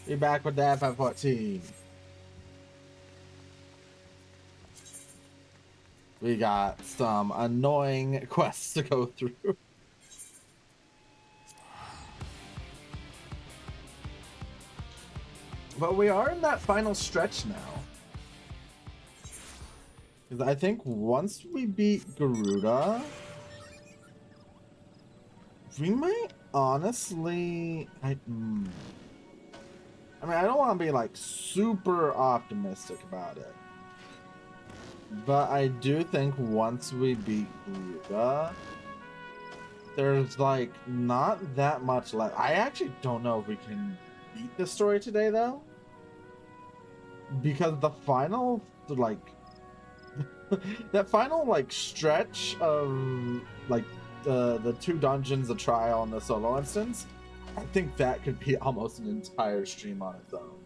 Be back with that 514. We got some annoying quests to go through. But we are in that final stretch now. Because I think once we beat Garuda, we might honestly... I mean, I don't want to be like super optimistic about it. But I do think once we beat Garuda, there's like not that much left. I actually don't know if we can beat the story today though. Because the final like that final like stretch of like the two dungeons, the trial and the solo instance, I think that could be almost an entire stream on its own.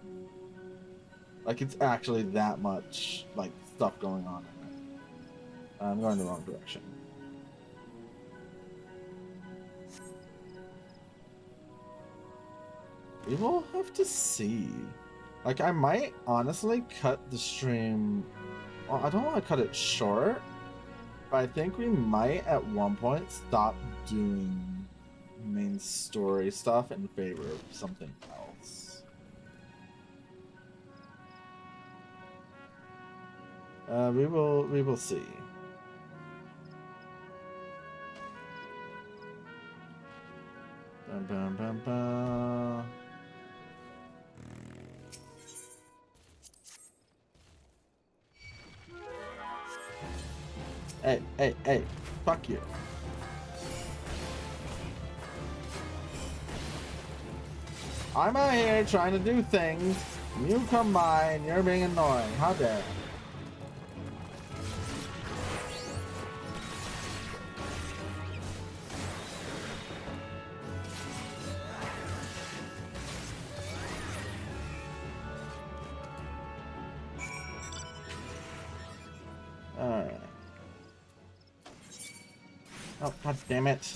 Like it's actually that much like stuff going on in it. I'm going the wrong direction. We will have to see. Like I might honestly cut the stream. Well, I don't want to cut it short, but I think we might at one point stop doing main story stuff in favor of something else. We will see. Bum, bum, bum, bum. Hey, fuck you. I'm out here trying to do things, and you come by and you're being annoying. How dare. Alright. Oh, god damn it.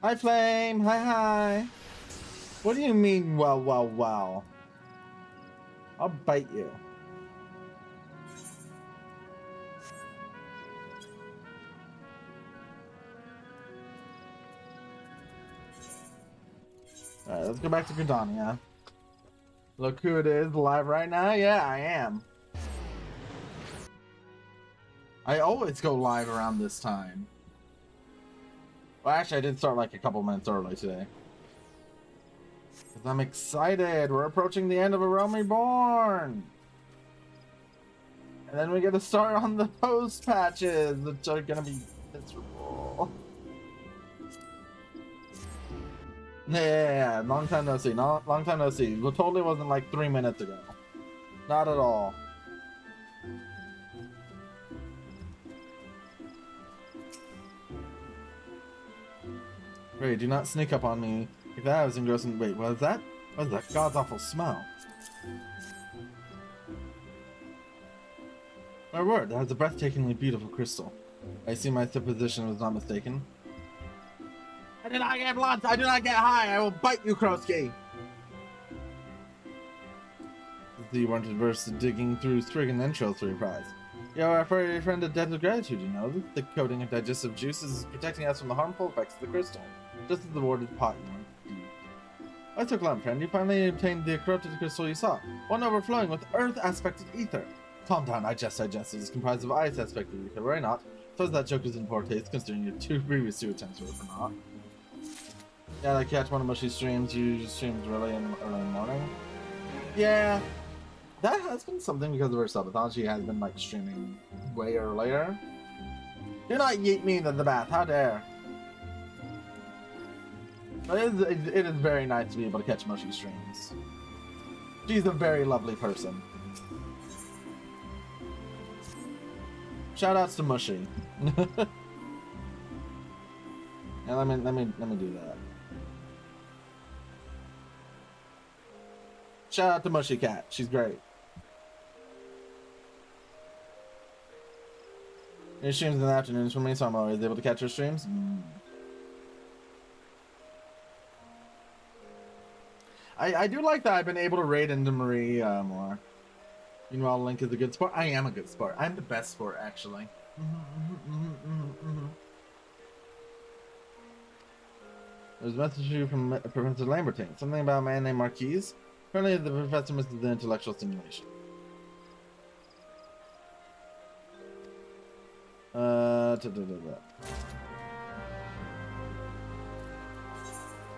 Hi, Flame. Hi. What do you mean, well? I'll bite you. Alright, let's go back to Gridania. Look who it is live right now. Yeah, I am. I always go live around this time. Well, actually, I did start like a couple minutes early today. Because I'm excited. We're approaching the end of A Realm Reborn. And then we get to start on the post patches, which are going to be miserable. Yeah, long time no see. Long time no see. It totally wasn't like 3 minutes ago. Not at all. Wait, do not sneak up on me. Like that, I was engrossing. Wait, what is that? What is that god's awful smell? My word, that has a breathtakingly beautiful crystal. I see my supposition was not mistaken. I did not get blood! I do not get high! I will bite you, Krosky! You weren't adverse to digging through Strigan entrails for your prize. You are a friend of debt of gratitude, you know. The coating of digestive juices is protecting us from the harmful effects of the crystal. Just as the warded pot you want. I took lump, friend. You finally obtained the corrupted crystal you sought. One overflowing with earth-aspected ether. Calm down, I jest. It is comprised of ice-aspected ether, worry not. So that joke is in poor taste, considering your previous two attempts were for naught. Yeah, I catch one of Mushy's streams. You streamed early in the morning. Yeah, that has been something because of her subathon. She has been like streaming way earlier. Do not yeet me into the bath. How dare! But it is very nice to be able to catch Mushy streams. She's a very lovely person. Shoutouts to Mushy. And let me do that. Shout out to Mushy Cat. She's great. Her streams in the afternoons for me, so I'm always able to catch her streams. I do like that I've been able to raid into Marie more. Meanwhile, Link is a good sport. I am a good sport. I'm the best sport, actually. There's a message to you from Professor Lambertine. Something about a man named Marquise. Apparently, the professor misses the intellectual stimulation.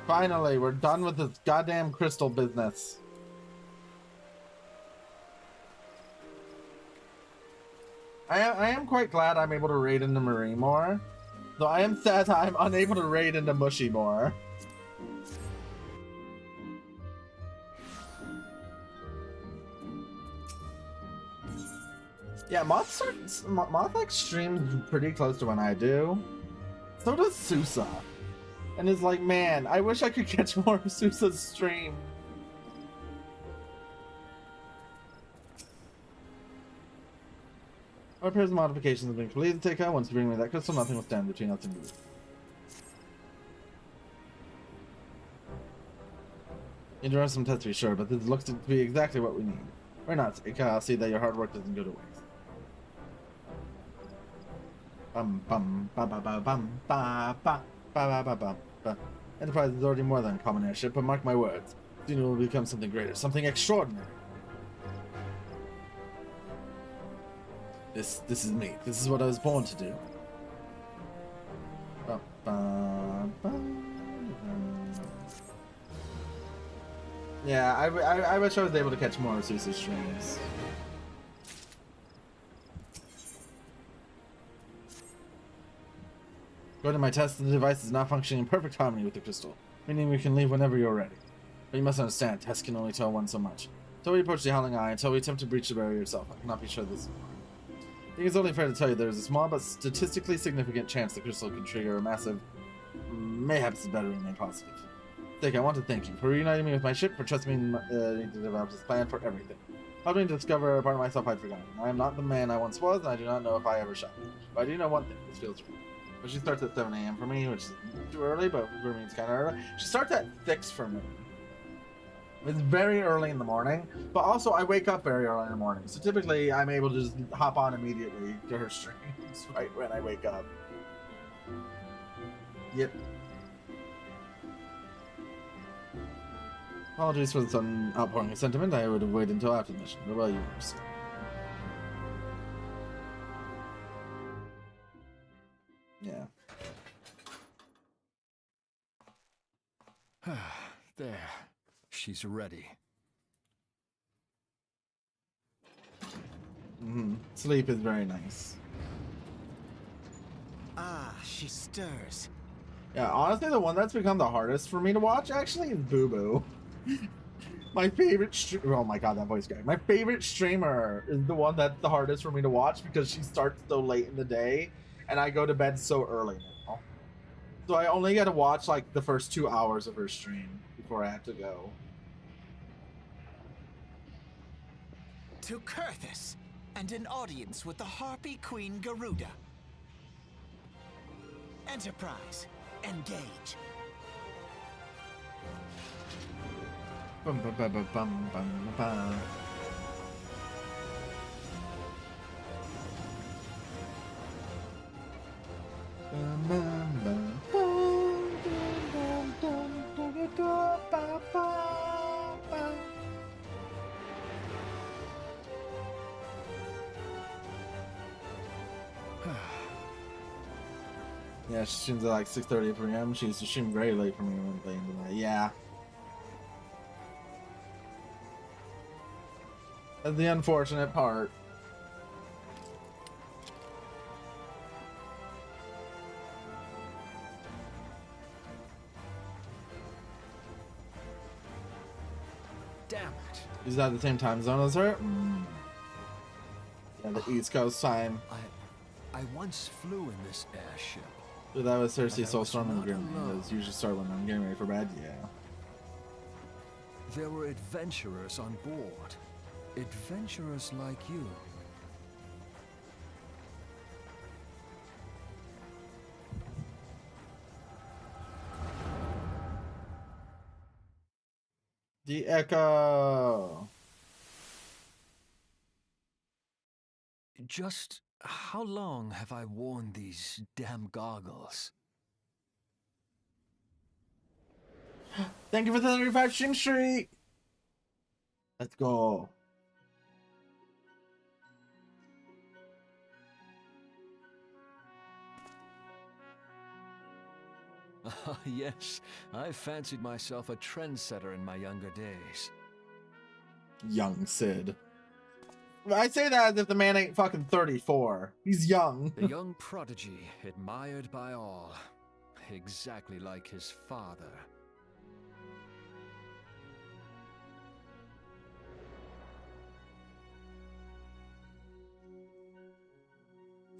Finally, we're done with this goddamn crystal business. I am quite glad I'm able to raid into Marie more. Though I am sad I'm unable to raid into Mushy more. Yeah, Moth like streams pretty close to when I do. So does Sousa. And is like, man, I wish I could catch more of Sousa's stream. Our pairs of modifications have been completed. Take out once you bring me that crystal, nothing will stand between us and you. Interesting test to be sure, but this looks to be exactly what we need. We're not. I'll see that your hard work doesn't go to waste. Bum bum ba ba ba bum ba ba ba ba ba ba. Enterprise is already more than a common airship, but mark my words, soon it will become something greater, something extraordinary. This is me. This is what I was born to do. Ba, ba, ba, ba. Yeah, I wish I was able to catch more of Sousa's streams. According to my test, the device is not functioning in perfect harmony with the crystal, meaning we can leave whenever you're ready. But you must understand, tests can only tell one so much. Until we approach the Howling Eye, until we attempt to breach the barrier itself, I cannot be sure this is I think it's only fair to tell you there is a small but statistically significant chance the crystal can trigger a massive, mayhaps better than positive. Dick, I want to thank you for reuniting me with my ship, for trusting me to develop this plan, for everything. Helped me to discover a part of myself I'd forgotten. I am not the man I once was, and I do not know if I ever shall. But I do know one thing, this feels right. But she starts at 7 a.m. for me, which is too early, but for me it's kind of early. She starts at 6 for me. It's very early in the morning, but also I wake up very early in the morning. So typically I'm able to just hop on immediately to her streams right when I wake up. Yep. Apologies for the sudden outpouring of sentiment. I would have waited until after the mission. What about you? Yeah. There. She's ready. Sleep is very nice. Ah, she stirs. Yeah, honestly, the one that's become the hardest for me to watch actually is Boo Boo. My favorite oh my god, that voice guy. My favorite streamer is the one that's the hardest for me to watch because she starts so late in the day and I go to bed so early now. So I only get to watch like the first 2 hours of her stream before I have to go. To Kurthus, and an audience with the Harpy Queen Garuda. Enterprise, engage. Bum, bum, bum, bum, bum, bum, bum. Bum, bum, bum, bum, dum, dum, dum, dum, dum, ba, ba, ba. Yeah, she streams at like 6:30 p.m. She used to stream very late for me when playing tonight. Yeah. That's the unfortunate part. Damn it. Is that the same time zone as her? Yeah, the East Coast time. I once flew in this airship. So that was Cersei, But I was Soulstorm, and not Grim. alone. Those usually start when I'm getting ready for bed. Yeah. There were adventurers on board. Adventurers like you. The Echo. Just how long have I worn these damn goggles? Thank you for the 35 stream streak. Let's go. Ah, yes, I fancied myself a trendsetter in my younger days. Young Sid. I say that as if the man ain't fucking 34. He's young. The young prodigy, admired by all, exactly like his father.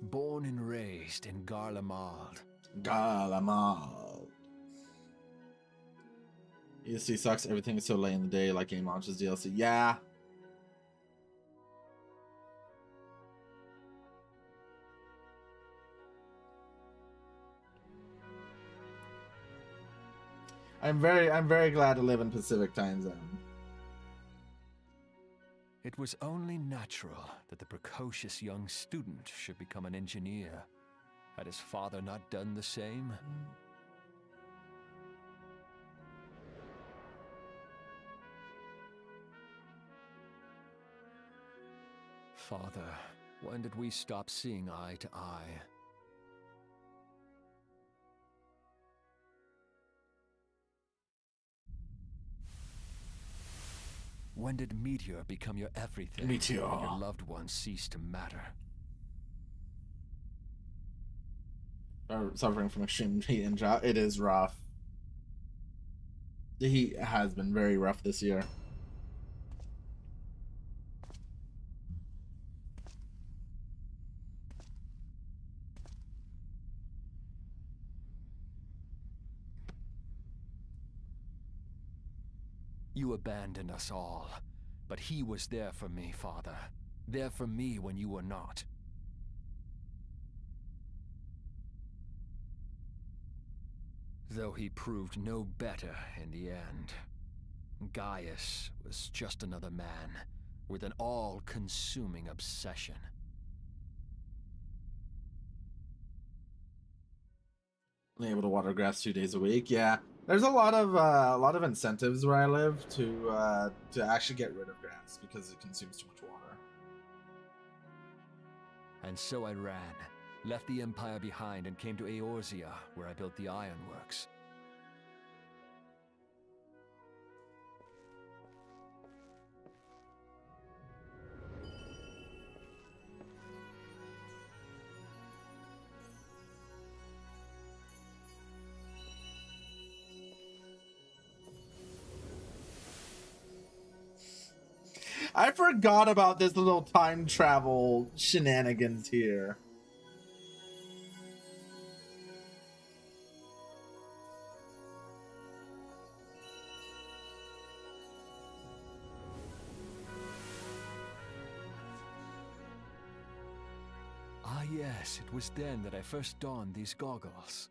Born and raised in Garlemald. Garlemald. ESC sucks. Everything is so late in the day, like game launches DLC. Yeah. I'm very glad to live in Pacific time zone. It was only natural that the precocious young student should become an engineer. Had his father not done the same? Father, when did we stop seeing eye to eye? When did Meteor become your everything? Meteor. And your loved ones cease to matter? Suffering from extreme heat and drought. It is rough. The heat has been very rough this year. You abandoned us all, but he was there for me, Father. There for me when you were not. Though he proved no better in the end. Gaius was just another man, with an all-consuming obsession. Able to water grass 2 days a week. Yeah, there's a lot of incentives where I live to actually get rid of grass because it consumes too much water. And so I ran, left the Empire behind and came to Eorzea, where I built the ironworks. I forgot about this little time travel shenanigans here. Ah yes, it was then that I first donned these goggles.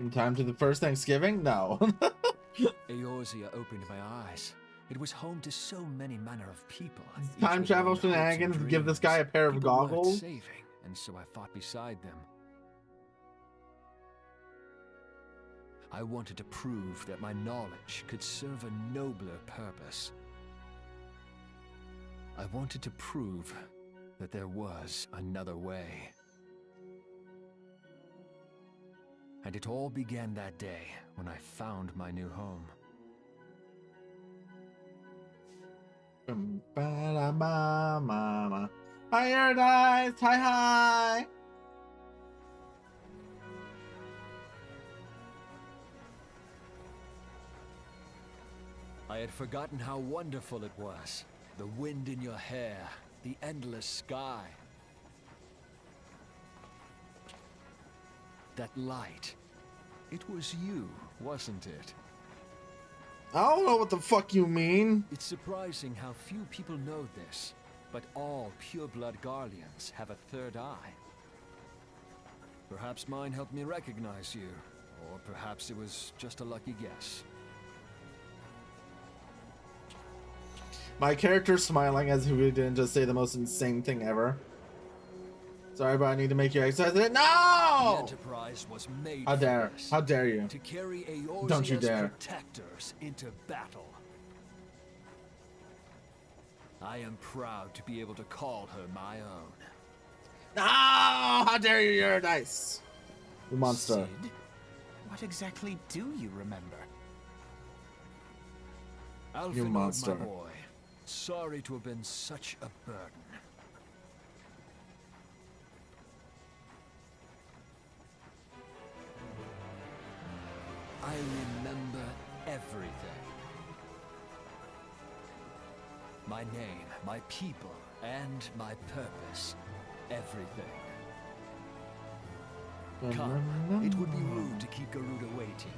In time to the first Thanksgiving? No. Eorzea opened my eyes. It was home to so many manner of people. each Time with their travel own hopes and shenanigans to give this dreams. guy a pair of People worth goggles? saving, and so I fought beside them. I wanted to prove that my knowledge could serve a nobler purpose. I wanted to prove that there was another way. And it all began that day when I found my new home. Paradise, hi hi. I had forgotten how wonderful it was. The wind in your hair, the endless sky. That light. It was you, wasn't it? I don't know what the fuck you mean. It's surprising how few people know this, but all pureblood Garleans have a third eye. Perhaps mine helped me recognize you, or perhaps it was just a lucky guess. My character's smiling as if we didn't just say the most insane thing ever. Sorry, but I need to make you exercise it. The No! Enterprise was made How for dare? this, How dare you? to carry Eorzea's Don't you dare. protectors into battle. I am proud to be able to call her my own. No! How dare you, you're dice! You monster. Sid, what exactly do you remember? Alpha monster. my boy. Sorry to have been such a burden. I remember everything. My name, my people, and my purpose. Everything. Come, it would be rude to keep Garuda waiting.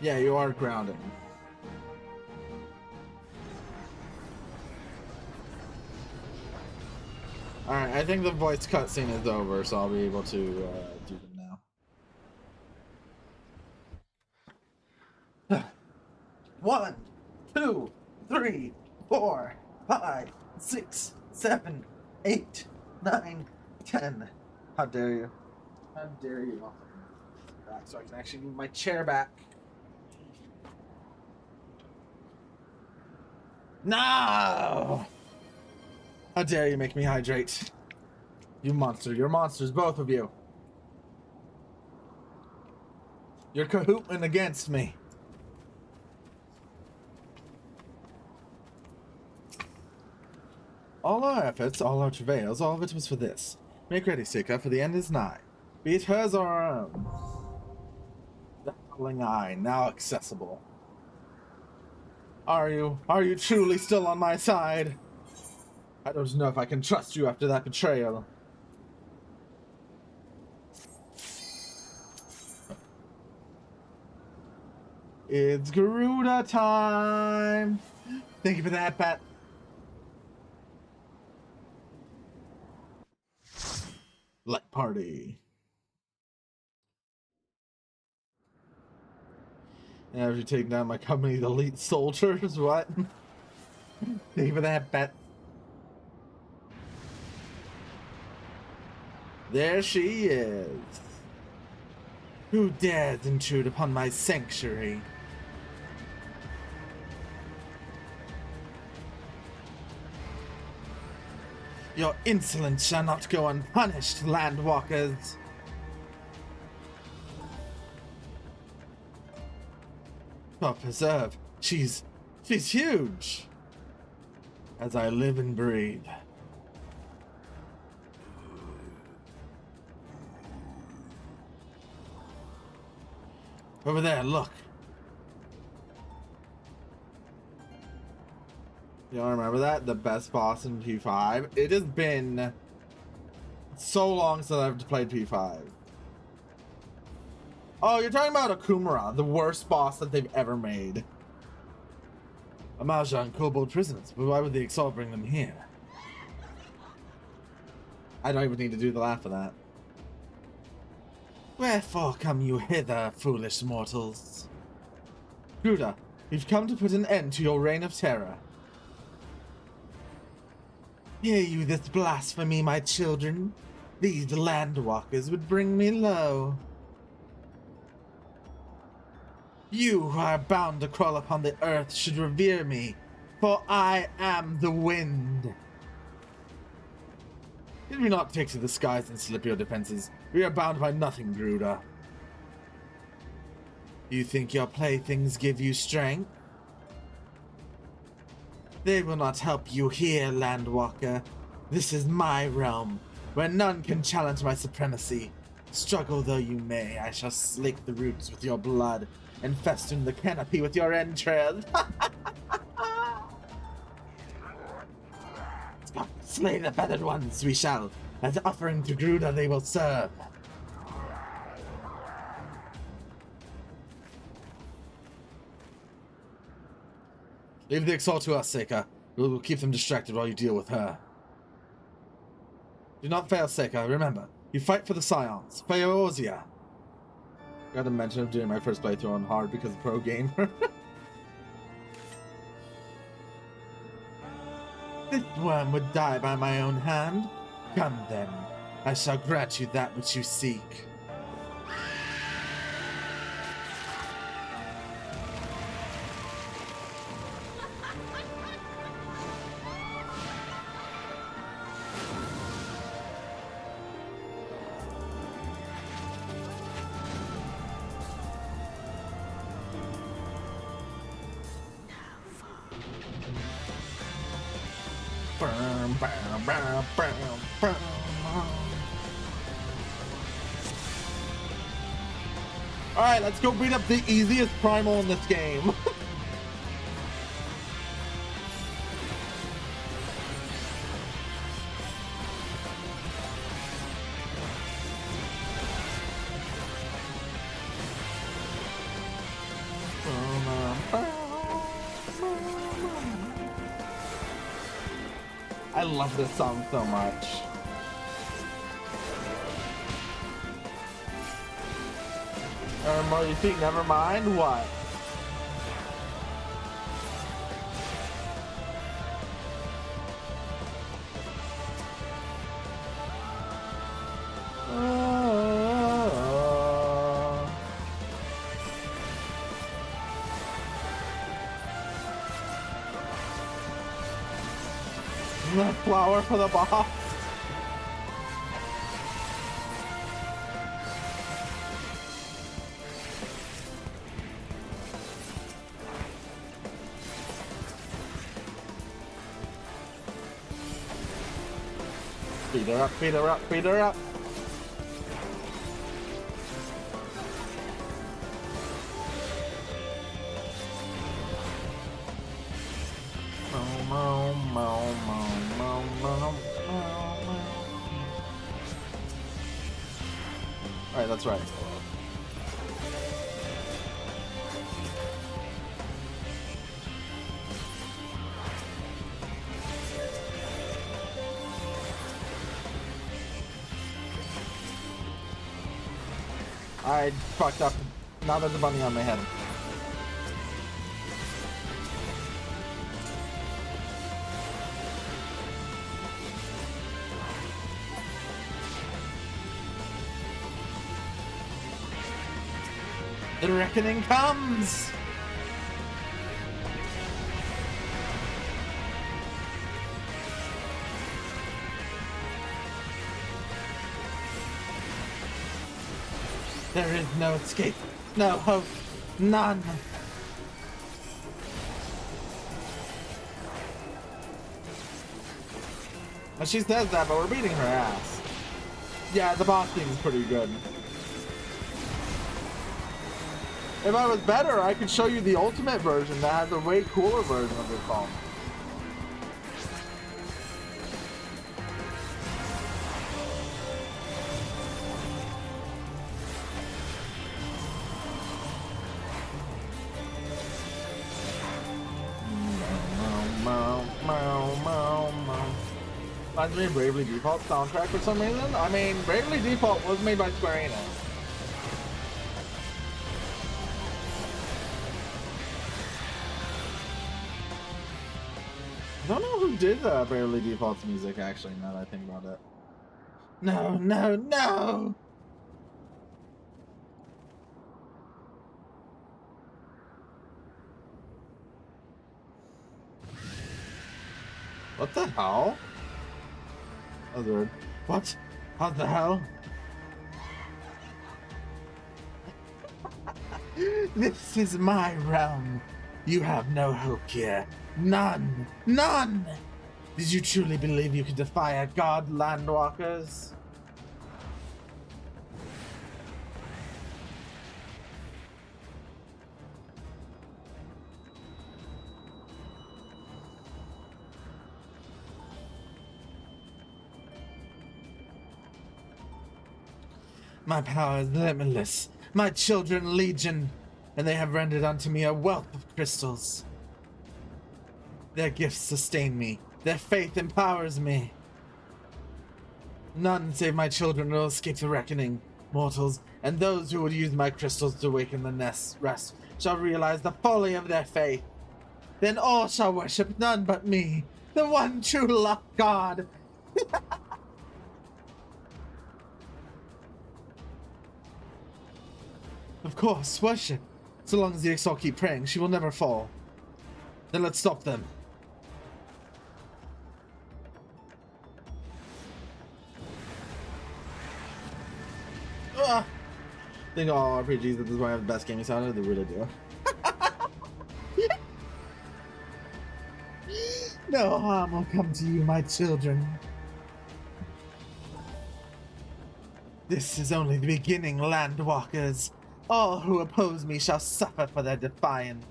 Yeah, you are grounded. Alright, I think the voice cutscene is over, so I'll be able to do them now. 1, 2, 3, 4, 5, 6, 7, 8, 9, 10. How dare you? How dare you? Back so I can actually move my chair back. No! How dare you make me hydrate? You monster. You're monsters, both of you. You're cahooting against me. All our efforts, all our travails, all of it was for this. Make ready, Sika, for the end is nigh. Be it hers or our own. The howling eye, now accessible. Are you truly still on my side? I don't know if I can trust you after that betrayal. It's Garuda time! Thank you for that, Pat. Let party. Now you're taking down my company's elite soldiers, what? Thank you for that, Pat. There she is. Who dares intrude upon my sanctuary? Your insolence shall not go unpunished, landwalkers. God preserve. She's huge. As I live and breathe. Over there, look. Y'all remember that? The best boss in P5? It has been so long since I've played P5. Oh, you're talking about Akumara, the worst boss that they've ever made. Amaja and Kobold prisoners, but why would the Exalt bring them here? I don't even need to do the laugh for that. Wherefore come you hither, foolish mortals? Garuda, you've come to put an end to your reign of terror. Hear you this blasphemy, my children? These landwalkers would bring me low. You who are bound to crawl upon the earth should revere me, for I am the wind. Did we not take to the skies and slip your defenses? We are bound by nothing, Garuda. You think your playthings give you strength? They will not help you here, Landwalker. This is my realm, where none can challenge my supremacy. Struggle though you may, I shall slake the roots with your blood, and festoon the canopy with your entrails. Slay the feathered ones, we shall. As offering to Garuda they will serve. Leave the assault to us, Seika. We will keep them distracted while you deal with her. Do not fail, Seika. Remember, you fight for the Scions. Feozia. Got to mention of doing my first playthrough on hard because of pro gamer. This worm would die by my own hand. Come then. I shall grant you that which you seek. Alright, let's go beat up the easiest primal in this game. I love this song so much. Well, you think never mind? What? The flower for the boss. Beat her up, beat her up, beat her up. Alright, that's right. I fucked up. Now there's a bunny on my head. The reckoning comes! There is no escape, no hope, none. Well, she says that, but we're beating her ass. Yeah, the boss seems pretty good. If I was better, I could show you the ultimate version that has a way cooler version of this song. Reminds me of Bravely Default soundtrack for some reason. I mean, Bravely Default was made by Square Enix. I don't know who did Bravely Default's music, actually, now that I think about it. No, no, no! What the hell? That was weird. What? What the hell? This is my realm. You have no hope here. None. None! Did you truly believe you could defy a god, Landwalkers? My power is limitless, my children legion, and they have rendered unto me a wealth of crystals. Their gifts sustain me. Their faith empowers me. None save my children will escape the reckoning. Mortals, and those who would use my crystals to awaken the rest, shall realize the folly of their faith. Then all shall worship none but me, the one true God. Of course, worship. So long as the Ixal keep praying, she will never fall. Then let's stop them. I think all RPGs at this point have the best gaming sound. They really do. No harm will come to you, my children. This is only the beginning, Landwalkers. All who oppose me shall suffer for their defiance.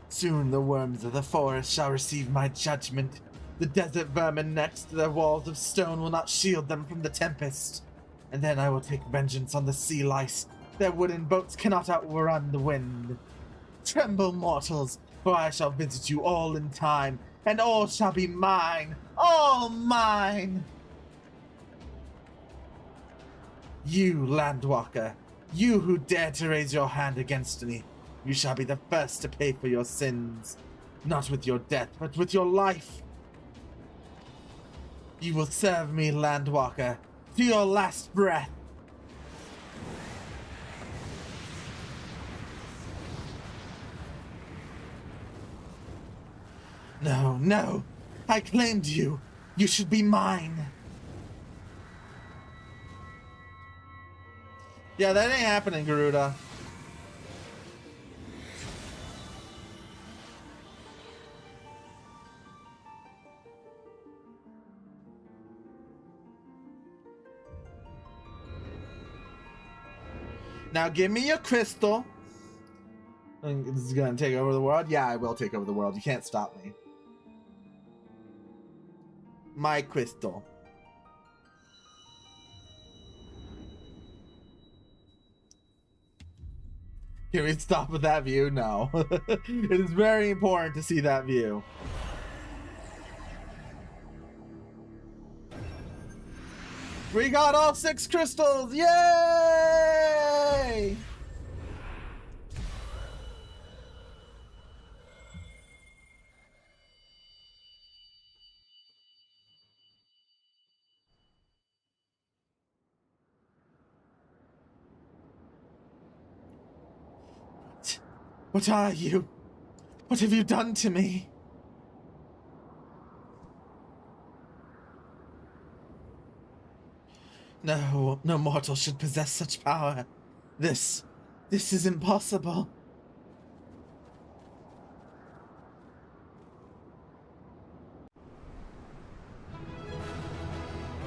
Soon the worms of the forest shall receive my judgment. The desert vermin next to their walls of stone will not shield them from the tempest. And then I will take vengeance on the sea lice. Their wooden boats cannot outrun the wind. Tremble, mortals, for I shall visit you all in time, and all shall be mine, all mine! You, Landwalker, you who dare to raise your hand against me, you shall be the first to pay for your sins. Not with your death, but with your life. You will serve me, Landwalker, to your last breath. No, no, I claimed you. You should be mine. Yeah, that ain't happening, Garuda. Now give me your crystal. This is gonna take over the world? Yeah, I will take over the world. You can't stop me. My crystal. Can we stop with that view? No. It is very important to see that view. We got all 6 crystals! Yay! What are you? What have you done to me? No, no mortal should possess such power. This is impossible.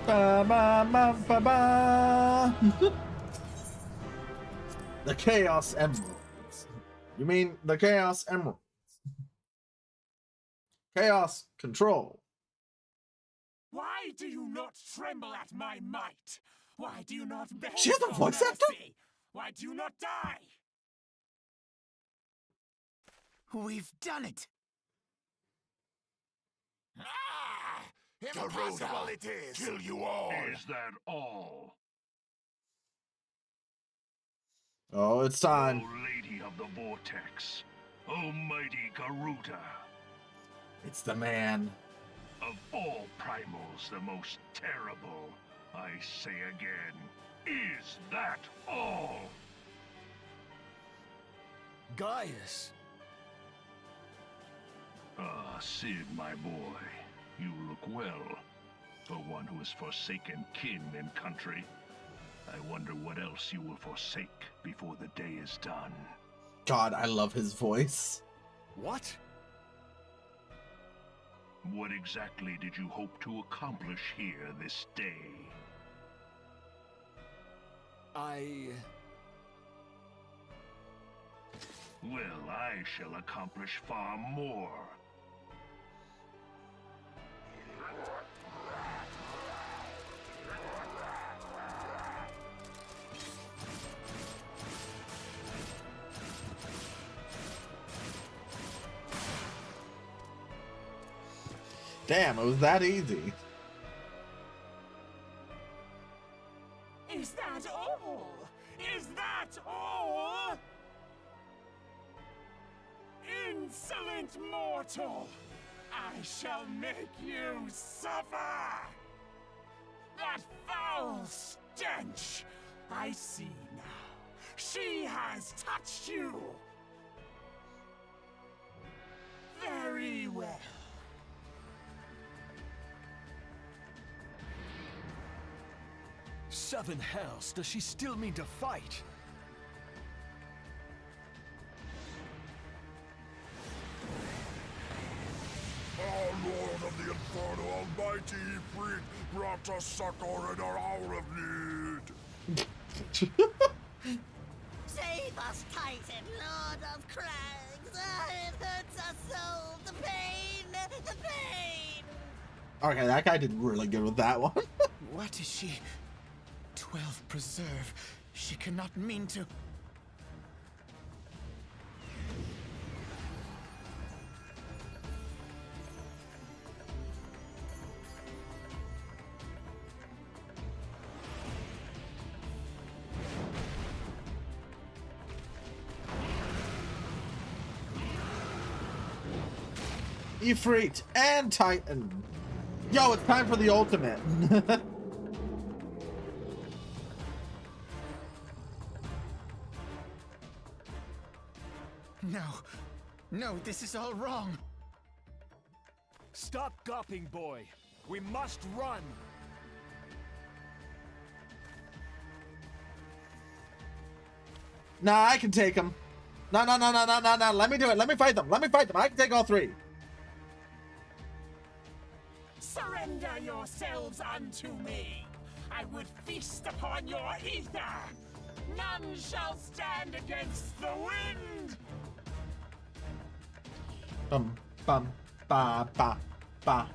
Ba, ba, ba, ba, ba. The Chaos Emeralds. You mean the Chaos Emeralds? Chaos Control. Why do you not tremble at my might? Why do you not beg She has a for voice mercy? actor? Why do you not die? We've done it! Ah! Impossible it is! Kill you all! Is that all? Oh, it's time. O Lady of the Vortex, Almighty Garuda, It's the man. of all primals the most terrible, I say again, is that all? Gaius! Ah, Sid, my boy, you look well. For one who has forsaken kin and country. I wonder what else you will forsake before the day is done. God, I love his voice. What? What exactly did you hope to accomplish here this day? Well, I shall accomplish far more. Damn, it was that easy. Is that all? Is that all? Insolent mortal! I shall make you suffer! That foul stench! I see now. She has touched you! Very well. Seven hells, does she still mean to fight? Our Lord of the Inferno Almighty Freed brought us succor in our hour of need. Save us, Titan, Lord of Crags! It hurts us so! The pain! The pain! Okay, that guy did really good with that one. What is she? 12 preserve. She cannot mean to. Ifrit and Titan. Yo, it's time for the ultimate. No. No, this is all wrong. Stop gawping, boy. We must run. Nah, I can take him. No. Let me do it. Let me fight them. I can take all three. Surrender yourselves unto me. I would feast upon your ether. None shall stand against the wind. Bum, bum, ba, ba, ba.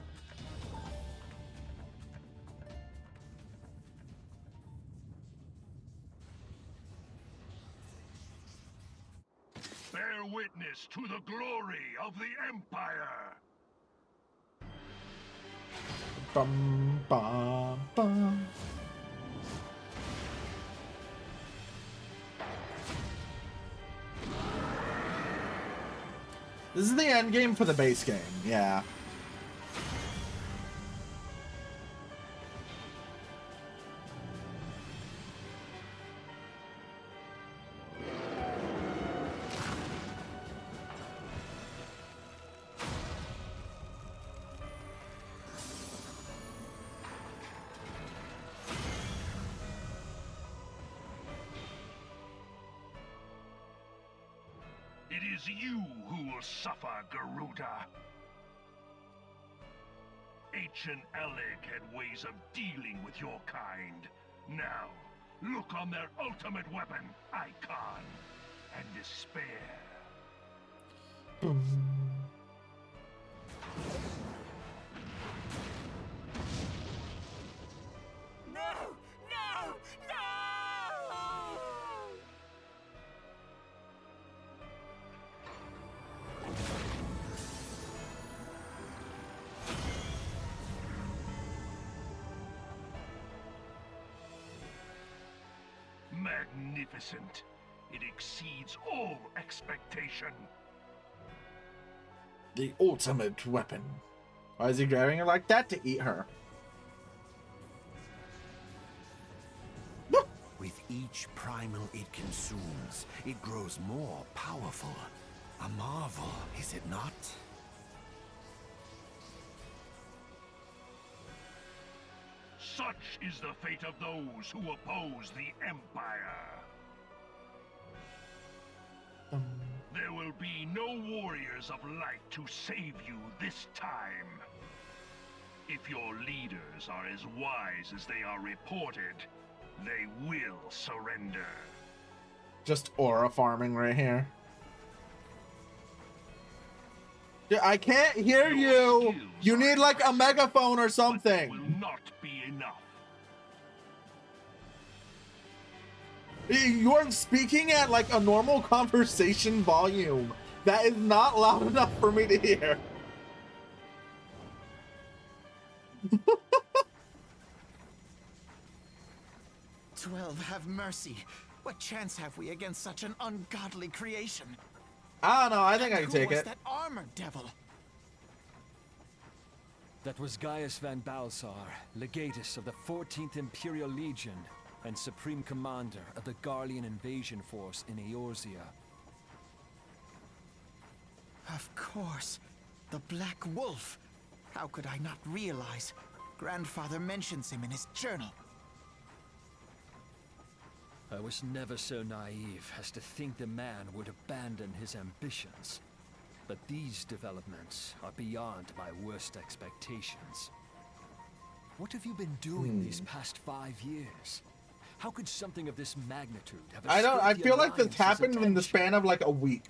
Bear witness to the glory of the Empire. Bum, bum, bum. This is the end game for the base game, yeah. It is you who will suffer, Garuda. Ancient Alec had ways of dealing with your kind. Now, look on their ultimate weapon, Icon, and despair. No! No! No! Magnificent. It exceeds all expectation. The ultimate weapon. Why is he grabbing her like that to eat her? With each primal it consumes, it grows more powerful. A marvel, is it not? Such is the fate of those who oppose the Empire. There will be no warriors of light to save you this time. If your leaders are as wise as they are reported, they will surrender. Just aura farming right here. Yeah, I can't hear you. You need like a megaphone or something. Will not be enough. You're speaking at like a normal conversation volume. That is not loud enough for me to hear. "12, have mercy. What chance have we against such an ungodly creation? I don't know. I think I can Who take was it. that armored devil? That was Gaius van Balsar, legatus of the 14th Imperial Legion and supreme commander of the Garlean invasion force in Eorzea. Of course. The Black Wolf. How could I not realize? Grandfather mentions him in his journal. I was never so naive as to think the man would abandon his ambitions. But these developments are beyond my worst expectations. What have you been doing these past 5 years? How could something of this magnitude have I escaped don't. I the feel like this Alliance's happened in the attention? span of like a week.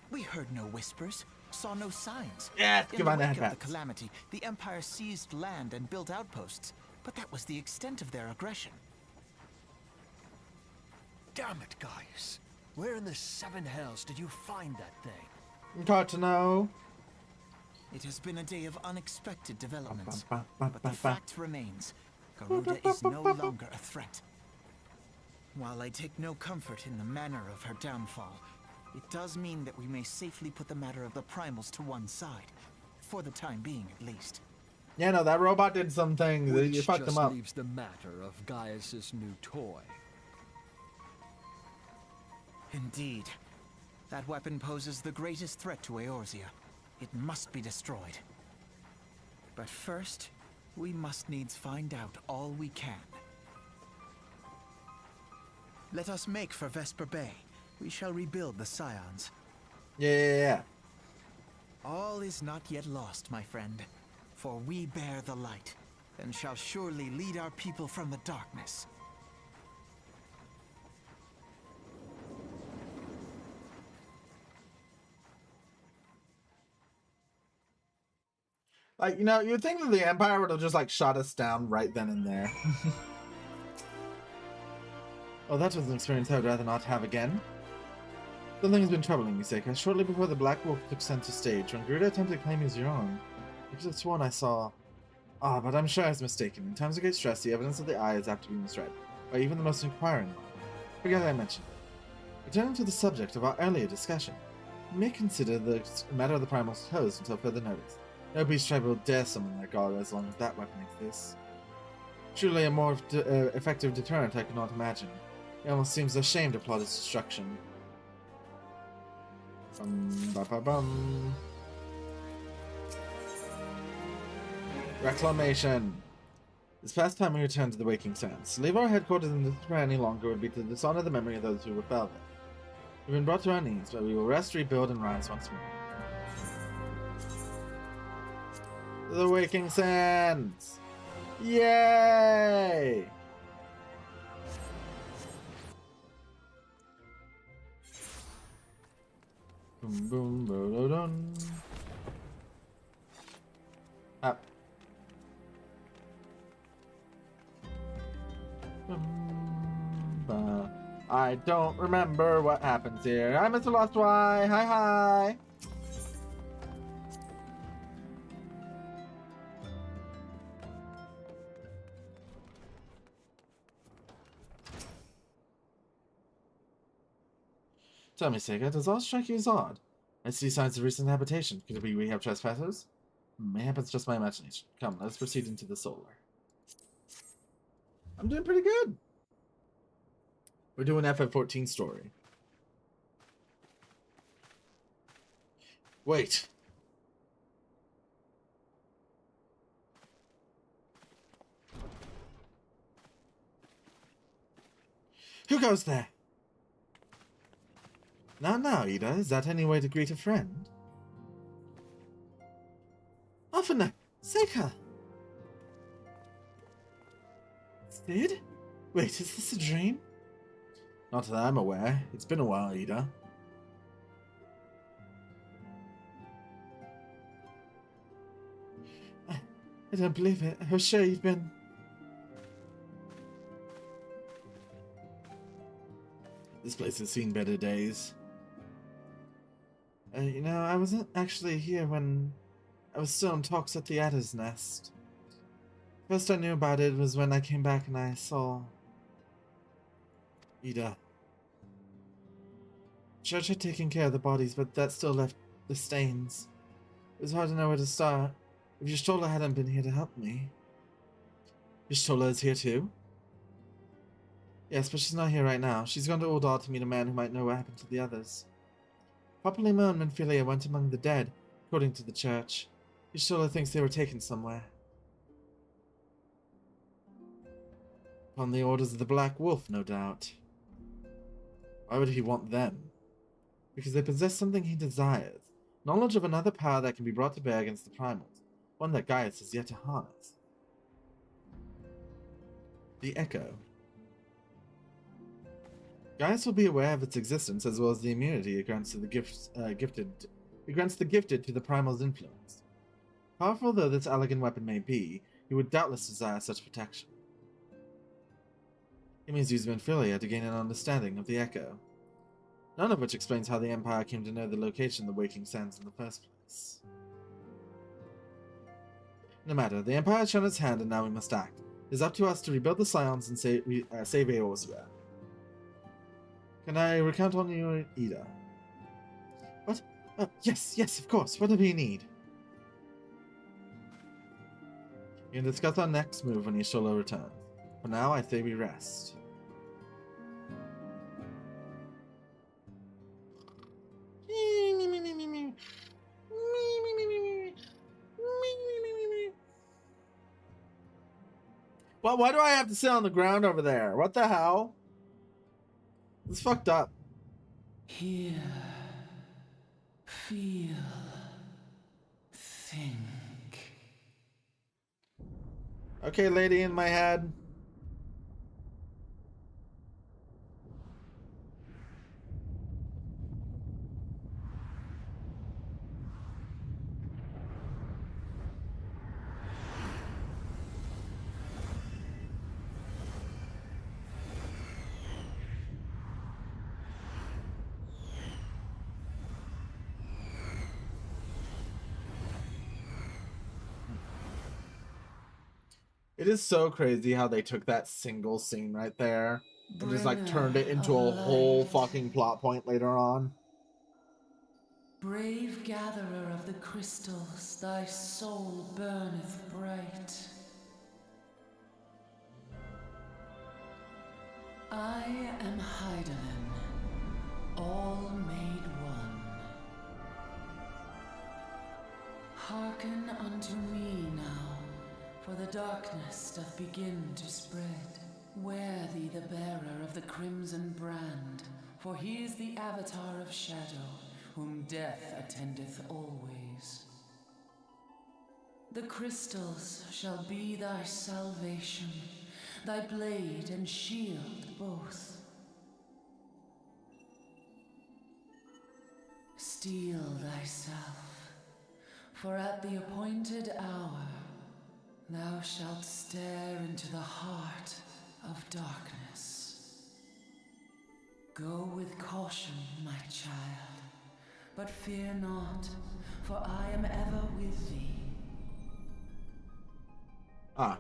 We heard no whispers, saw no signs. Yeah, In give the on that wake of hat. the calamity, the Empire seized land and built outposts, but that was the extent of their aggression. Damn it, Gaius. Where in the 7 hells did you find that thing? Got to know. It has been a day of unexpected developments, Ba, ba, ba, but ba, the ba. fact remains, Garuda is no longer a threat. While I take no comfort in the manner of her downfall, it does mean that we may safely put the matter of the primals to one side, for the time being at least. Yeah, no, that robot did some things. You Which fucked just them up. leaves the matter of Gaius's new toy. Indeed. That weapon poses the greatest threat to Eorzea. It must be destroyed. But first, we must needs find out all we can. Let us make for Vesper Bay. We shall rebuild the Scions. Yeah. All is not yet lost, my friend. For we bear the light, and shall surely lead our people from the darkness. Like, you know, you'd think that the Empire would have just like shot us down right then and there. Oh, that was an experience I would rather not have again. Something has been troubling me, Seika. Shortly before the Black Wolf took center stage, when Garuda attempted to claim he was your own, I could have sworn I saw... Ah, but I'm sure I was mistaken. In times of great stress, the evidence of the eye is apt to be misread, by even the most inquiring one. Forget I mentioned it. Returning to the subject of our earlier discussion, you may consider the matter of the primals closed until further notice. No beast tribe will dare summon their god as long as that weapon exists. Truly a more effective deterrent I could not imagine. It almost seems a shame to plot its destruction. Bum. Reclamation. This past time we returned to the Waking Sands. To leave our headquarters in this square any longer would be to dishonor the memory of those who rebelled there. We've been brought to our knees, but we will rest, rebuild, and rise once more. The Waking Sands! Yay! Boom boom boom dun. Up. I don't remember what happens here. Hi, Mr. Lost Y. Hi, hi. Tell me, Sega, does all strike you as odd? I see signs of recent habitation. Could it be we have trespassers? Mayhap it's just my imagination. Come, let's proceed into the solar. I'm doing pretty good. We're doing FF14 story. Wait. Who goes there? Now, Ida. Is that any way to greet a friend? Oftener! Seika! Sid? Wait, is this a dream? Not that I'm aware. It's been a while, Ida. I don't believe it. I was sure you'd been... This place has seen better days. You know, I wasn't actually here when I was still in talks at the Adder's Nest. First I knew about it was when I came back and I saw... Ida. Church had taken care of the bodies, but that still left the stains. It was hard to know where to start. If Y'shtola hadn't been here to help me... Y'shtola is here too? Yes, but she's not here right now. She's gone to Uldar to meet a man who might know what happened to the others. Popularly known, Minfilia went among the dead, according to the church. Y'shtola thinks they were taken somewhere. On the orders of the Black Wolf, no doubt. Why would he want them? Because they possess something he desires. Knowledge of another power that can be brought to bear against the primals. One that Gaius has yet to harness. The Echo. Gaius will be aware of its existence as well as the immunity it grants to the gifted to the primal's influence. Powerful though this elegant weapon may be, he would doubtless desire such protection. He means use Minfilia to gain an understanding of the Echo. None of which explains how the Empire came to know the location of the Waking Sands in the first place. No matter, the Empire has shown its hand and now we must act. It is up to us to rebuild the Scions and save Eorzea. Can I recount on you, Ida? What? Yes, of course. What do you need? We can discuss our next move when Y'shtola returns. For now, I say we rest. Well, why do I have to sit on the ground over there? What the hell? It's fucked up. Hear, feel, think. Okay, lady in my head. It is so crazy how they took that single scene right there and just like turned it into a whole fucking plot point later on. Brave gatherer of the crystals, thy soul burneth bright. I am Hydaelyn, all made one. Hearken unto me now, for the darkness doth begin to spread. Wear thee the bearer of the crimson brand, for he is the avatar of shadow, whom death attendeth always. The crystals shall be thy salvation, thy blade and shield both. Steel thyself, for at the appointed hour thou shalt stare into the heart of darkness. Go with caution, my child, but fear not, for I am ever with thee. Ah.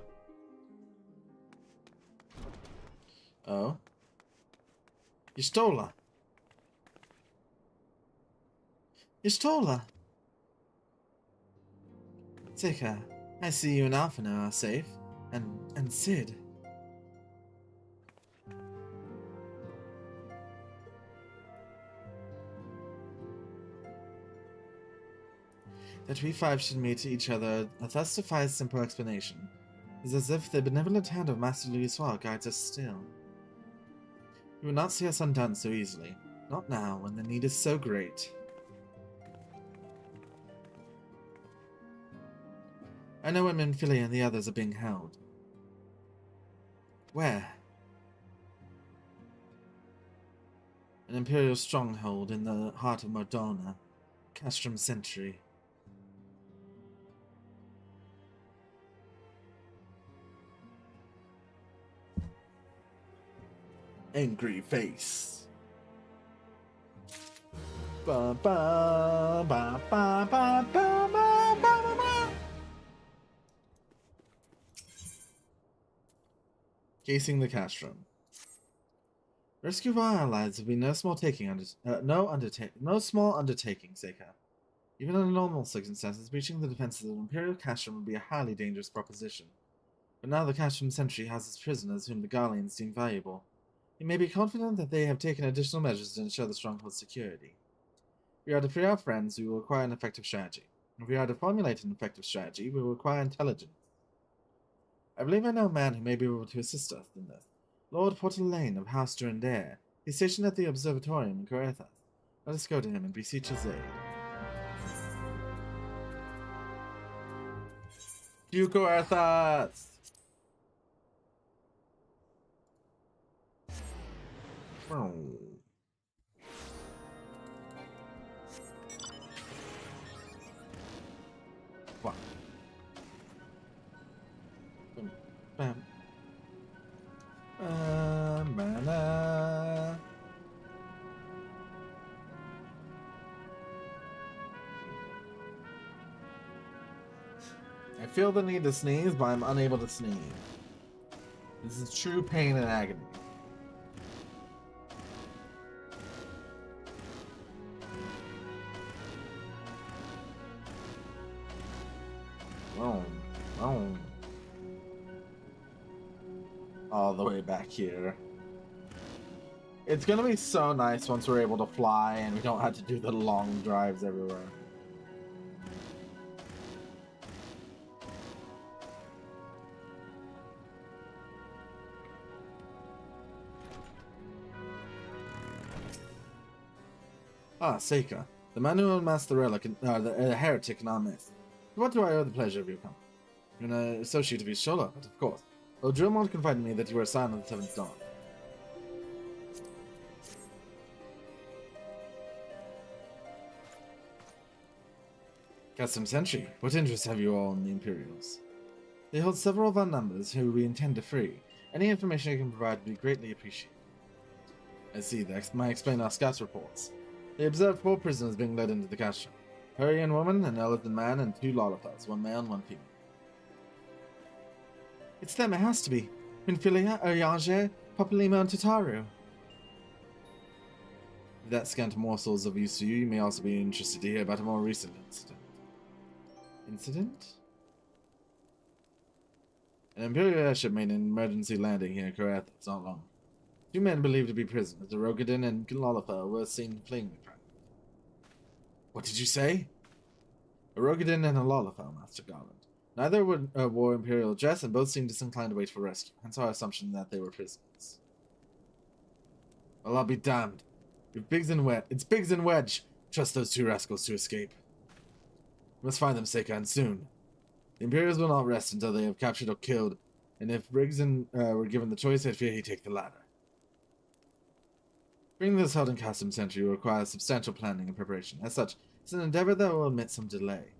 Oh. Y'shtola. Y'shtola. Sika, I see you and Alphino are safe. And Sid. That we five should meet each other thus defies simple explanation. It is as if the benevolent hand of Master Louisoix guides us still. You will not see us undone so easily. Not now, when the need is so great. I know where Minfilia and the others are being held. Where? An Imperial stronghold in the heart of Mardona, Castrum Century. Angry face. Ba ba ba ba ba ba ba ba ba. Casing the cash room. Rescue of our allies will be no small undertaking, Seika. Even under normal circumstances, breaching the defenses of the Imperial cash room would be a highly dangerous proposition. But now the cash room sentry houses prisoners whom the Garleans deem valuable. You may be confident that they have taken additional measures to ensure the stronghold's security. If we are to free our friends, we will require an effective strategy. If we are to formulate an effective strategy, we will require intelligence. I believe I know a man who may be able to assist us in this. Lord Portelaine of House Durandare. He's stationed at the observatorium in Coerthas. Let us go to him and beseech his aid. You Coerthas! Oh. What? Bam. Mana. I feel the need to sneeze, but I'm unable to sneeze. This is true pain and agony. All the way back here. It's gonna be so nice once we're able to fly and we don't have to do the long drives everywhere. Ah, Seika, the man who unmasked the relic, the heretic in our midst. What do I owe the pleasure of your company? You're an associate of Ishola, but of course. Oh, Drillmont confided to me that you were a sign of the Seventh Dawn. Custom Sentry, what interest have you all in the Imperials? They hold several of our numbers who we intend to free. Any information you can provide would be greatly appreciated. I see, that might explain our scouts reports. They observed 4 prisoners being led into the cash room. A Hurrian woman, an Elithan man, and 2 Lollipels, one male and one female. It's them, it has to be. Minfilia, Oyage, Populima, and Tataru. If that scant morsels of use to you, you may also be interested to hear about a more recent incident. Incident? An Imperial airship made an emergency landing here in Coerthas not long. 2 men believed to be prisoners, the Rogadin and Lollipel, were seen fleeing the craft. What did you say? A Rogadin and a Lollipel, Master Garland. Neither wore Imperial dress, and both seemed disinclined to wait for rescue, hence our assumption that they were prisoners. Well, I'll be damned. It's Biggs and Wedge. Trust those 2 rascals to escape. We must find them, Seika, and soon. The Imperials will not rest until they have captured or killed, and if Briggs were given the choice, I fear he'd take the latter. Bringing this held in Custom Sentry will require substantial planning and preparation. As such, it's an endeavor that will admit some delay.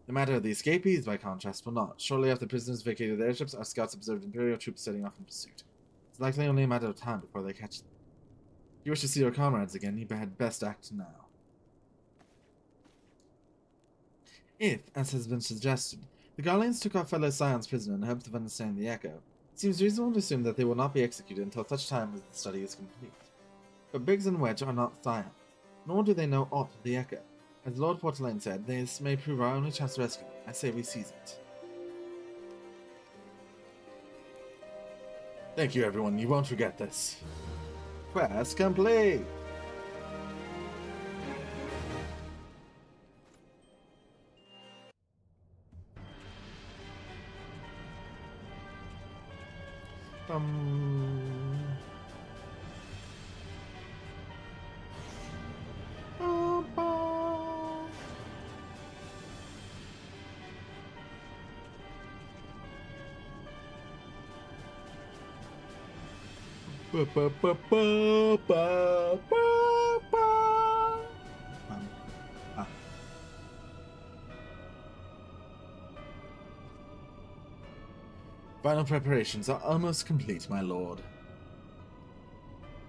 The matter of the escapees, by contrast, will not. Shortly after the prisoners vacated their airships, our scouts observed Imperial troops setting off in pursuit. It's likely only a matter of time before they catch them. If you wish to see your comrades again, you had best act now. If, as has been suggested, the Garleans took our fellow Scions prisoner in hopes of understanding the Echo, it seems reasonable to assume that they will not be executed until such time as the study is complete. But Biggs and Wedge are not Scions, nor do they know aught of the Echo. As Lord Portelaine said, this may prove our only chance to rescue them. I say we seize it. Thank you, everyone. You won't forget this. Quest complete! Final preparations are almost complete, my lord.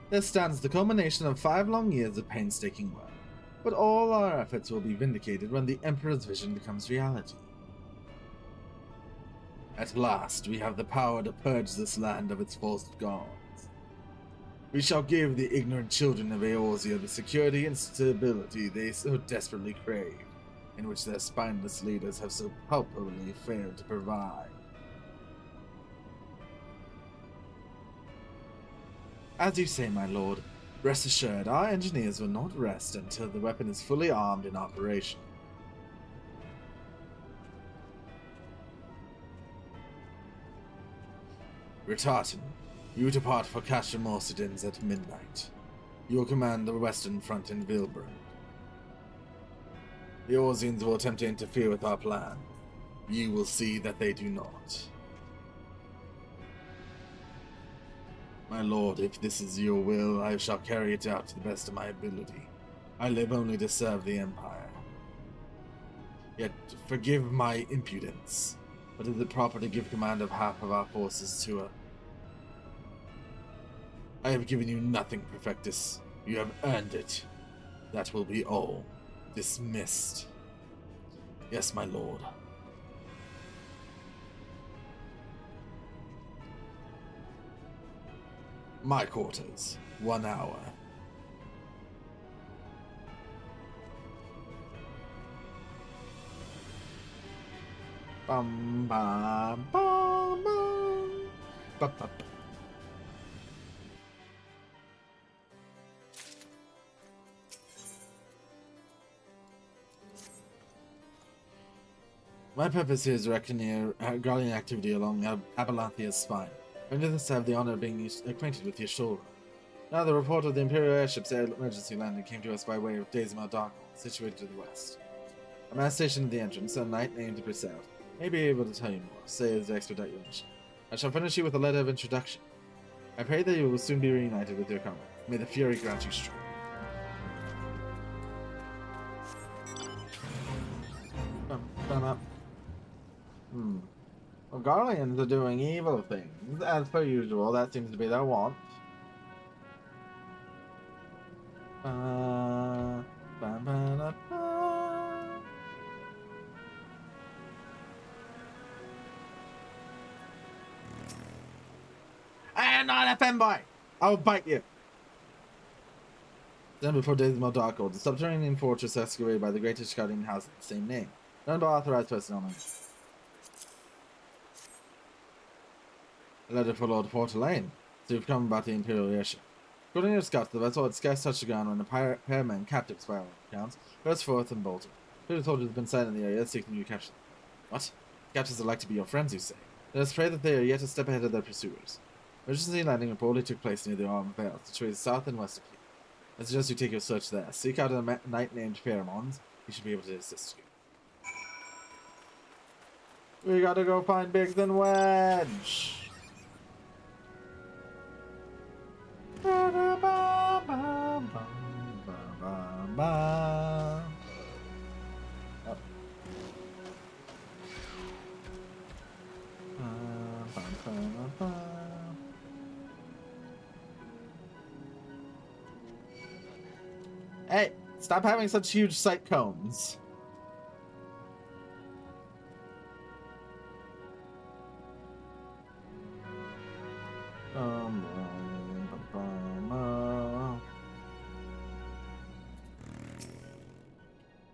There stands the culmination of 5 long years of painstaking work, but all our efforts will be vindicated when the Emperor's vision becomes reality. At last, we have the power to purge this land of its false gods. We shall give the ignorant children of Eorzea the security and stability they so desperately crave, in which their spineless leaders have so palpably failed to provide. As you say, my lord, rest assured, our engineers will not rest until the weapon is fully armed and operational. Retartan, you depart for Castra Morsidens at midnight. You will command the western front in Vilbrand. The Orzians will attempt to interfere with our plan. You will see that they do not. My lord, if this is your will, I shall carry it out to the best of my ability. I live only to serve the Empire. Yet, forgive my impudence, but is it proper to give command of half of our forces to a... I have given you nothing, Perfectus. You have earned it. That will be all. Dismissed. Yes, my lord. My quarters. 1 hour. Bum bum bum bum. Ba, ba, ba. My purpose here is directing guardian activity along Abalanthia's spine. Under this, I have the honor of being acquainted with your shoulder. Now, the report of the Imperial airship's emergency landing came to us by way of Daisymar Darkhold, situated to the west. A mass station at the entrance, a knight named Brisev, may be able to tell you more, say as to expedite your mission. I shall furnish you with a letter of introduction. I pray that you will soon be reunited with your comrade. May the Fury grant you strength. Well, Garleans are doing evil things, as per usual. That seems to be their want. I am not a femboy! I will bite you! Then before Daisymar Darkhold, the subterranean fortress excavated by the greatest guardian house of the same name. None but authorized personnel. A letter for Lord Fortelaine, so you've come about the Imperial airship. According to your scouts, the vessel had scarce touched the ground when the pairmen, captives by all accounts, burst forth and bolted. Two soldiers have been sighted in the area, seeking you to capture them. What? Captures are like to be your friends, you say? Let us pray that they are yet a step ahead of their pursuers. Emergency landing reportedly took place near the Arm Vale, situated south and west of here. I suggest you take your search there. Seek out a knight named Pheromons. He should be able to assist you. We gotta go find Biggs and Wedge! Hey, stop having such huge sight cones.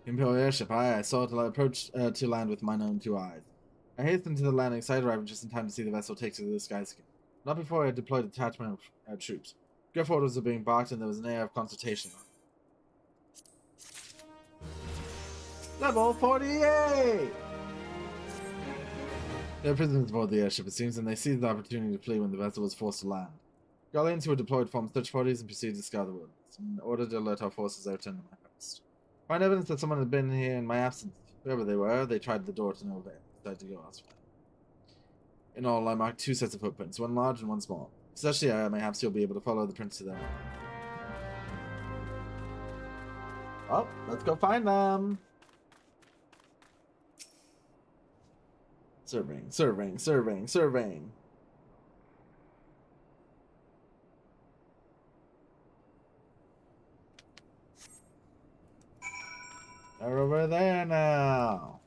Imperial airship, aye, I saw it approach to land with mine own 2 eyes. I hastened to the landing site, arriving just in time to see the vessel take to the skies again. Not before I had deployed a detachment of troops. Griff orders were being barked, and there was an air of consultation. Level 48! There are prisoners aboard the airship, it seems, and they seized the opportunity to flee when the vessel was forced to land. Garleans who were deployed formed search parties and proceeded to scour the woods, in order to alert our forces I returned to my post. Find evidence that someone had been here in my absence. Whoever they were, they tried the door to no avail. Decided to go elsewhere. In all, I marked 2 sets of footprints, one large and one small. Especially, mayhaps you'll be able to follow the prints to them. Oh, let's go find them! Surveying, surveying, surveying, surveying. They're over there now.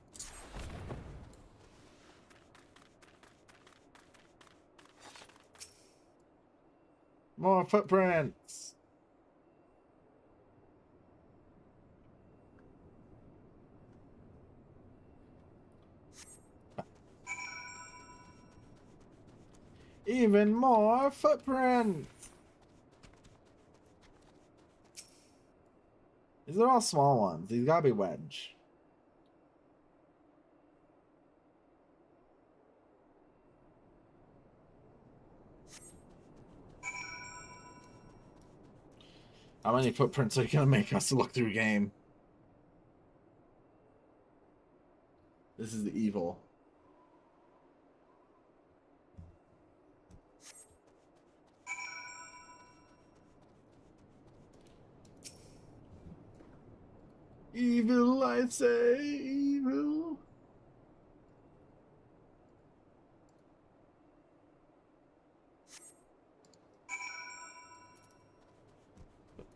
More footprints. Even more footprints. These are all small ones. These gotta be Wedge. How many footprints are you gonna make us look through game? This is evil. Evil, I say, evil.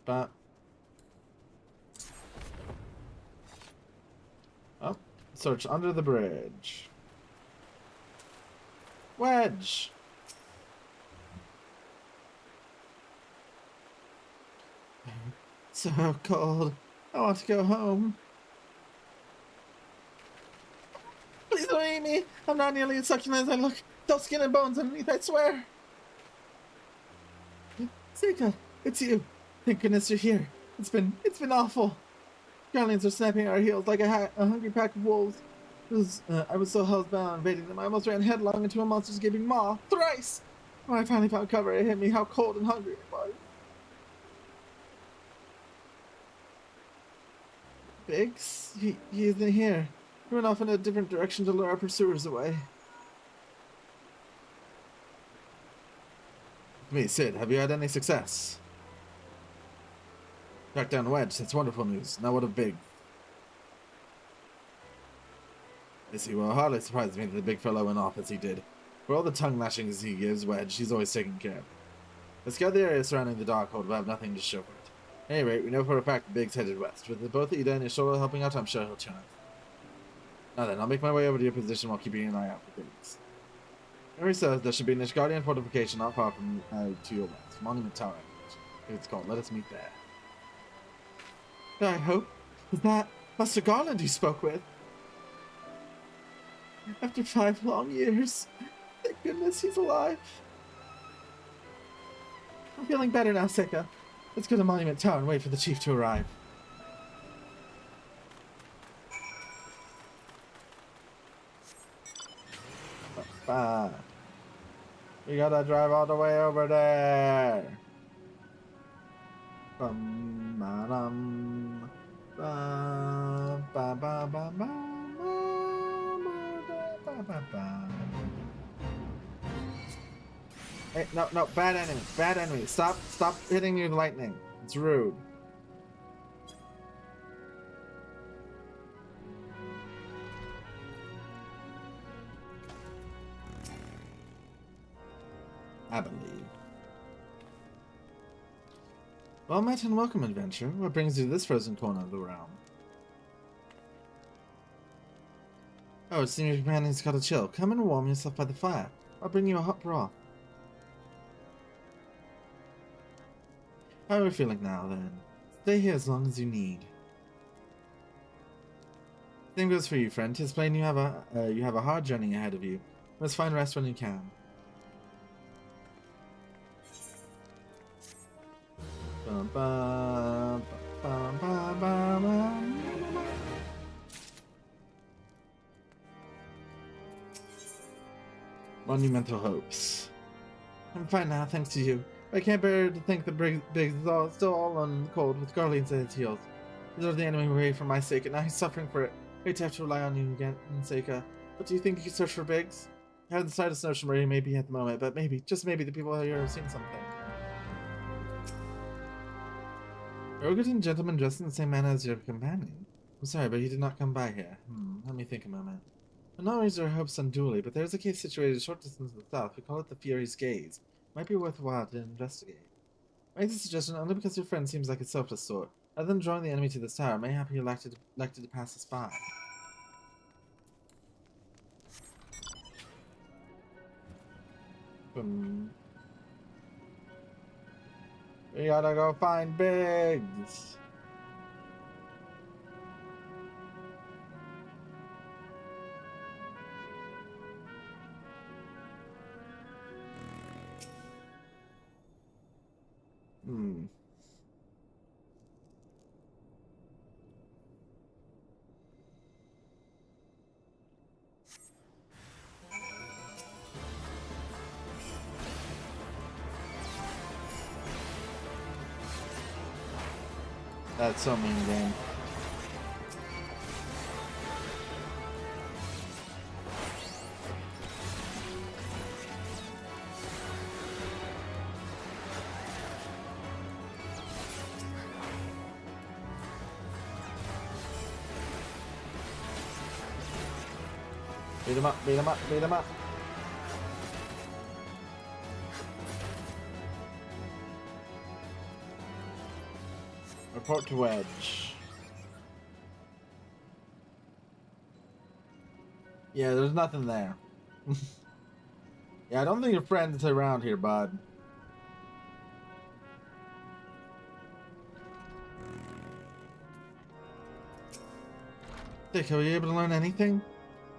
But oh, search under the bridge. Wedge. So cold. I want to go home. Please don't eat me. I'm not nearly as succulent as I look. Still skin and bones underneath, I swear. Seika, it's you. Thank goodness you're here. It's been awful. Guardians are snapping at our heels like a hungry pack of wolves. I was so hellbound invading them, I almost ran headlong into a monster's gaping maw. Thrice! When I finally found cover, it hit me how cold and hungry it was. Biggs? He isn't here. He went off in a different direction to lure our pursuers away. Me, Sid, have you had any success? Track down Wedge, that's wonderful news. Now what of Big? I see, well, it hardly surprises me that the big fellow went off as he did. For all the tongue lashings he gives Wedge, he's always taken care of. Let's scout the area surrounding the Darkhold, but I have nothing to show for it. At any rate, we know for a fact that Biggs headed west. With both Ida and Ishola helping out, I'm sure he'll turn up. Now then, I'll make my way over to your position while keeping an eye out for Biggs. Memory says there should be an Ishgardian fortification not far from to your west. Monument Tower, it's called. Let us meet there. I hope. Was that Master Garland you spoke with? After 5 long years. Thank goodness he's alive. I'm feeling better now, Seika. Let's go to Monument Tower and wait for the chief to arrive. We gotta drive all the way over there. Hey, no, bad enemy. Stop hitting me with lightning. It's rude. I believe. Well met and welcome, adventure. What brings you to this frozen corner of the realm? Oh, it seems your companion's got a chill. Come and warm yourself by the fire. I'll bring you a hot broth. How are you feeling now, then? Stay here as long as you need. Same goes for you, friend. 'Tis plain you have a hard journey ahead of you. You must find rest when you can. Monumental hopes. I'm fine now, thanks to you. I can't bear to think the Biggs is still all on cold with Garleans at his heels. He lured the enemy away for my sake, and now he's suffering for it. I hate to have to rely on you again, Seika. But do you think you could search for Biggs? I have the slightest notion where he may be at the moment, but maybe, just maybe, the people here have seen something. You're a good gentleman dressed in the same manner as your companion. I'm sorry, but he did not come by here. Let me think a moment. I'll not raise our hopes unduly, but there's a case situated a short distance to the south. We call it the Fury's Gaze. Might be worthwhile to investigate. I make this suggestion only because your friend seems like a selfless sort. Other than drawing the enemy to this tower, mayhap he elected to pass us by. We gotta go find Biggs. That's so mean, game. Beat him up, beat him up, beat him up. Report to Wedge. Yeah, there's nothing there. Yeah, I don't think your friend's around here, bud. Dick, were you able to learn anything?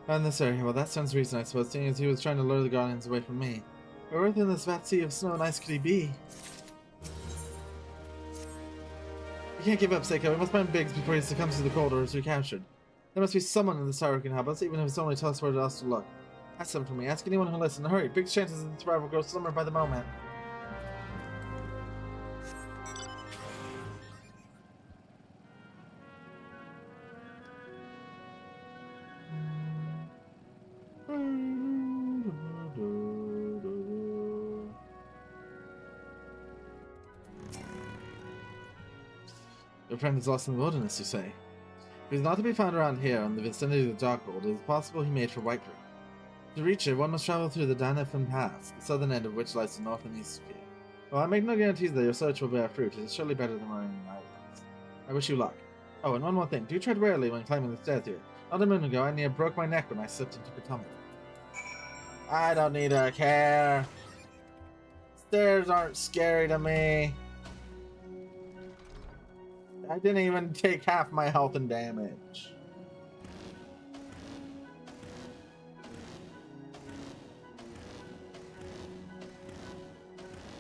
Not in this area. Well, that stands to reason, I suppose, seeing as he was trying to lure the Guardians away from me. Where within this vast sea of snow and ice could he be? We can't give up, Seiko. We must find Biggs before he succumbs to the cold or is recaptured. There must be someone in this tower who can help us, even if it's only tell us where else to look. Ask them for me. Ask anyone who'll listen. Hurry. Biggs' chances of survival grow slimmer by the moment. Your friend is lost in the wilderness, you say? If he is not to be found around here, in the vicinity of the Darkhold, it is possible he made for Whiterun. To reach it, one must travel through the Danefin Pass, the southern end of which lies to north and east of here. While I make no guarantees that your search will bear fruit, it is surely better than worrying in islands. I wish you luck. Oh, and one more thing. Do tread warily when climbing the stairs here. Not a minute ago, I near broke my neck when I slipped and took a tumble. I don't need to care. Stairs aren't scary to me. I didn't even take half my health and damage.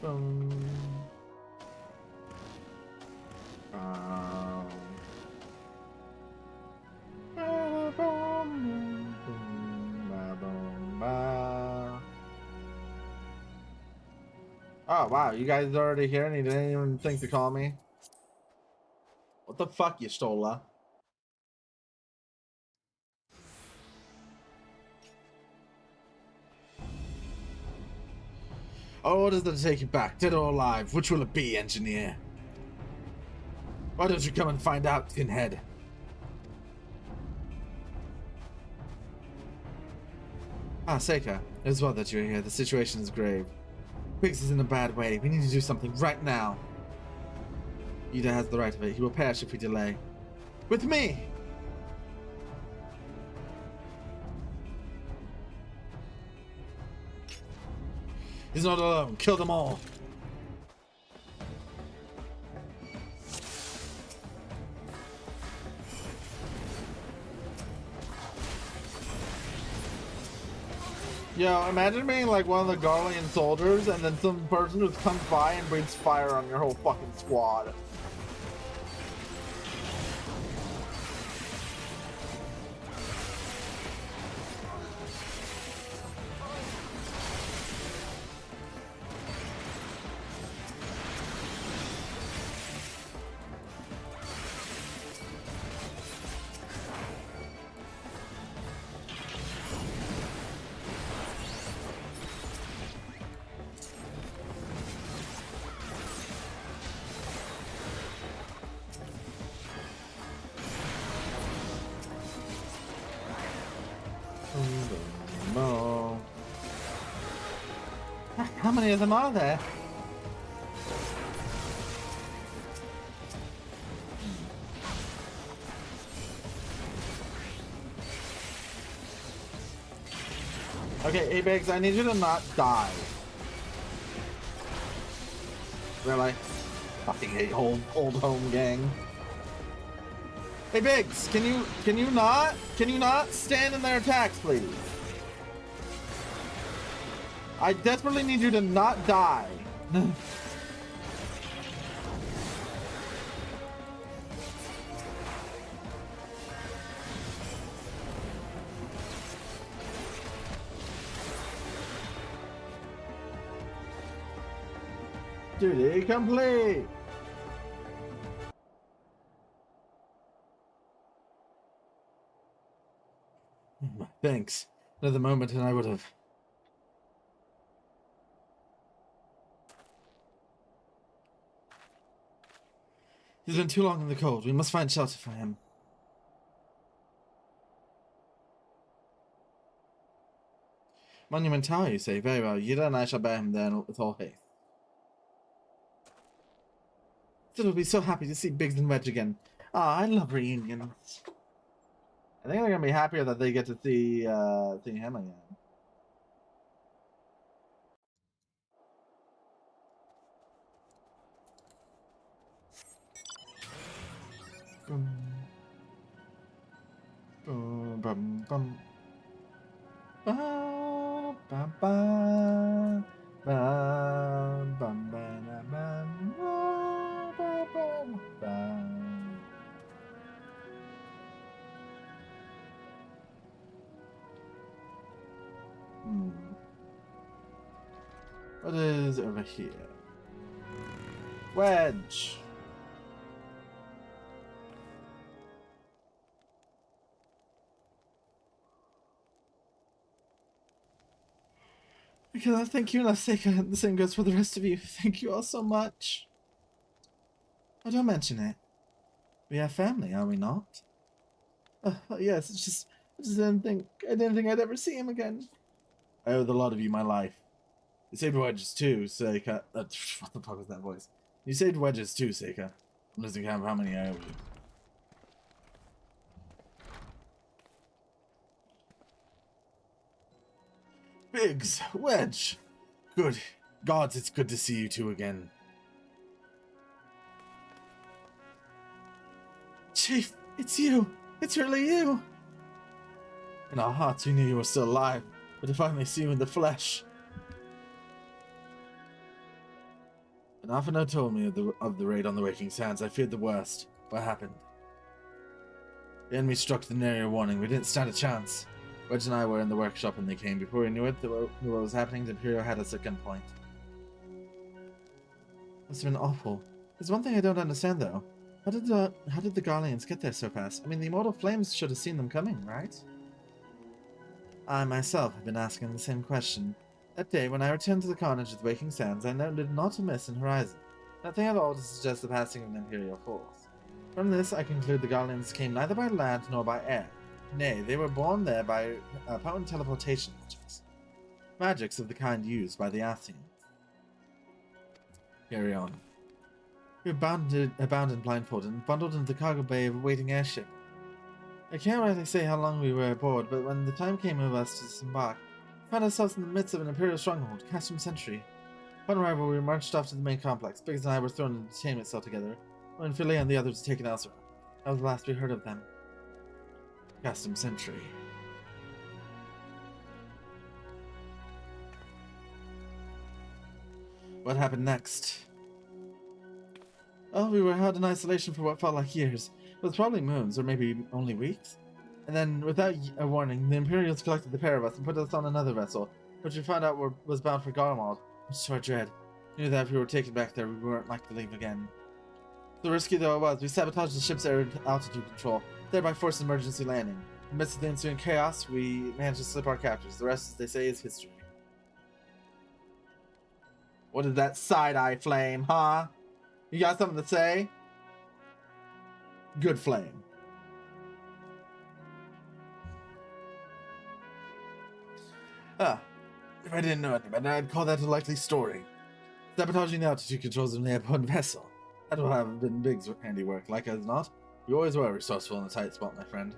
Boom. Oh wow, you guys are already here and you didn't even think to call me? What the fuck, you Stola? Oh, what is there to take you back? Dead or alive? Which will it be, engineer? Why don't you come and find out, Pinhead? Ah, Seika. It is well that you're here. The situation is grave. Biggs is in a bad way. We need to do something right now. Ida has the right of it. He will perish if we delay. With me! He's not alone. Kill them all. Yo, imagine being like one of the Garlean soldiers and then some person who comes by and breathes fire on your whole fucking squad. No. How many of them are there? Okay, Apex, I need you to not die. Really? Fucking hate old home gang. Hey Biggs, can you not stand in their attacks, please? I desperately need you to not die. Duty complete. Thanks. Another moment and I would have. He's been too long in the cold. We must find shelter for him. Monument Tower, you say? Very well. Yida and I shall bear him there with all haste. Sid will be so happy to see Biggs and Wedge again. Ah, I love reunions. I think they're gonna be happier that they get to see him again. Boom. Boom, bum, bum. Ba, ba, ba. Ba, bum, ba, da, bum, ba, ba, ba, ba. What is over here? Wedge. I cannot thank you enough, Seika, and the same goes for the rest of you. Thank you all so much. Oh, don't mention it. We are family, are we not? Yes, I didn't think I'd ever see him again. I owe the lot of you my life. You saved Wedges too, Seika. What the fuck was that voice? You saved Wedges too, Seika. I'm losing count of how many I owe you. Biggs, Wedge. Good gods, it's good to see you two again. Chief, it's you. It's really you. In our hearts, we knew you were still alive, but to finally see you in the flesh. When Afano told me of the raid on the Waking Sands, I feared the worst. What happened? The enemy struck the area warning. We didn't stand a chance. Wedge and I were in the workshop when they came. Before we knew what was happening, the Imperial had us at gunpoint. Must have been awful. There's one thing I don't understand, though. How did the Garleans get there so fast? I mean, the Immortal Flames should have seen them coming, right? I myself have been asking the same question. That day, when I returned to the carnage of the Waking Sands, I noted not a miss in horizon. Nothing at all to suggest the passing of an Imperial force. From this, I conclude the Garleans came neither by land nor by air. Nay, they were borne there by potent teleportation magics. Magics of the kind used by the Ascians. Carry on. We were abandoned blindfolded and bundled into the cargo bay of a waiting airship. I can't rightly say how long we were aboard, but when the time came of us to disembark, we found ourselves in the midst of an Imperial stronghold, Custom Sentry. Upon arrival, we marched off to the main complex. Biggs and I were thrown in a detainment cell together, when Philly and the others were taken elsewhere. That was the last we heard of them. Custom Sentry. What happened next? Oh, we were held in isolation for what felt like years. It was probably moons, or maybe only weeks. And then, without a warning, the Imperials collected the pair of us and put us on another vessel, which we found out was bound for Garmald, much to our dread. We knew that if we were taken back there, we weren't likely to leave again. So risky though it was, we sabotaged the ship's air altitude control, thereby forced an emergency landing. In the midst of the ensuing chaos, we managed to slip our captors. The rest, as they say, is history. What is that side-eye flame, huh? You got something to say? Good flame. If I didn't know it better, I'd call that a likely story. Sabotaging the altitude controls of an airborne vessel. That would have been Biggs' handiwork, like as not. You always were resourceful in a tight spot, my friend.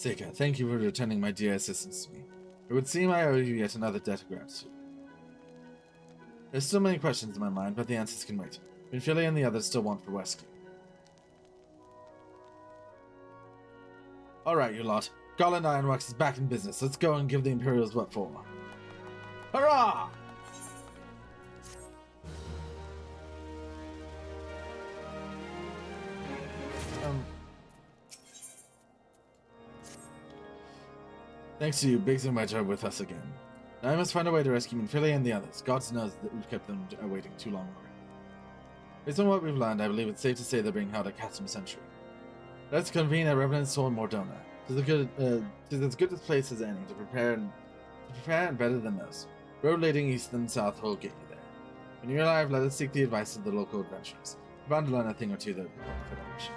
Seika, thank you for returning my dear assistance to me. It would seem I owe you yet another debt of gratitude. There's still many questions in my mind, but the answers can wait. Minfilia and the others still want for rescue. Alright, you lot. Garland Ironworks is back in business. Let's go and give the Imperials what for. Hurrah! Thanks to you, Biggs and Wedge are with us again. Now I must find a way to rescue Minfilia and the others. God knows that we've kept them waiting too long already. Based on what we've learned, I believe it's safe to say they're being held at Custom Century. Let's convene at Revenant Soul in Mordona. Tis as good a place as any to prepare and better than most. Road leading east and south will get you there. When you arrive, let us seek the advice of the local adventurers. We're bound to learn a thing or two that will fit our mission.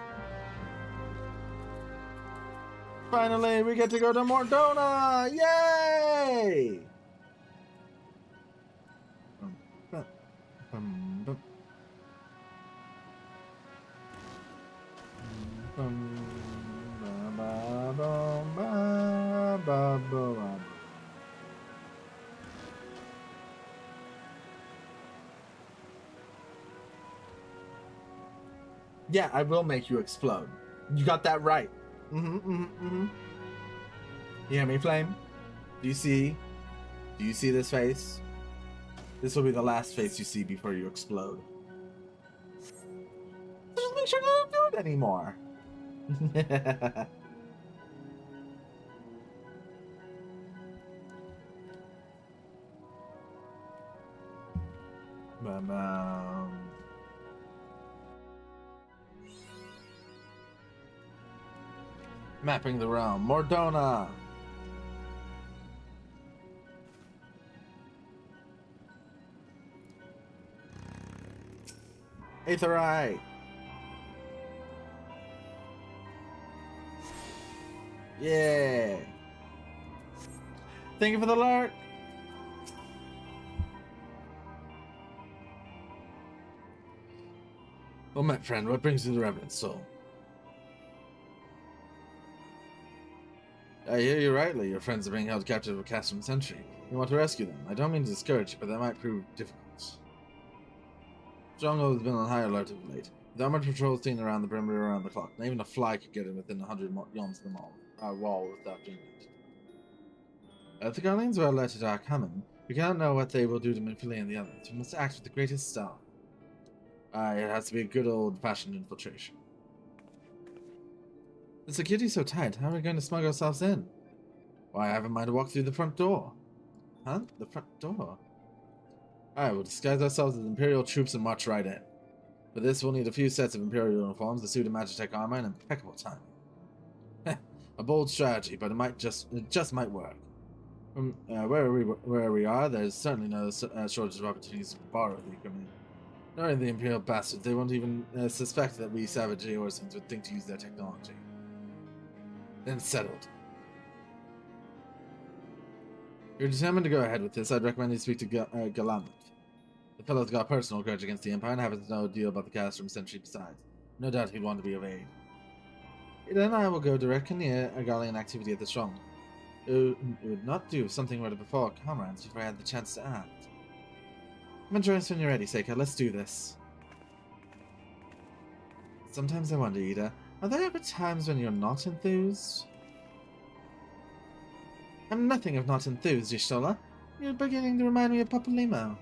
Finally, we get to go to Mordona! Yay! Yeah, I will make you explode. You got that right. You hear me, Flame? Do you see this face? This will be the last face you see before you explode. Just make sure I don't do it anymore. Mapping the realm. Mordona! Aetherai! Yeah! Thank you for the alert! Well met, friend. What brings you to the Revenant Soul? I hear you rightly. Your friends are being held captive at Custom Century. You want to rescue them. I don't mean to discourage you, but that might prove difficult. Stronghold has been on high alert of late. With armored patrols seen around the perimeter around the clock. Not even a fly could get in within 100 yalms of the wall without doing it. If the Guardians were alerted to our coming, we cannot know what they will do to Minfilia and the others. We must act with the greatest style. It has to be a good old-fashioned infiltration. The security's so tight, how are we going to smuggle ourselves in? Why, I have in mind to walk through the front door. Huh? The front door? Alright, we'll disguise ourselves as Imperial troops and march right in. For this, we'll need a few sets of Imperial uniforms, a suit of Magitech armor, and impeccable timing. A bold strategy, but it just might work. Where we are, there's certainly no shortage of opportunities to borrow the equipment. Knowing the Imperial bastards, they won't even suspect that we savage Eorsans would think to use their technology. Then settled. If you're determined to go ahead with this, I'd recommend you speak to Galamut. The fellow's got a personal grudge against the Empire and happens to know a deal about the Castrum Century besides. No doubt he'd want to be of aid. Ida and I will go direct near Argalian activity at the Stronghold. It would not do if something were to befall comrades before I had the chance to act. Come and join us when you're ready, Seika. Let's do this. Sometimes I wonder, Ida, are there ever times when you're not enthused? I'm nothing if not enthused, Y'shtola. You're beginning to remind me of Papa Limo.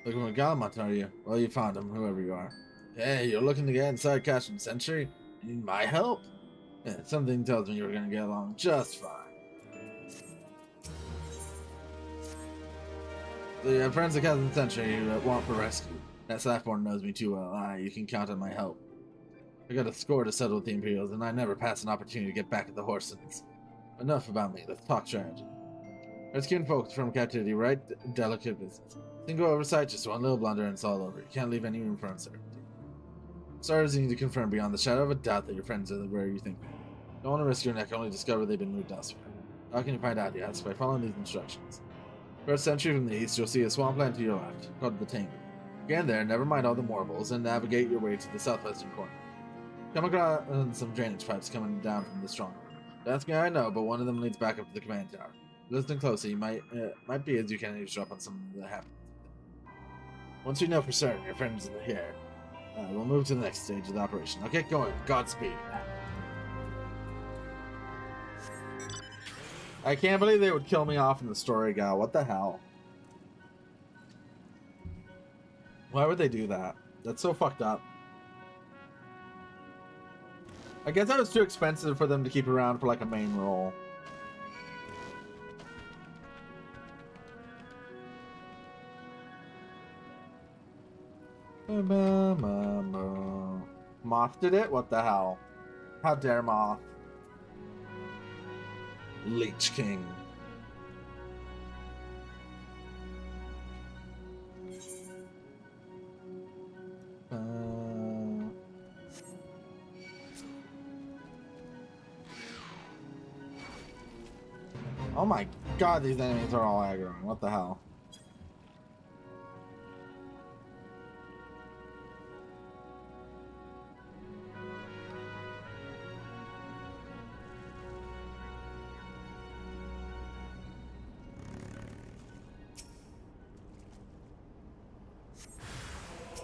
Looking for Galamut, are you? Well, you found him, whoever you are. Hey, you're looking to get inside Custom Century? You need my help? Yeah, something tells me you're gonna get along just fine. So you have friends at Custom Century who want for rescue. That Slackborn knows me too well. You can count on my help. I got a score to settle with the Imperials, and I never pass an opportunity to get back at the Horsens. Enough about me, let's talk strategy. Rescuing folks from captivity, right? Delicate business. Single oversight, just one little blunder and it's all over. You can't leave any room for uncertainty. Starters, you need to confirm beyond the shadow of a doubt that your friends are where you think they are. Don't want to risk your neck, only discover they've been moved elsewhere. How can you find out? You ask by following these instructions. First entry from the east, you'll see a swampland to your left, called the Tangle. Again there, never mind all the marbles, and navigate your way to the southwestern corner. Come across some drainage pipes coming down from the stronghold. That's guy I know, but one of them leads back up to the command tower. Listen closely, you might be as you can eavesdrop on some of the happenings. Once you know for certain your friend's here, we'll move to the next stage of the operation. Now get going. Godspeed. I can't believe they would kill me off in the story, gal. What the hell? Why would they do that? That's so fucked up. I guess that was too expensive for them to keep around for like a main role. Moth did it? What the hell? How dare Moth? Leech King. Oh my god, these enemies are all aggroing. What the hell?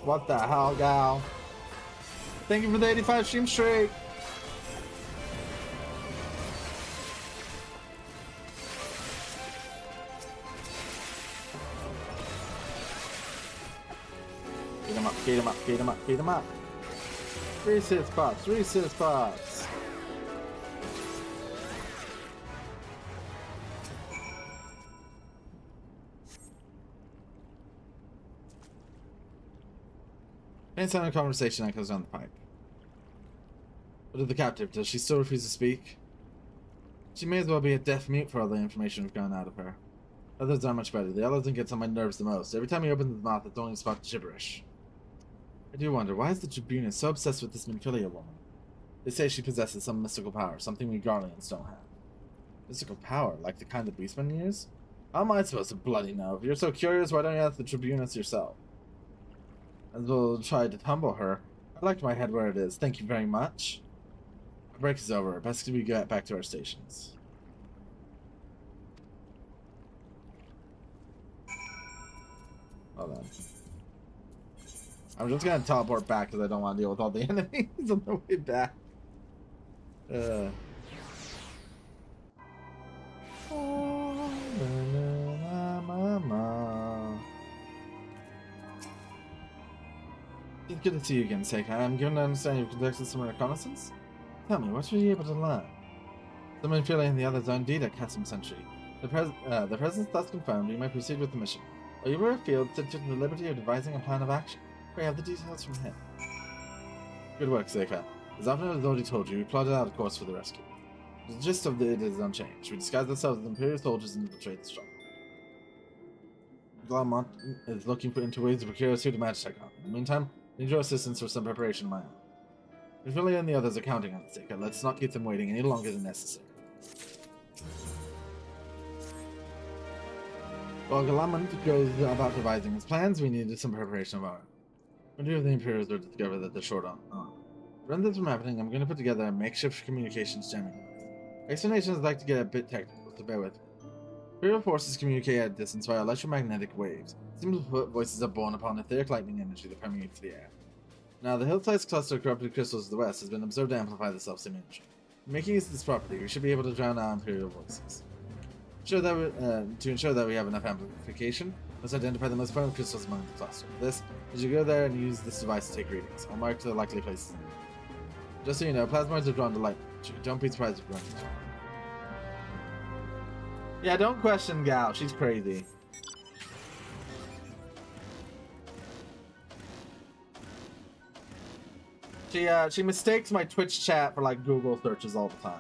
What the hell, gal? Thank you for the 85 stream streak. Beat him up, beat him up, beat him up, beat him up. Reset spots, reset spots. Any sound of conversation that goes down the pipe. What of the captive? Does she still refuse to speak? She may as well be a deaf mute for all the information we've gotten out of her. Others aren't much better. The other thing gets on my nerves the most. Every time he opens his mouth, it's only about gibberish. I do wonder, why is the Tribuna so obsessed with this Minfilia woman? They say she possesses some mystical power, something we Garleans don't have. Mystical power? Like the kind the Beastman use? How am I supposed to bloody know? If you're so curious, why don't you ask the Tribunas yourself? As we'll try to humble her. I like my head where it is. Thank you very much. Our break is over. Best we get back to our stations. Hold on. I'm just gonna teleport back because I don't want to deal with all the enemies on the way back. It's good to see you again, Seika. I'm given to understand you've conducted some reconnaissance? Tell me, what were you able to learn? The Minfilia and the others are indeed at Chasm Sentry. The presence thus confirmed, you may proceed with the mission. While you were afield, took the liberty of devising a plan of action. We have the details from him. Good work, Seika. As often as already told you, we plotted out a course for the rescue. The gist of it is unchanged. We disguise ourselves as Imperial soldiers and infiltrate the stronghold. Glamont is looking into ways to procure a suit of Magitech. In the meantime, I need your assistance for some preparation of my own. Minfilia and the others are counting on it, Seika. Let's not keep them waiting any longer than necessary. While Galamant goes about devising his plans, we needed some preparation of our own. When two of the Imperials were to discover that they're short on. To prevent this from happening, I'm going to put together a makeshift communications jamming device. Explanations like to get a bit technical, so bear with me. Imperial forces communicate at a distance via electromagnetic waves. Simply put, voices are born upon etheric lightning energy that permeates the air. Now, the hill-sized cluster of corrupted crystals to the west has been observed to amplify the self-same energy. In making use of this property, we should be able to drown out Imperial voices. To ensure that we have enough amplification, let's identify the most potent crystals among the cluster. This, as you go there and use this device to take readings, I'll mark the likely places. Just so you know, plasmoids are drawn to light. Don't be surprised if you run into one. Yeah, don't question Gal. She's crazy. She mistakes my Twitch chat for like Google searches all the time.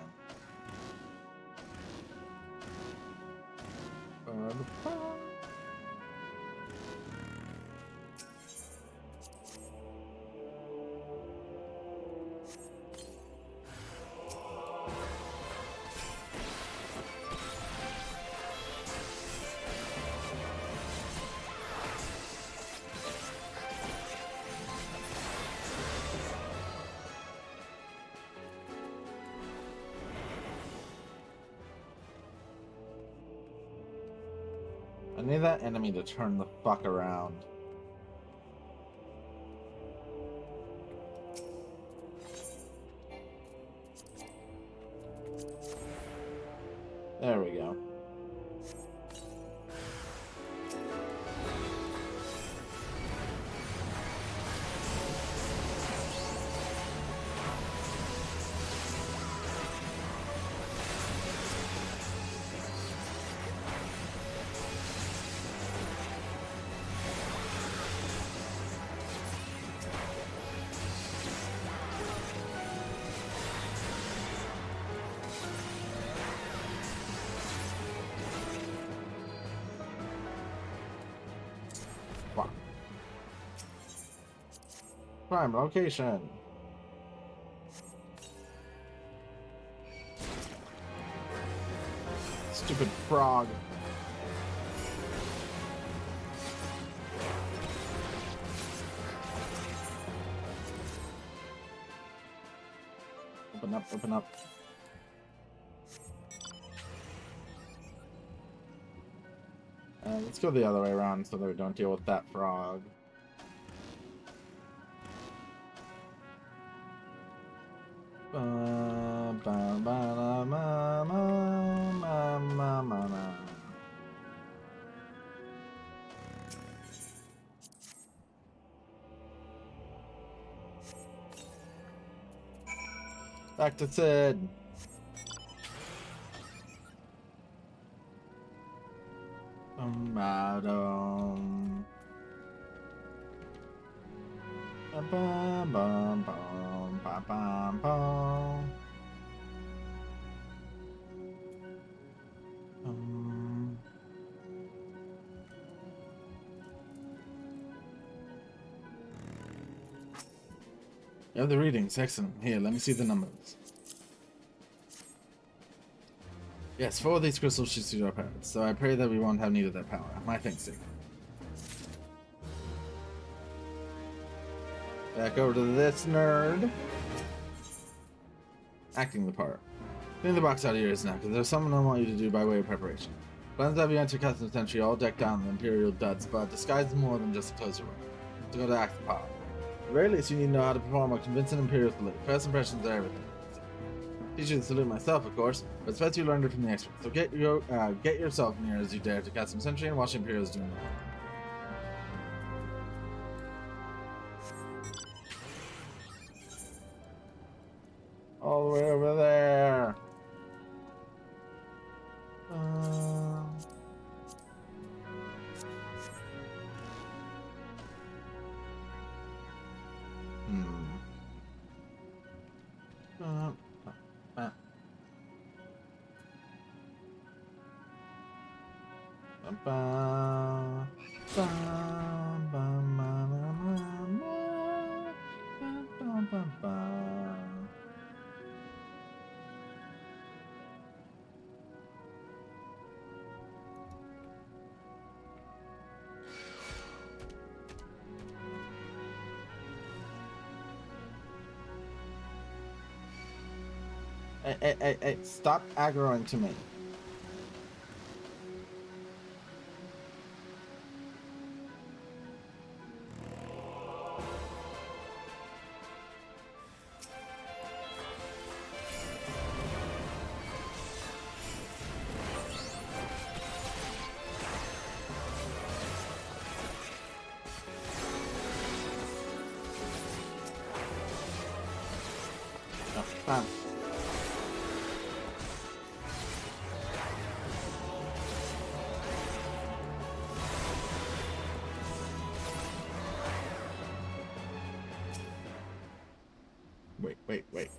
I need that enemy to turn the fuck around. There we go. Fuck. Prime location. Stupid frog. Open up, open up. Let's go the other way around so that we don't deal with that frog. Ba, ba, ba, la, ma, ma, ma, ma, ma, ma. Back to Sid. Ba-dum. Ba-bum-bum-bum, ba-bum-bum. You have the readings. Excellent. Here, let me see the numbers. Yes, 4 of these crystals should suit our parents, so I pray that we won't have need of their power. My thanks, sake. Back over to this nerd. Acting the part. Clean the box out of yours now, because there's something I want you to do by way of preparation. Plans have you enter Custom Sentry all decked out in the Imperial duds, but disguised more than just a closer way. To go to act the part. At the very least, you need to know how to perform a convincing Imperial salute. First impressions are everything. Teach you to salute myself, of course, but it's best you learned it from the experts. So get yourself near as you dare to Custom Sentry and watch the Imperials doing it. All the way over there. Hey, stop aggroing to me. Oh, bam. Wait.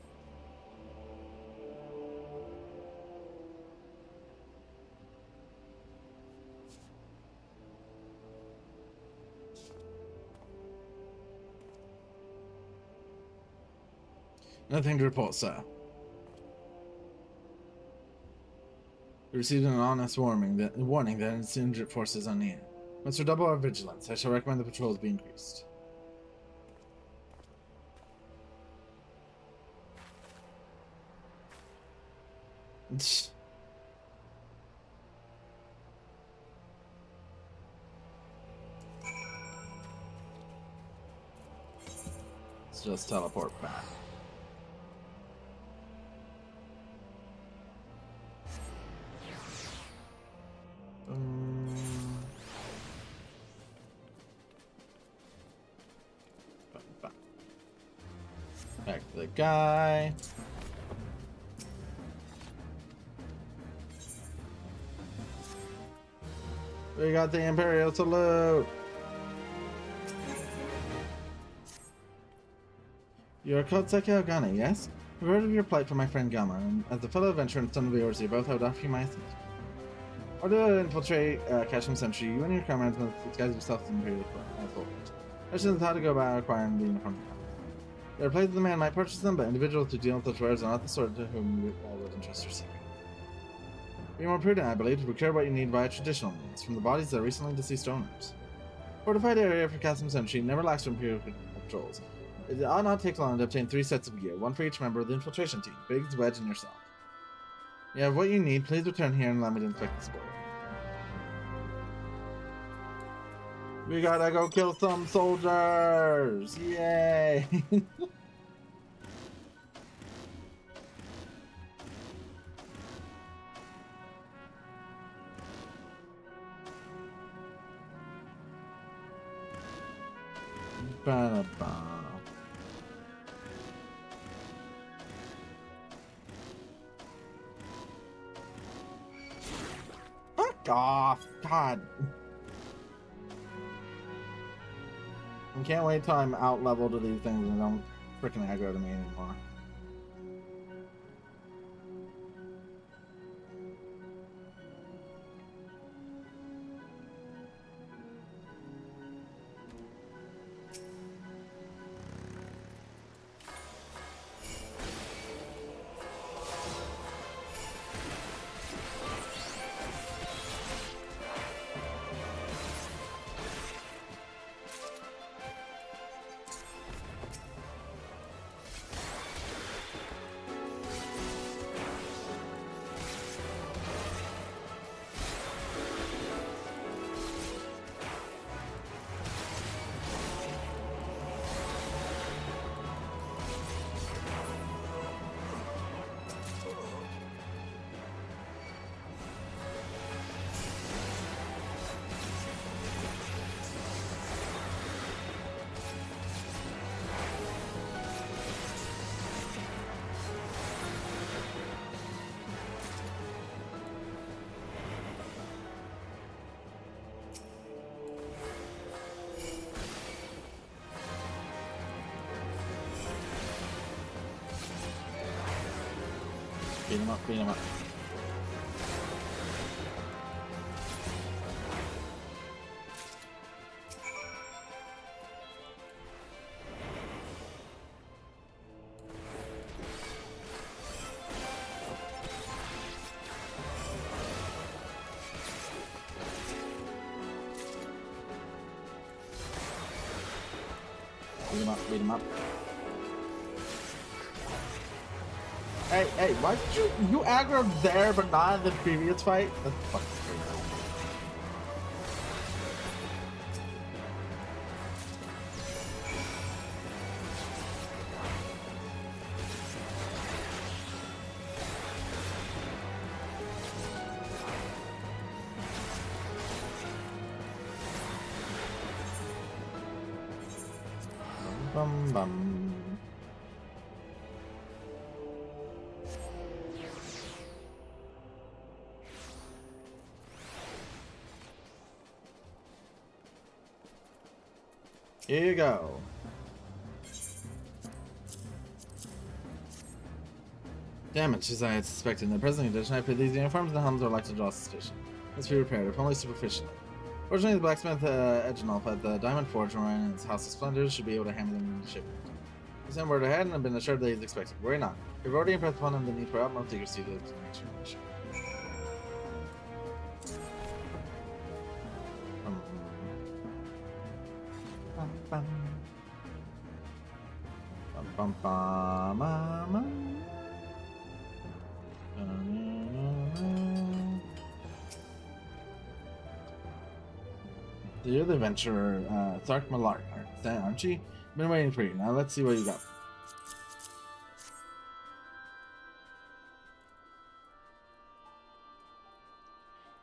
Nothing to report, sir. We received an honest warning that insurgent forces are near. Once we double our vigilance, I shall recommend the patrols be increased. Let's just teleport back. Back to the guy. We got the Imperial salute. You're Kotseki Ogane, yes? I've heard of your plight from my friend Gamma, and as a fellow adventurer and son of the Overseer, both I would offer you my assistance. Order to infiltrate Kashim Century. You and your comrades must disguise yourselves as Imperial soldiers. Questions on how to go about acquiring the uniform. There are places the man might purchase them, but individuals who deal with such wares are not the sort to whom you would entrust your secret. Be more prudent, I believe, to procure what you need via traditional means, from the bodies of recently deceased owners. Fortified area for Kashim Century never lacks for Imperial patrols. It ought not take long to obtain 3 sets of gear, one for each member of the infiltration team, Biggs, Wedge, and yourself. You have what you need. Please return here and allow me to inspect the spoil. We gotta go kill some soldiers! Yay! Ba-da-ba. Fuck off! God! I can't wait till I'm out level to these things and don't freaking aggro to me anymore. Beat him up, beat him up. Beat him up, beat him up. Hey, why did you aggro there but not in the previous fight? That's fucking crazy. Bum bum. Here you go. Damage, as I had suspected. In the present condition, I put these uniforms and the helms are like to draw suspicion. Must be repaired, if only superficially. Fortunately, the blacksmith Edgenolf at the Diamond Forge running in his House of Splendors should be able to handle them in the shipment. He sent word ahead and have been assured that he's expected. Worry not. We've already impressed upon him the need for utmost secrecy to make sure. Bum, bum, bum, bum. You're the adventurer, Thark Malark, aren't you? Been waiting for you. Now let's see what you got.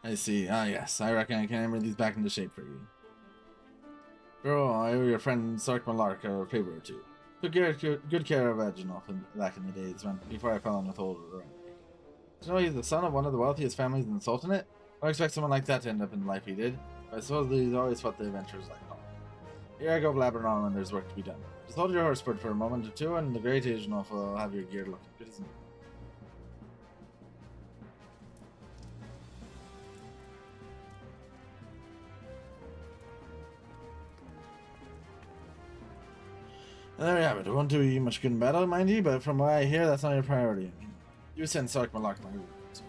I see. Ah, yes. I reckon I can hammer these back into shape for you. Girl, I owe your friend Sark Malark a favor or two. Took good care of Edgenoff back in the days before I fell in with old Ryan. Did you know he's the son of one of the wealthiest families in the Sultanate? I don't expect someone like that to end up in the life he did, but I suppose he's always fought the adventures like home. Here I go blabbering on when there's work to be done. Just hold your horse for a moment or two, and the great Edgenoff will have your gear looking good as new. And there we have it. It won't do you much good in battle, mind you, but from what I hear, that's not your priority. You send Sark Malark my words.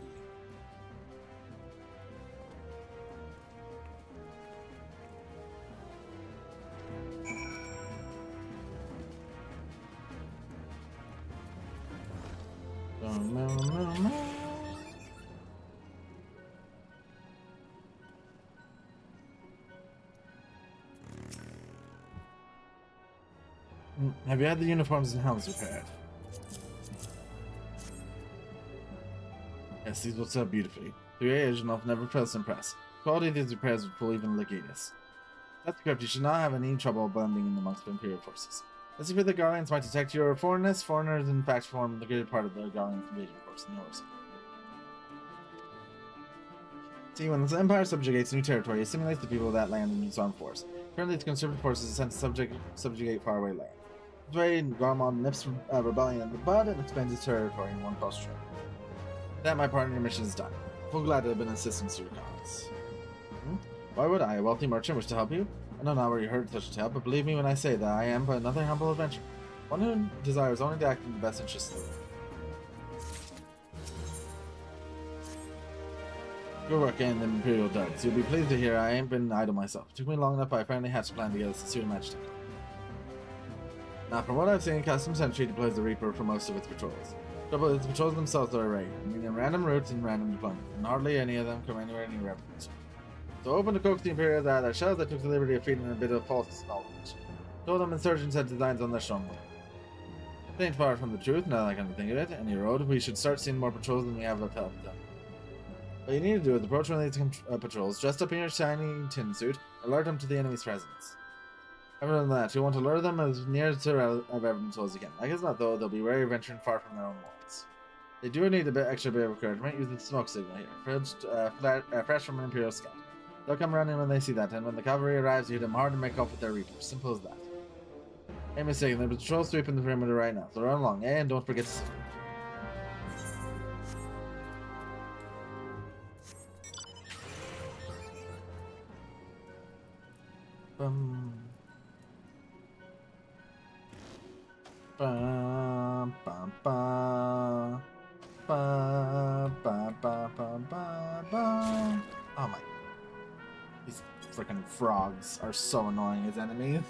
Have you had the uniforms and helmets repaired? Yes, these will sell beautifully. The Edgenoff never fails to impress. The quality of these repairs would fool even Legatus. That's correct, you should not have any trouble blending in amongst the Imperial forces. As if the Guardians might detect your foreignness, foreigners in fact form the greater part of the Guardians invasion force in yours. See, when the Empire subjugates new territory, it simulates the people of that land in its armed force. Currently, its conscripted forces are sent to subjugate faraway lands. This way, Garmon nips rebellion in the bud and expands its territory in one fell stroke. That my part in your mission is done. Full glad to have been assistance to your cause. Why would I, a wealthy merchant, wish to help you? I know not where you heard such a tale, but believe me when I say that I am but another humble adventurer. One who desires only to act in the best interest of the world. Good work getting the Imperial duds. You'll be pleased to hear I ain't been idle myself. It took me long enough, but I finally hatched a plan to get us to suit Majesty. Now, from what I've seen, Custom Sentry deploys the Reaper for most of its patrols. Trouble is, the patrols themselves are irregular, meaning random routes and random deployment, and hardly any of them come anywhere near reference. So open to coax the Imperials out of their shells, I took the liberty of feeding a bit of false knowledge. Told them insurgents had designs on their stronghold. It ain't far from the truth, now that I come to think of it. Any road, we should start seeing more patrols than we have left up to. What you need to do is approach one of these patrols, dressed up in your shiny tin suit, alert them to the enemy's presence. Other than that, you'll want to lure them as near to of evidence as you can. Like as not, though, they'll be wary of venturing far from their own walls. They do need a extra bit of encouragement. Use the smoke signal here, fresh from an Imperial scout. They'll come running when they see that, and when the cavalry arrives, you hit them hard and make off with their reapers. Simple as that. Ain't mistaken, there's a patrol sweeping the perimeter right now, so run along, and don't forget to salute. Ba, ba, ba. Ba, ba, ba, ba, ba, ba. Oh my. These freaking frogs are so annoying as enemies.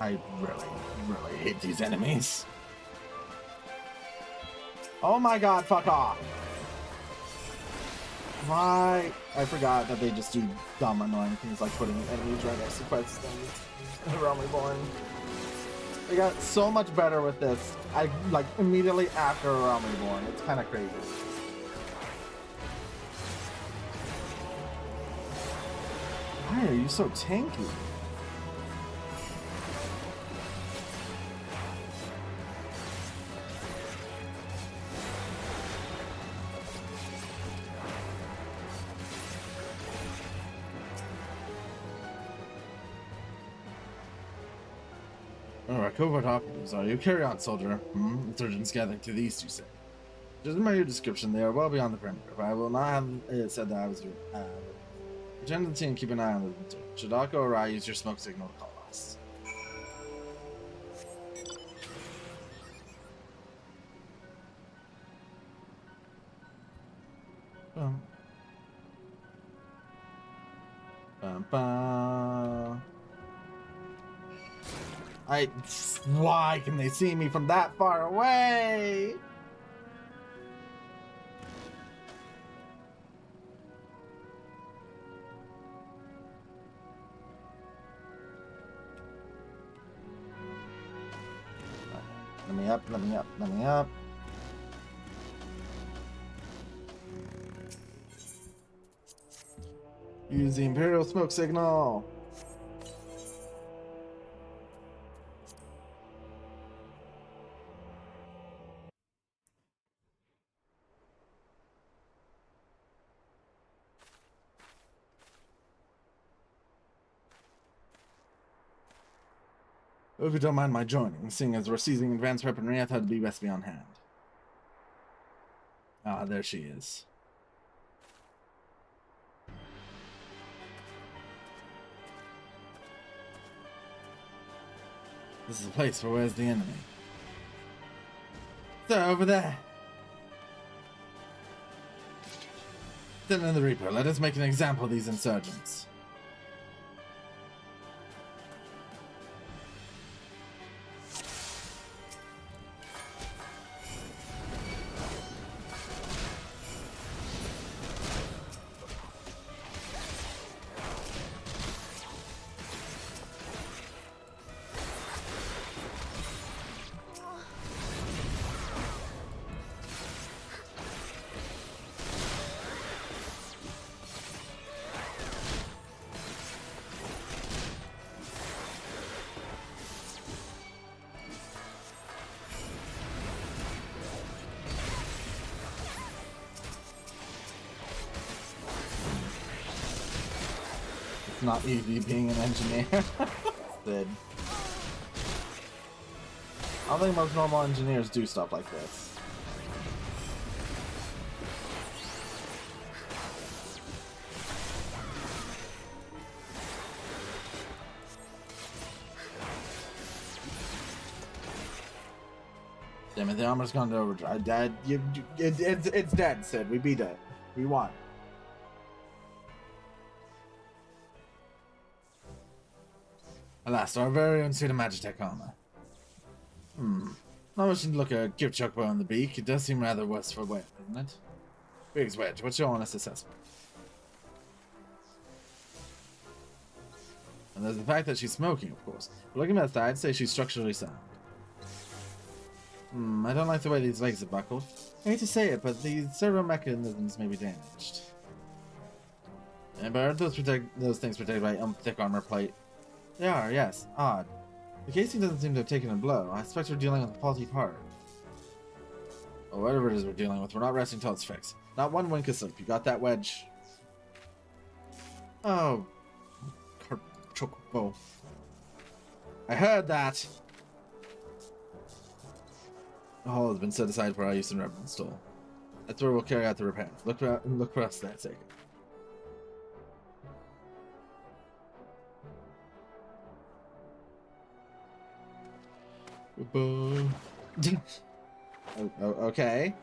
I really hate these enemies. Oh my god, fuck off! Why? I forgot that they just do dumb, annoying things like putting enemies right next to quests and Realm Reborn. They got so much better with this. Like immediately after Realm Reborn. It's kind of crazy. Why are you so tanky? Alright, covert operatives are you? Carry on, soldier. Insurgents gathering to the east, you say. Judging by your description, they are well beyond the perimeter, but I will not have said that I was your tendency and keep an eye on the insurgents. Shadako or I use your smoke signal to call us. Ba-ba. Why can they see me from that far away? Let me up, let me up, let me up. Use the Imperial smoke signal. If you don't mind my joining, seeing as we're seizing advanced weaponry, I thought it'd be best to be on hand. Ah, there she is. This is a place for where's the enemy? So, over there. Send in the Reaper. Let us make an example of these insurgents. It's not easy being an engineer. Sid. I don't think most normal engineers do stuff like this. Damn it, the armor's gone to overdrive. Dad, it's dead, Sid. We beat it. We won. Alas, our very own suit of Magitech armor. Not much to look at gift chocobo in the beak. It does seem rather worse for wear, doesn't it? Biggs Wedge, what's your honest assessment? And there's the fact that she's smoking, of course. But looking at that, I'd say she's structurally sound. I don't like the way these legs are buckled. I hate to say it, but the servo mechanisms may be damaged. And but aren't those things protected by thick armor plate? They are, yes. Odd. The casing doesn't seem to have taken a blow. I expect we're dealing with a faulty part. Or whatever it is we're dealing with, we're not resting till it's fixed. Not one wink of sleep. You got that, Wedge? Oh. Chocobo. I heard that! The hall has been set aside for our use in Rebel Stall. That's where we'll carry out the repairs. Look for us that sake. Okay.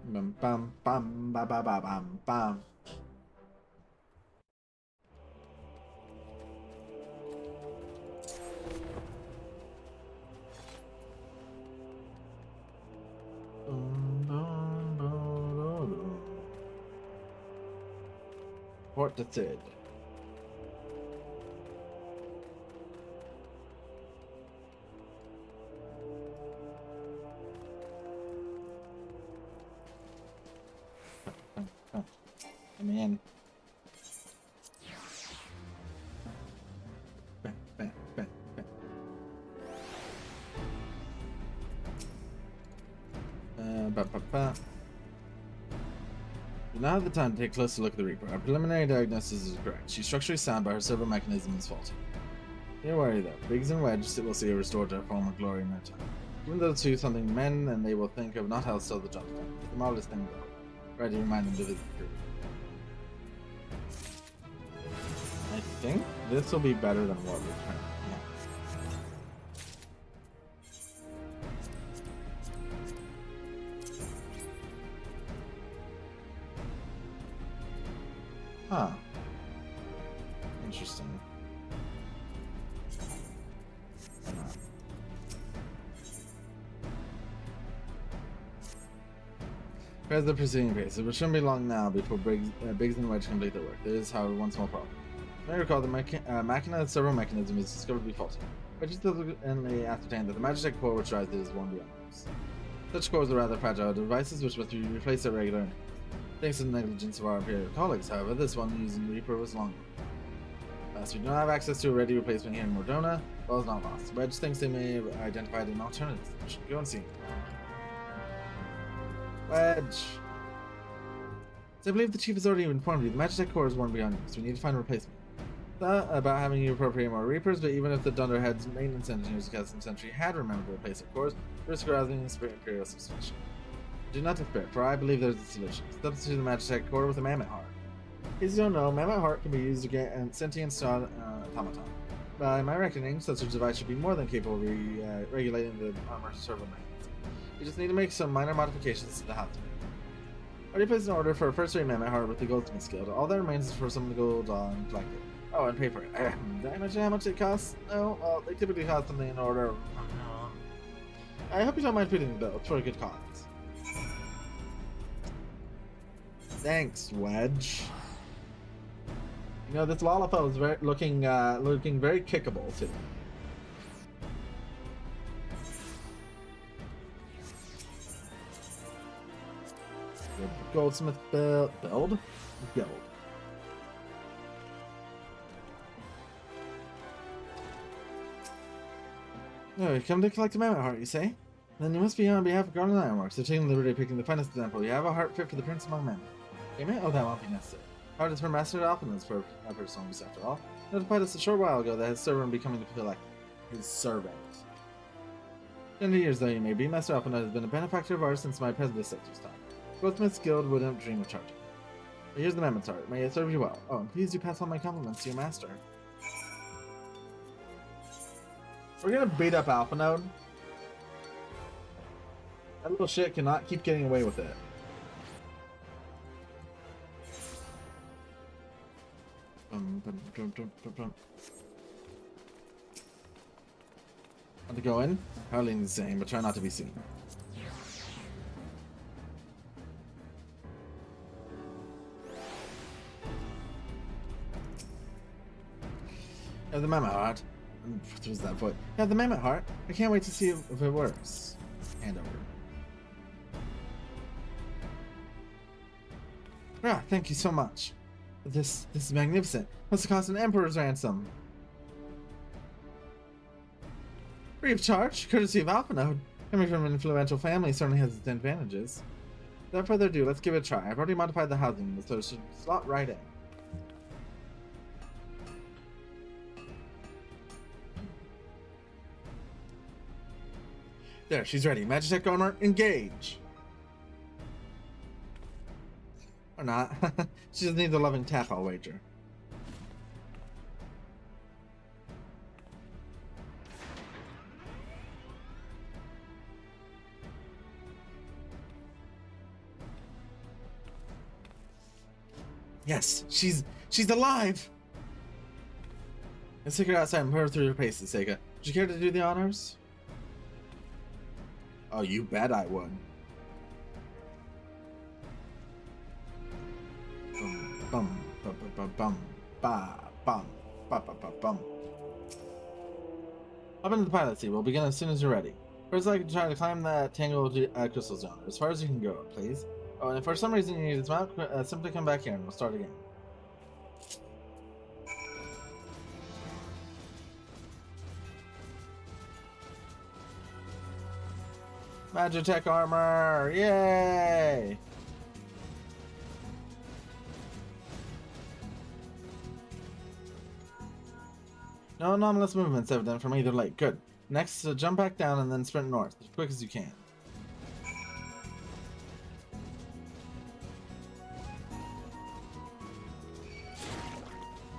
Bum bum bum ba ba ba bum bum. Port the third. Come in. Now the time to take a closer look at the Reaper. Our preliminary diagnosis is correct. She's structurally sound, but her servo mechanism is faulty. Don't worry though. Biggs and Wedge will see her restored to her former glory in no time. Even though it's something men and they will think of not how to sell the job done. It's the marvelous thing though. Try to remind them to visit the crew. Nice. think this will be better than what we're trying. Yeah. Huh. Interesting. As the preceding pace, it shouldn't be long now before Biggs and Wedge complete their work. There is, however, one small problem. You may recall the Machina servo mechanism is discovered to be faulty, but you subsequently ascertained that the Magitech core which drives it is one beyond use. Such cores are rather fragile devices which must be replaced at regular intervals. Thanks to the negligence of our Imperial colleagues, however, this one using Reaper was long. As we don't have access to a ready replacement here in Mordona, well, it's not lost. Wedge thinks they may have identified an alternative solution. Go and see. Wedge. So I believe the chief has already informed you. The Magitech core is one beyond use. We need to find a replacement. Thought about having you appropriate more Reapers, but even if the Dunderhead's maintenance engineers of Custom Century had remembered to replace their cores, risk arousing Imperial suspicion. Do not despair, for I believe there's a solution. Substitute the Magitech core with a Mammoth Heart. In case you don't know, Mammoth Heart can be used against sentient star automaton. By my reckoning, such a device should be more than capable of regulating the armor servo mechanism. We just need to make some minor modifications to the house. Already placed an order for a first-rate Mammoth Heart with the Goldsmith Guild. All that remains is for some of the gold on collected. Oh, and pay for it. Did I mention how much it costs? No? Well, they typically cost something in order of... I hope you don't mind putting the bill. It's for a good cause. Thanks, Wedge. You know, this Lollipop is looking very kickable, too. Goldsmith build? Guild. Oh, you come to collect a Mammoth Heart, you say? Then you must be on behalf of Garland Ironworks. They're taking the liberty of picking the finest example. You have a heart fit for the Prince among men. Payment? Oh, that won't be necessary. Heart is for Master Alpinus for a personal use after all. Notified us a short while ago that his servant will be coming to collect his servant. 10 years though you may be, Master Alpinus has been a benefactor of ours since my predecessor's time. Goldsmith's Guild wouldn't dream of charging. But here's the Mammoth Heart. May it serve you well. Oh, and please do pass on my compliments to your master. We're gonna beat up Alphanode. That little shit cannot keep getting away with it. Want to go in? Hardly insane, but try not to be seen. Yeah, the Mammoth Heart. What was that foot? Yeah, the Mammoth Heart. I can't wait to see if it works. Hand over. Ah, thank you so much. This is magnificent. Must have cost an emperor's ransom. Free of charge, courtesy of Alphanode. Coming from an influential family certainly has its advantages. Without further ado, let's give it a try. I've already modified the housing, so it should slot right in. There, she's ready. Magitech armor, engage! Or not. She just needs a loving tap, I'll wager. Yes, she's alive! Let's take her outside and put her through her paces, Sega. Would you care to do the honors? Oh, you bet I would. Bum, bum, bum, bum, ba, bum, ba, ba, ba, bum. Hop into the pilot seat. We'll begin as soon as you're ready. First, I'd like to try to climb that tangled crystal zone. As far as you can go, please. Oh, and if for some reason you need to dismount, simply come back here and we'll start again. Magitech armor! Yay! No anomalous movements evident from either lake. Good. Next, jump back down and then sprint north, as quick as you can.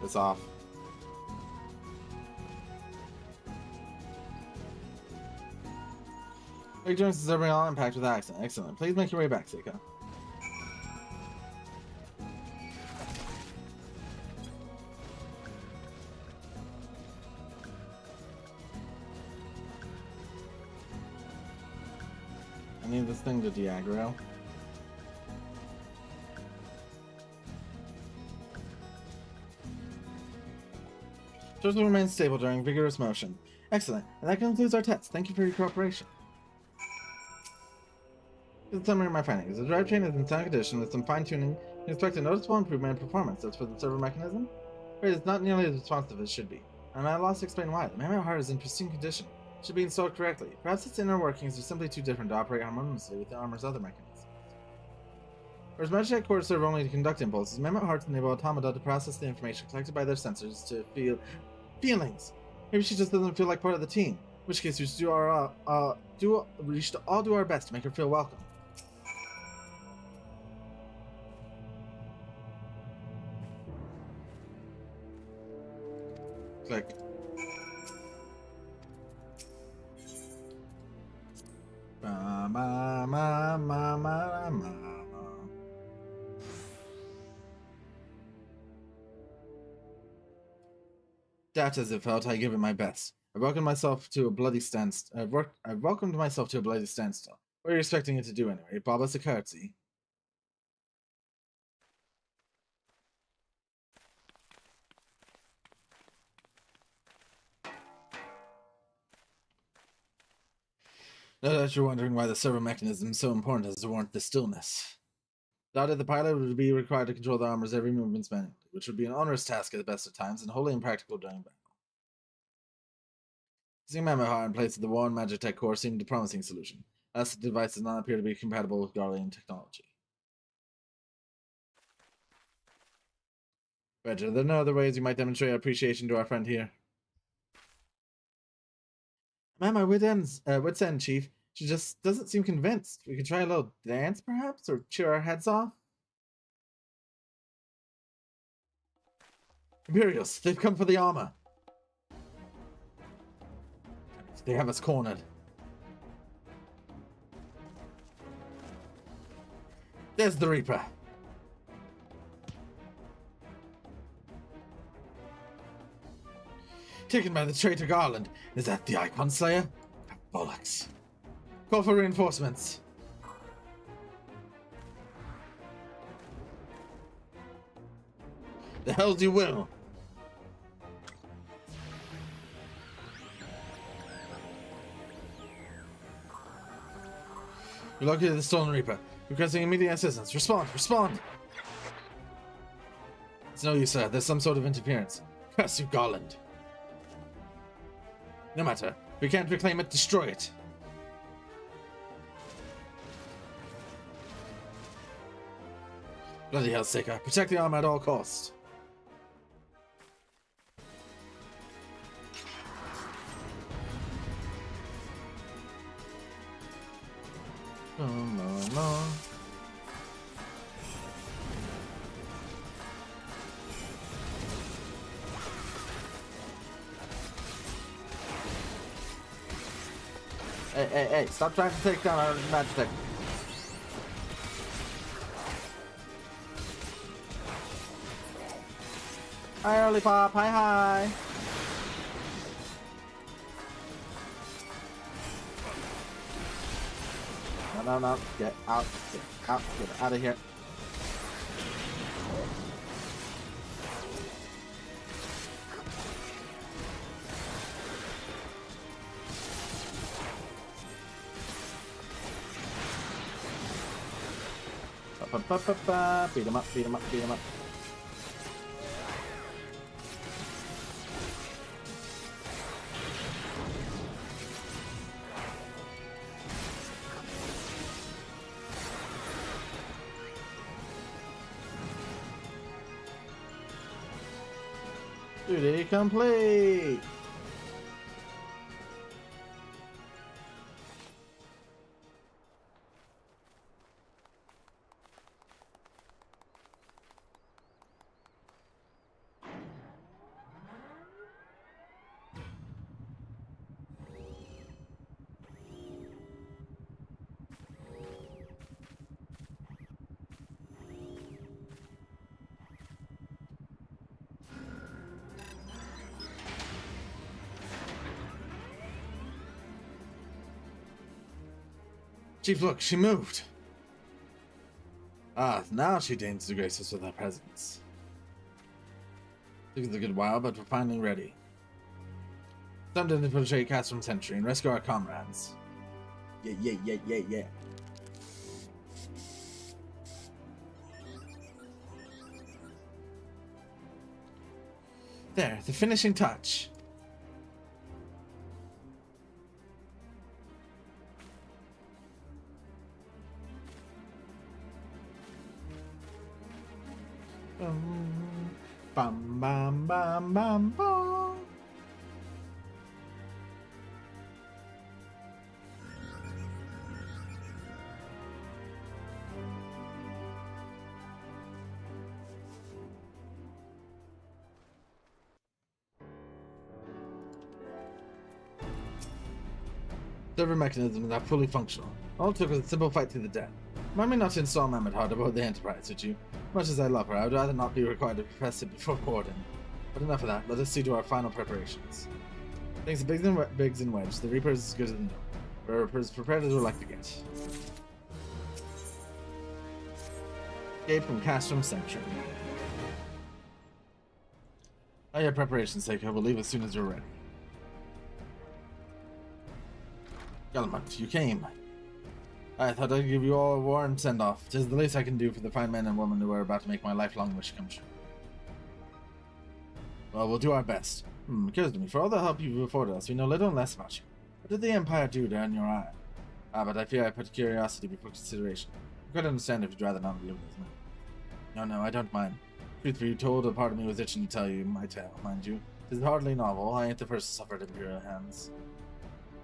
It's off. Ignorance is observing all impact with accent. Excellent. Please make your way back, Seiko. I need this thing to de-aggro. Turtle remains stable during vigorous motion. Excellent. And that concludes our test. Thank you for your cooperation. Here's a summary of my findings. The drivetrain is in sound condition with some fine-tuning. You expect a noticeable improvement in performance. As for the servo mechanism, it is not nearly as responsive as it should be. I'm at a loss to explain why. The mammoth heart is in pristine condition. It should be installed correctly. Perhaps its inner workings are simply too different to operate harmoniously with the armor's other mechanisms. Whereas Magitech cores serve only to conduct impulses, mammoth hearts enable automata to process the information collected by their sensors to feel feelings. Maybe she just doesn't feel like part of the team. In which case, we should we should all do our best to make her feel welcome. Click. Ma ma ma ma ma ma. That as it felt, I give it my best. I welcomed myself to a bloody standstill. I welcomed myself to a bloody standstill. What are you expecting it to do anyway? Bob us a curtsy. Now that you're wondering why the servo mechanism is so important as to warrant the stillness. Doubted the pilot would be required to control the armor's every movement manually, which would be an onerous task at the best of times and wholly impractical during battle. Using Mammoth in place of the worn Magitech core seemed a promising solution, as the device does not appear to be compatible with Garlean technology. Roger, there are no other ways you might demonstrate our appreciation to our friend here. I'm at my wit's end, Chief. She just doesn't seem convinced. We could try a little dance, perhaps, or cheer our heads off? Imperials, they've come for the armor. They have us cornered. There's the Reaper. Taken by the traitor Garland. Is that the Icon Slayer? Bollocks. Call for reinforcements. The hell you will. We located the stolen Reaper. Requesting immediate assistance. Respond! Respond! It's no use, sir. There's some sort of interference. Curse you, Garland. No matter. If we can't reclaim it, destroy it. Bloody hell, Seika. Protect the armor at all costs. No. Hey, stop trying to take down our Magitech. Hi, Early Pop. Hi. No. Get out. Get out of here. Beat him up. Duty complete! Chief, look, she moved. Ah, now she deigns to grace us with her presence. Took us a good while, but we're finally ready. Time to infiltrate Castrum Sentry and rescue our comrades. Yeah. There, the finishing touch. Bum, bum, bum, bum, bum. Server mechanism is now fully functional. All it took was a simple fight to the death. Remind me not to install Mammoth Heart aboard the Enterprise, would you? Much as I love her, I would rather not be required to profess it before boarding. But enough of that, let us see to our final preparations. Thanks to Biggs and Wedge, the Reaper is as good as new. We're as prepared as we'd like to get. Escape from Castrum Sentry. Oh yeah, preparations sake, I will leave as soon as you're ready. Gallimont, you came. I thought I'd give you all a warm send-off. 'Tis the least I can do for the fine men and women who are about to make my lifelong wish come true. Well, we'll do our best. Occurs to me, for all the help you've afforded us, we know little and less about you. What did the Empire do to earn your eye? But I fear I put curiosity before consideration. I could understand if you'd rather not reveal those men. No, I don't mind. Truth be told, a part of me was itching to tell you my tale, mind you. 'Tis hardly novel. I ain't the first to suffer at Imperial hands.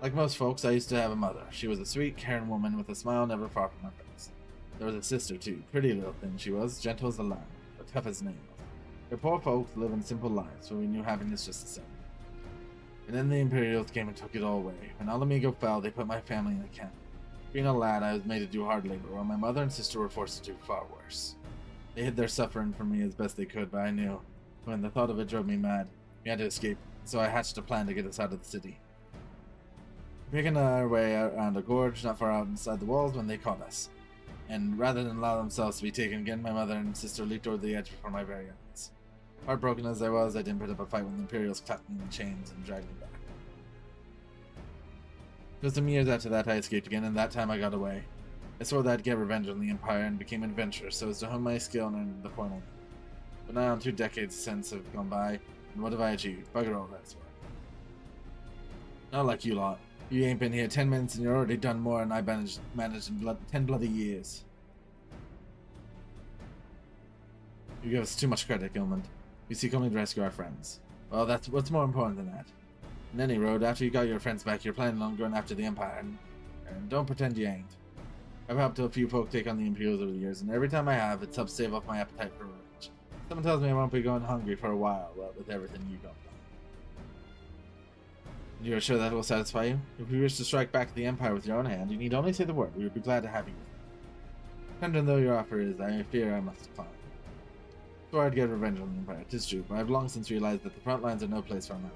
Like most folks, I used to have a mother. She was a sweet, caring woman with a smile never far from her face. There was a sister, too. Pretty little thing she was, gentle as a lamb, but tough as nails. Her poor folks living simple lives, so we knew happiness just the same. And then the Imperials came and took it all away. When Alamigo fell, they put my family in a camp. Being a lad, I was made to do hard labor, while my mother and sister were forced to do far worse. They hid their suffering from me as best they could, but I knew, when the thought of it drove me mad, we had to escape, so I hatched a plan to get us out of the city. Picking our way around a gorge not far out inside the walls when they caught us. And rather than allow themselves to be taken again, my mother and sister leaped over the edge before my very eyes. Heartbroken as I was, I didn't put up a fight when the Imperials clapped me in chains and dragged me back. Just some years after that, I escaped again, and that time I got away. I swore that I'd get revenge on the Empire and became an adventurer so as to hone my skill and earn the point I need. But now 2 decades since have gone by, and what have I achieved? Bugger all that sort. Not like you lot. You ain't been here 10 minutes and you're already done more than I managed in 10 bloody years. You give us too much credit, Gilman. We seek only to rescue our friends. Well, that's what's more important than that. In any road, after you got your friends back, you're planning on going after the Empire, and don't pretend you ain't. I've helped a few folk take on the Imperials over the years, and every time I have, it's helped stave off my appetite for revenge. Someone tells me I won't be going hungry for a while, with everything you got. You're sure that will satisfy you? If you wish to strike back at the Empire with your own hand, you need only say the word. We would be glad to have you. Tempting though your offer is, I fear I must decline. So I'd get revenge on the Empire, 'tis true, but I've long since realized that the front lines are no place for a man.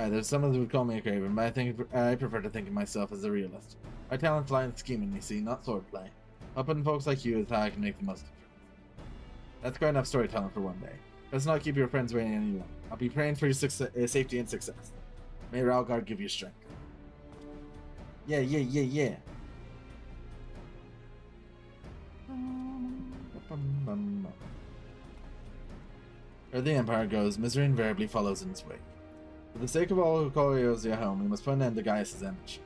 There's some who would call me a craven, but I prefer to think of myself as a realist. My talents lie in scheming, you see, not swordplay. Helping folks like you is how I can make the most of it. That's quite enough storytelling for one day. Let's not keep your friends waiting any longer. I'll be praying for your safety and success. May Ralgard give you strength. Yeah. Where the Empire goes, misery invariably follows in its wake. For the sake of all who call Eosia home, we must put an end to Gaius' ambition.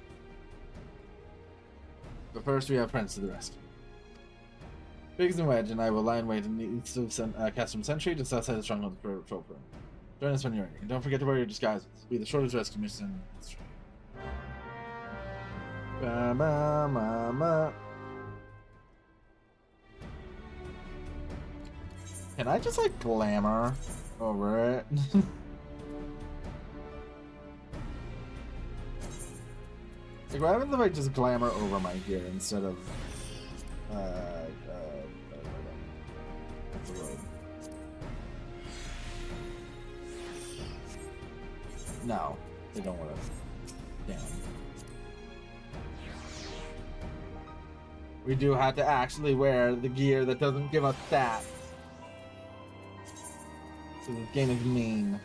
But first, we have friends to the rescue. Biggs and Wedge and I will lie in wait in the east of Castrum Sentry, just outside the stronghold for patrol room. Join us when you're ready, and don't forget to wear your disguises. It'll be the shortest rescue mission in history. Can I just like glamour over it? Like, what happens if I just glamour over my gear instead of what's the word? No, they don't want to. Damn. we do have to actually wear the gear that doesn't give us stats. So this game is mean.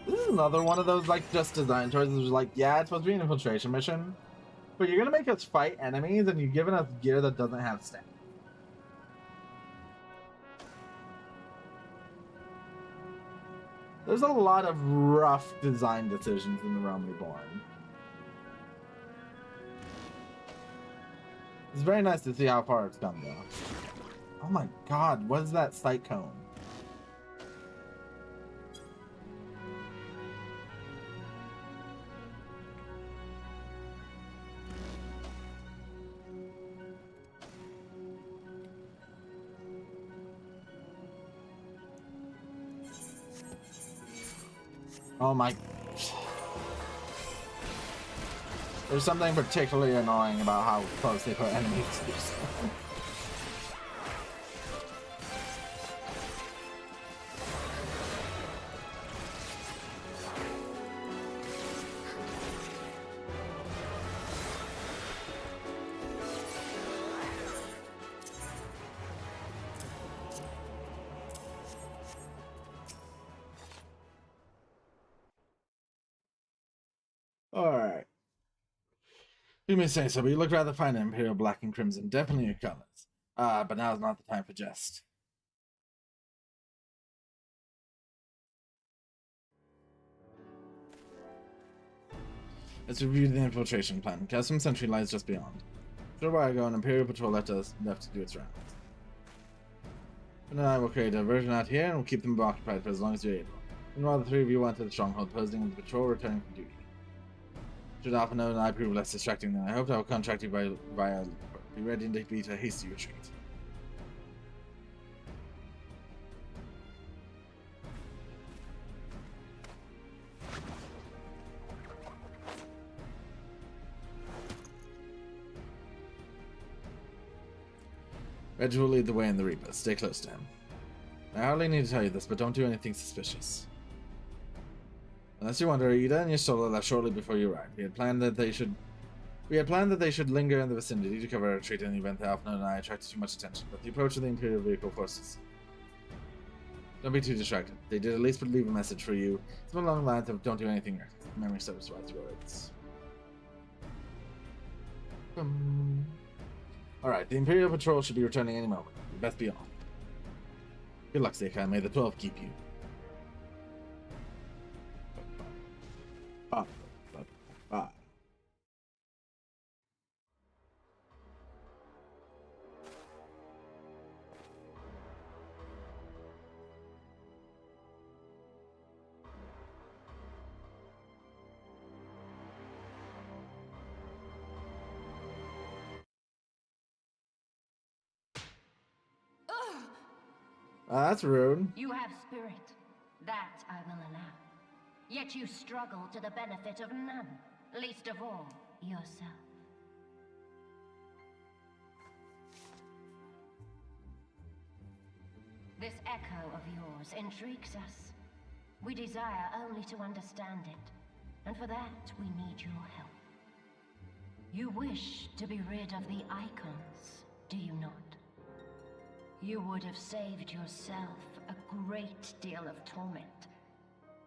This is another one of those like just design choices. Like, yeah, it's supposed to be an infiltration mission, but you're gonna make us fight enemies, and you're giving us gear that doesn't have stats. There's a lot of rough design decisions in The Realm Reborn. It's very nice to see how far it's come, though. Oh my god, what is that sight cone? Oh my... There's something particularly annoying about how close they put enemies to this. Alright. You may say so, but you look rather fine in Imperial Black and Crimson. Definitely your colors. But now is not the time for jest. Let's review the infiltration plan. Custom Sentry lies just beyond. A short while ago, an Imperial patrol left to do its rounds. And I will create a diversion out here, and we'll keep them occupied for as long as you're able. Meanwhile, the three of you went to the stronghold, posing with the patrol returning from duty. Should Alpha know that I prove less distracting than I hoped, I will contract you via be ready to beat a hasty retreat. Reg will lead the way in the Reaper. Stay close to him. I hardly need to tell you this, but don't do anything suspicious. Unless you wonder, Ida and your solo left shortly before you arrived. We had planned that they should linger in the vicinity to cover a retreat in the event that Alpha and I attracted too much attention, but the approach of the Imperial vehicle forces. Don't be too distracted. They did at least leave a message for you. Something along the lines of don't do anything reckless. Memory serves Wise words. Alright, the Imperial Patrol should be returning any moment. You best be on. Good luck, Seika. May the 12 keep you. That's rude. You have spirit. That I will allow. Yet you struggle to the benefit of none, least of all, yourself. This echo of yours intrigues us. We desire only to understand it, and for that we need your help. You wish to be rid of the icons, do you not? You would have saved yourself a great deal of torment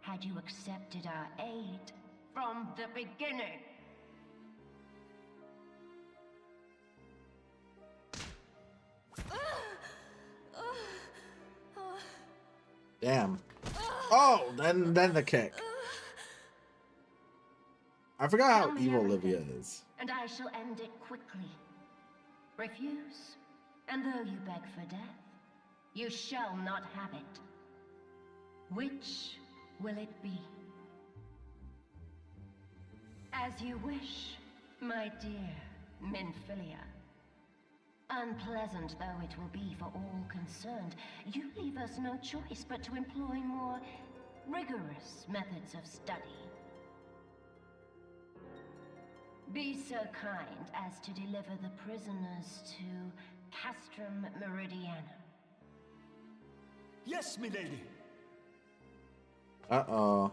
had you accepted our aid from the beginning. Damn. Oh, then the kick. I forgot how evil Livia is. And I shall end it quickly. Refuse, and though you beg for death, you shall not have it. Which will it be? As you wish, my dear Minfilia. Unpleasant though it will be for all concerned, you leave us no choice but to employ more rigorous methods of study. Be so kind as to deliver the prisoners to Castrum Meridiana. Yes, milady. Uh-oh.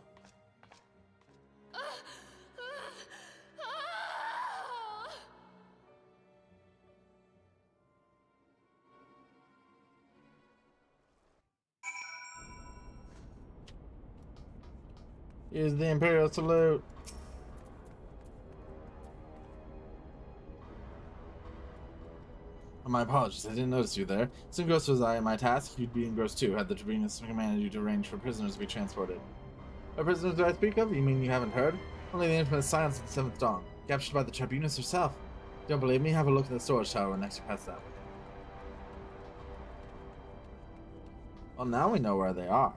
Use the Imperial salute. My apologies, I didn't notice you there. So engrossed was I in my task, you'd be engrossed too, had the Tribunus commanded you to arrange for prisoners to be transported. What prisoners do I speak of? You mean you haven't heard? Only the infamous Silence of the Seventh Dawn, captured by the Tribunus herself. Don't believe me? Have a look at the storage tower next you pass that way. Well, now we know where they are.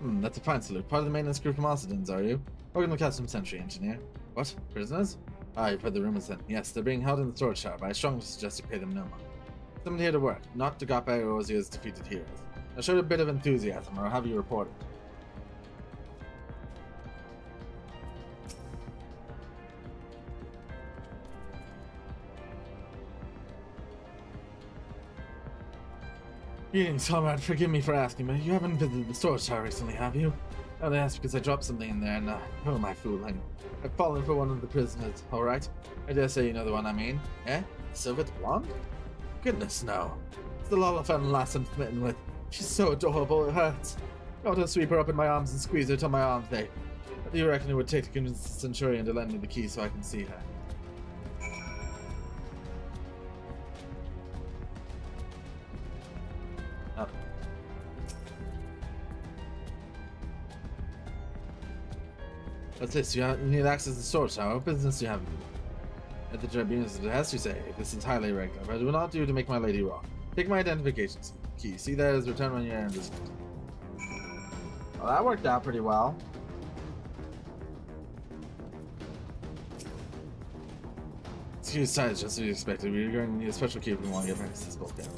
That's a fine salute. Part of the maintenance crew from Occidents, are you? Welcome to Customs Sentry, Engineer. What? Prisoners? Ah, you've heard the rumors then. Yes, they're being held in the storage tower, but I strongly suggest you pay them no mind. Someone here to work, not Agape or Ozio's defeated heroes. Now show a bit of enthusiasm, or I'll have you reported. Greetings, comrade. Forgive me for asking, but you haven't visited the storage tower recently, have you? Oh, that's because I dropped something in there, and who am I fooling? I've fallen for one of the prisoners, alright? I dare say you know the one I mean. Eh? Silvered blonde? Goodness, no. It's the Lollifan lass I'm smitten with. She's so adorable, it hurts. I want to sweep her up in my arms and squeeze her till my arms ache. What do you reckon it would take to convince the Centurion to lend me the key so I can see her? Oh. What's this? You need access to the storage tower. What business do you have? At the Tribunus behest, you say. This is highly irregular, but it will not do to make my lady wrong. Take my identification key. See that as return when your errand is complete. Well, that worked out pretty well. Excuse size, just as we expected. We're going to need a special key if we want to get back to this bulkhead.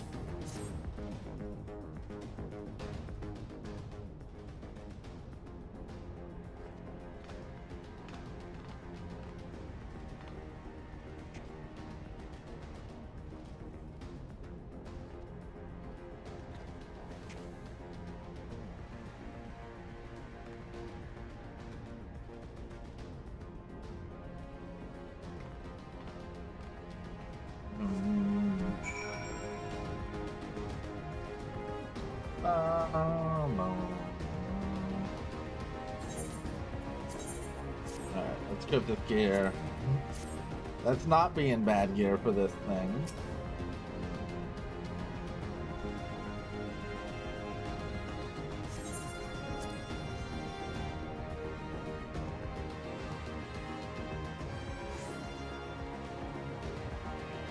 Alright, let's go to gear. Let's not be in bad gear for this thing.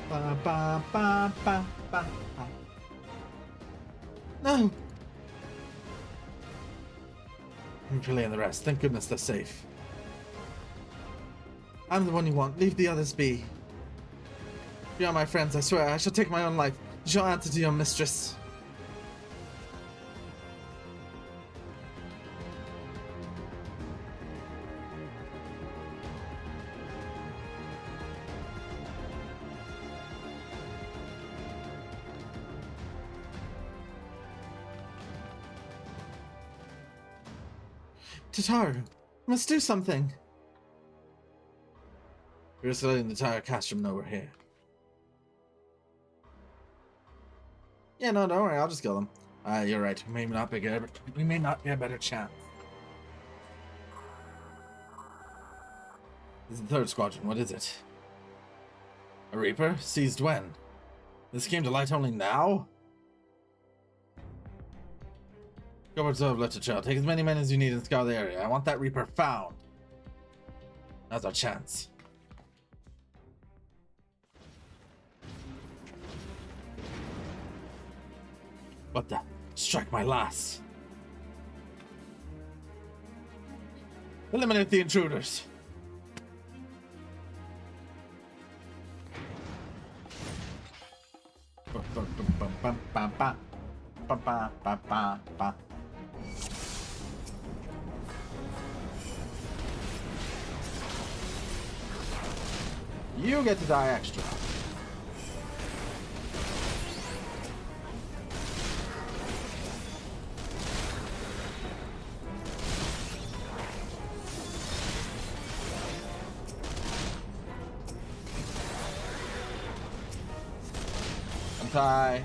Ba, ba, ba, ba, ba, ba. No! Imperial and the rest. Thank goodness they're safe. I'm the one you want. Leave the others be. You are my friends, I swear. I shall take my own life. You shall answer to your mistress. Tataru, you must do something. We're just letting the entire castrum know we're here. Yeah, no, don't worry, I'll just kill them. You're right. We may not get a better chance. This is the third squadron. What is it? A Reaper? Seized when? This came to light only now? Go observe literature. Take as many men as you need and scour the area. I want that Reaper found. Now's our chance. What the? Strike my lass. Eliminate the intruders. You get to die extra. Tie.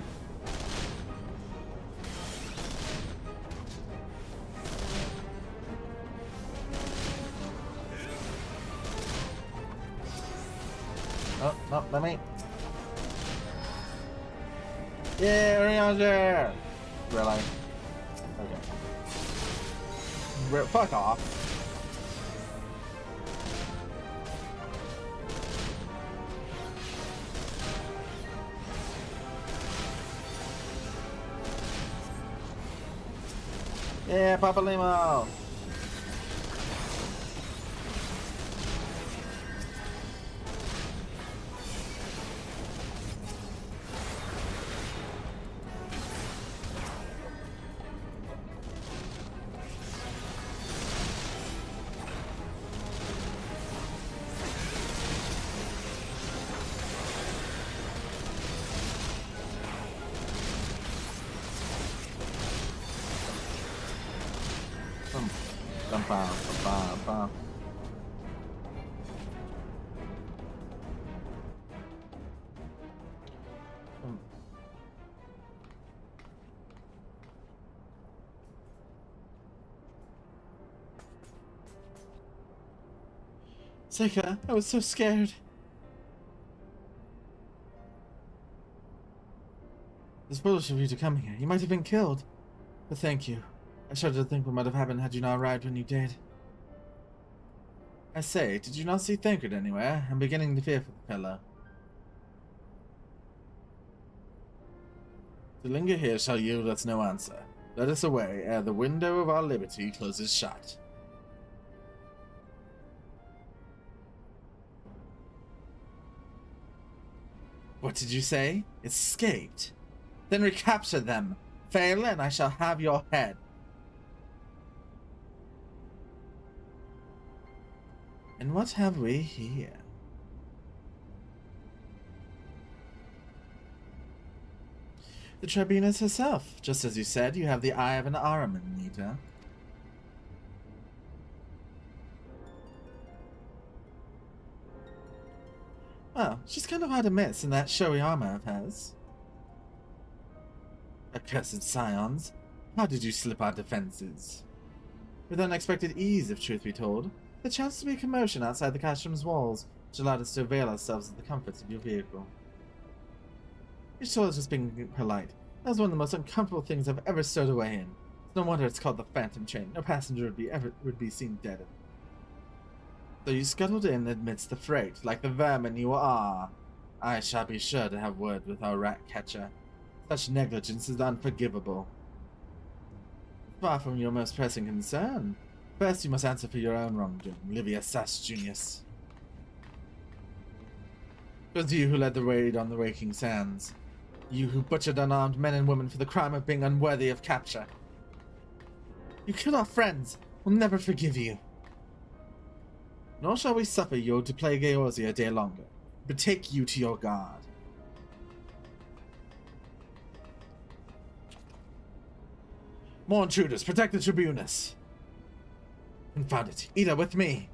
Oh, no, let me. Yeah, Ranger! Really? Okay. Fuck off. Yeah, Papa Limo! Seika, I was so scared. It's foolish of you to come here. You might have been killed. But thank you. I shudder to think what might have happened had you not arrived when you did. I say, did you not see Thancred anywhere? I'm beginning to fear for the fellow. To linger here shall yield us no answer. Let us away ere the window of our liberty closes shut. What did you say? Escaped? Then recapture them. Fail, and I shall have your head. And what have we here? The Tribunus herself. Just as you said, you have the eye of an Ahriman, Nita. Well, she's kind of hard to miss in that showy armor of hers. Accursed scions. How did you slip our defenses? With unexpected ease, if truth be told. There chanced to be a commotion outside the castle's walls, which allowed us to avail ourselves of the comforts of your vehicle. You sure was just being polite. That was one of the most uncomfortable things I've ever stowed away in. It's no wonder it's called the Phantom Train. No passenger would be seen dead. Though you scuttled in amidst the freight, like the vermin you are, I shall be sure to have word with our rat catcher. Such negligence is unforgivable. Far from your most pressing concern. First you must answer for your own wrongdoing, Livia Sass Junius. It was you who led the raid on the Waking Sands. You who butchered unarmed men and women for the crime of being unworthy of capture. You killed our friends. We'll never forgive you. Nor shall we suffer you to plague Eorzea a day longer. Betake you to your guard. More intruders, protect the Tribunus. Confound it, Ida, with me.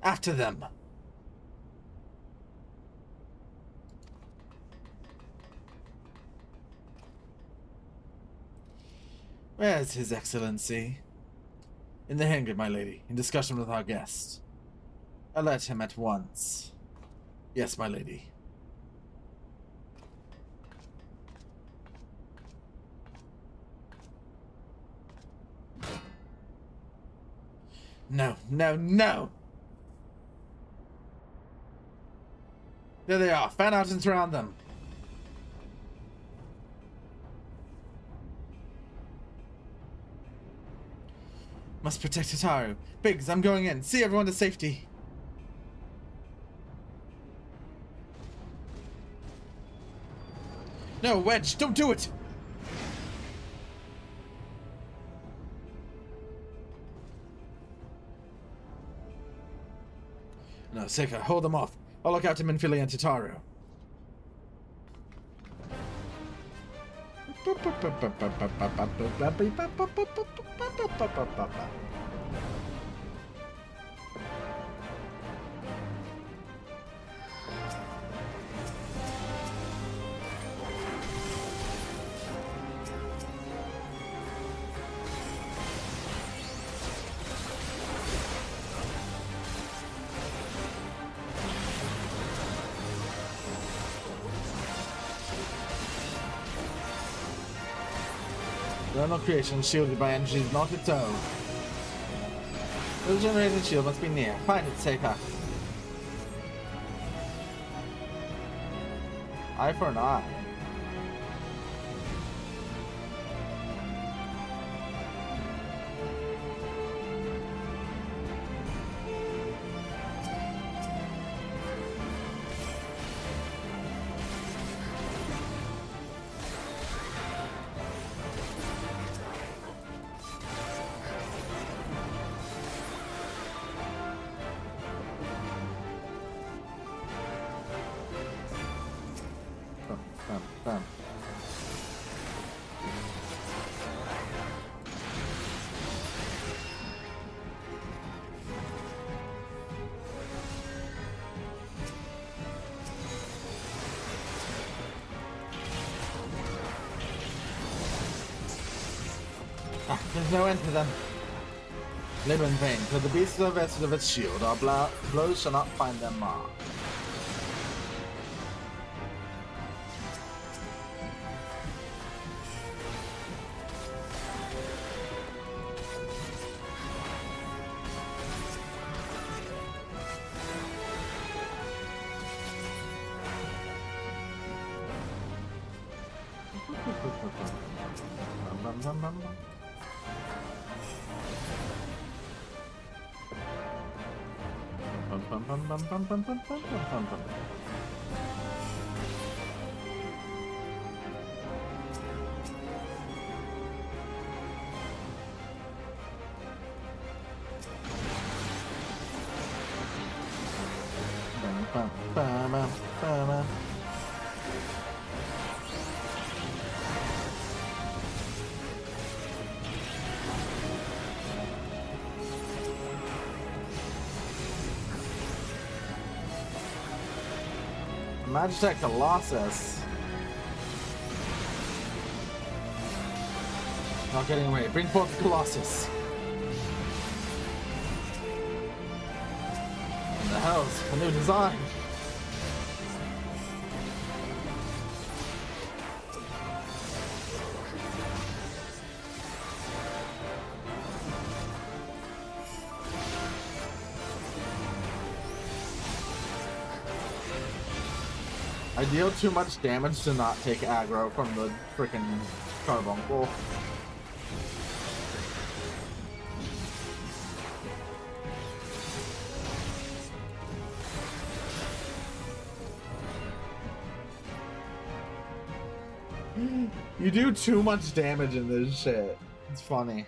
After them. Where's His Excellency? In the hangar, my lady, in discussion with our guest. Alert him at once. Yes, my lady. No, no, no! There they are. Fan out and surround them. Must protect Hitaru. Biggs, I'm going in. See everyone to safety. No, Wedge, don't do it! No, Seika, hold them off. I'll look out to Minfili and Tataru. Eternal creation shielded by energies not its own. The generated shield must be near. Find it, Seika. Eye for an eye. Bam. There's no end to them. Labor in vain, till the beasts are vested of its shield. Our blows shall not find their mark. Magitech Colossus. Not getting away. Bring forth the Colossus. What the hell's a new design? I deal too much damage to not take aggro from the frickin' carbuncle. You do too much damage in this shit. It's funny.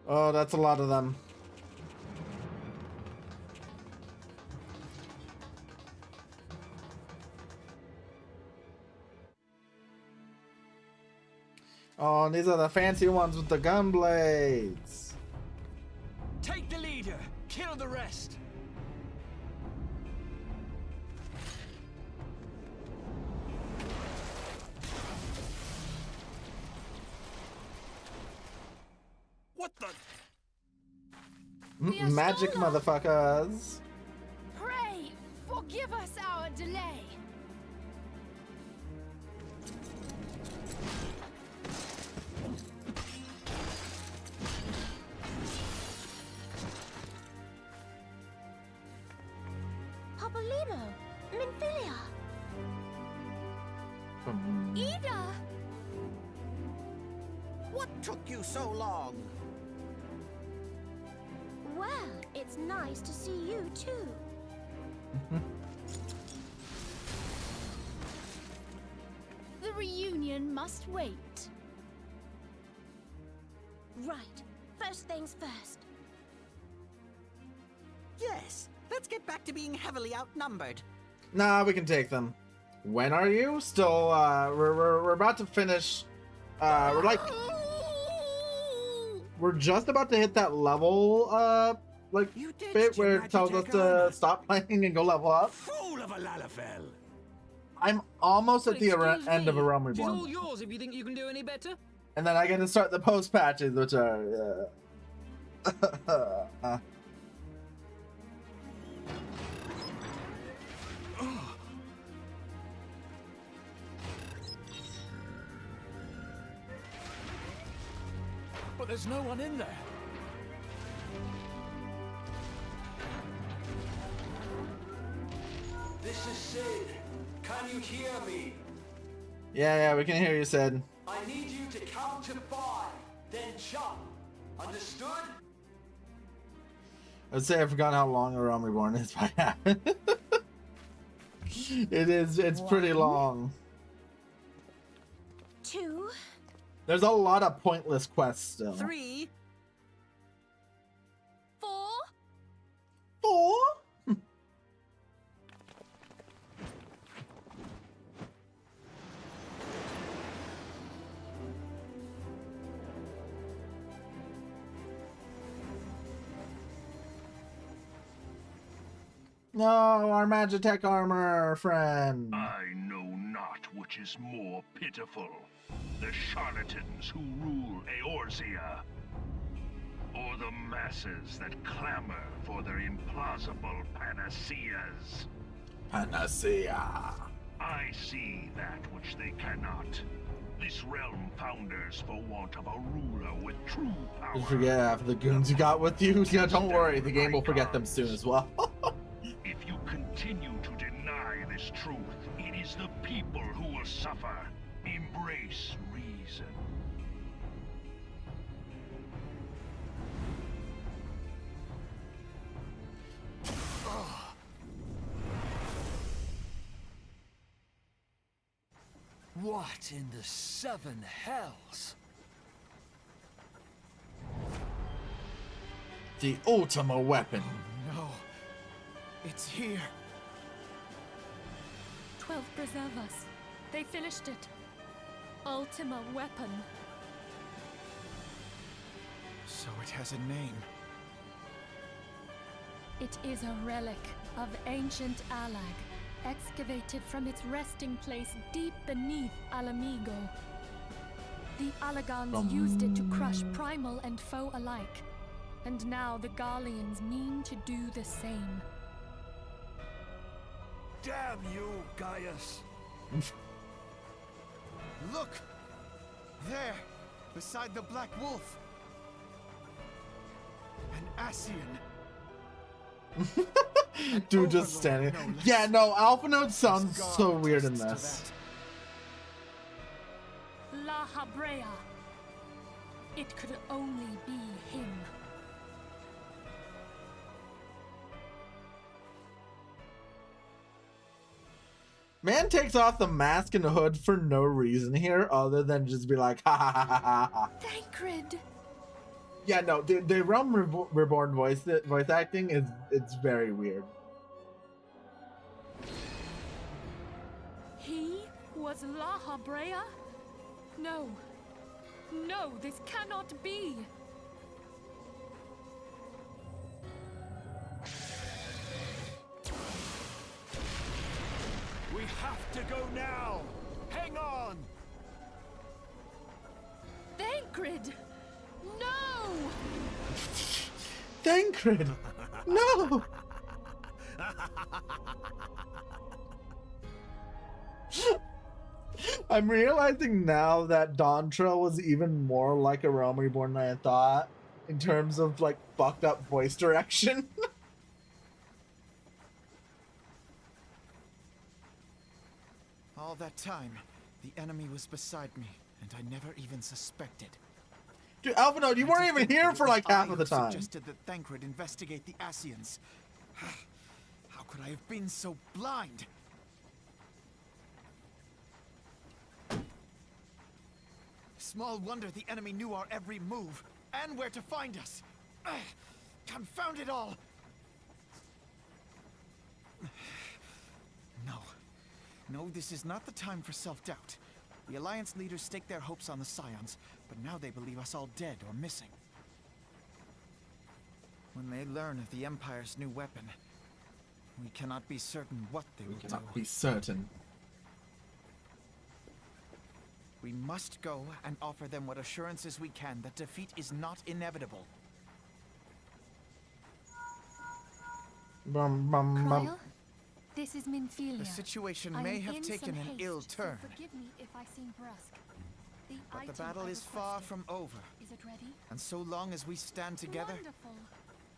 Oh, that's a lot of them. Oh, and these are the fancy ones with the gun blades. Take the leader, kill the rest. What the? Magic motherfuckers. Pray, forgive us our delay. Papolino, Minfilia, Ida! What took you so long? well, it's nice to see you too. The reunion must wait. Right, first things first. Yes, let's get back to being heavily outnumbered. Nah, we can take them. When are you? Still, we're about to finish. We're just about to hit that level, bit where it tells us to stop playing and go level up. Fool of a Lalafell! I'm almost at the end of A Realm It's all Reborn. yours if you think you can do any better. And then I get to start the post patches, which are, But there's no one in there. This is Sid. Can you hear me? Yeah, we can hear you, Sid. I need you to count to 5, then jump. Understood? I'd say I forgot how long A Realm Reborn is by half. It's pretty long. 2, There's a lot of pointless quests still. 3, 4. 4? No, our Magitech armor, friend. I know not which is more pitiful, the charlatans who rule Eorzea, or the masses that clamor for their implausible panaceas. Panacea. I see that which they cannot. This realm founders for want of a ruler with true power. You forget half of the goons you got with you? Yeah, don't worry, the game will forget them soon as well. If you continue to deny this truth, it is the people who will suffer. Embrace reason. What in the 7 hells? The Ultima weapon. No. It's here. 12 preserve us. They finished it. Ultima weapon. So it has a name. It is a relic of ancient Alag, excavated from its resting place deep beneath Alamigo. The Alagans used it to crush primal and foe alike, and now the Garleans mean to do the same. Damn you, Gaius! Look! There! Beside the Black Wolf! An Ascian! Dude just standing. Yeah, no, Alpha Node sounds so weird in this. La Habrea. It could only be him. Man takes off the mask and the hood for no reason here, other than just be like, ha ha ha ha ha ha. Thancred. Yeah, no, the Realm Reborn voice acting it's very weird. He was La Habrea? No. No, this cannot be. We have to go now! Hang on! Thancred! No! Thancred! No! I'm realizing now that Dawntrail was even more like A Realm Reborn than I thought, in terms of like fucked up voice direction. All that time, the enemy was beside me, and I never even suspected. Dude, Alpha Node, you weren't even here for like half of the time. Suggested that Thancred investigate the Ascians. How could I have been so blind? Small wonder the enemy knew our every move, and where to find us. Confound it all! No, this is not the time for self-doubt. The Alliance leaders staked their hopes on the Scions, but now they believe us all dead or missing. When they learn of the Empire's new weapon, we cannot be certain what they will do. Cannot be certain. We must go and offer them what assurances we can that defeat is not inevitable. Bum, bum, bum. Cryle, this is Minfilia. The situation I may am have in taken some an haste, ill so turn, forgive me if I seem brusque. but the item battle I is far requested. from over. Is it ready? And so long as we stand together, Wonderful.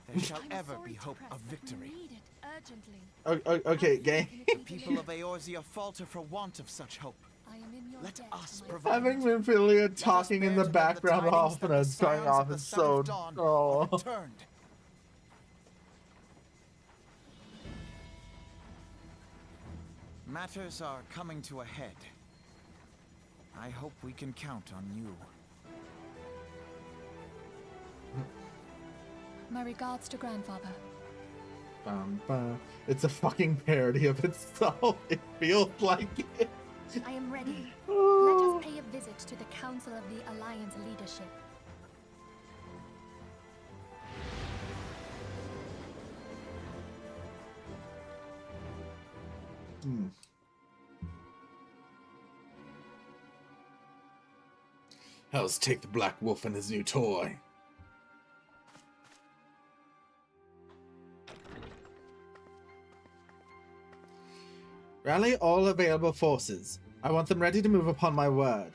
there shall I'm ever sorry be to hope press, of but we victory. need it urgently. Okay, gang. The people of Eorzea falter for want of such hope. I am in your Let debt us to my provide Having it. Minfilia Let us talking in bear the to them background tidings often that the as going scions off of the is Son so of Dawn oh. are returned. Matters are coming to a head. I hope we can count on you. My regards to grandfather. Bum, bum. It's a fucking parody of itself. It feels like it. I am ready. Let Oh. us pay a visit to the Council of the Alliance leadership. Hells take the Black Wolf and his new toy. Rally all available forces. I want them ready to move upon my word.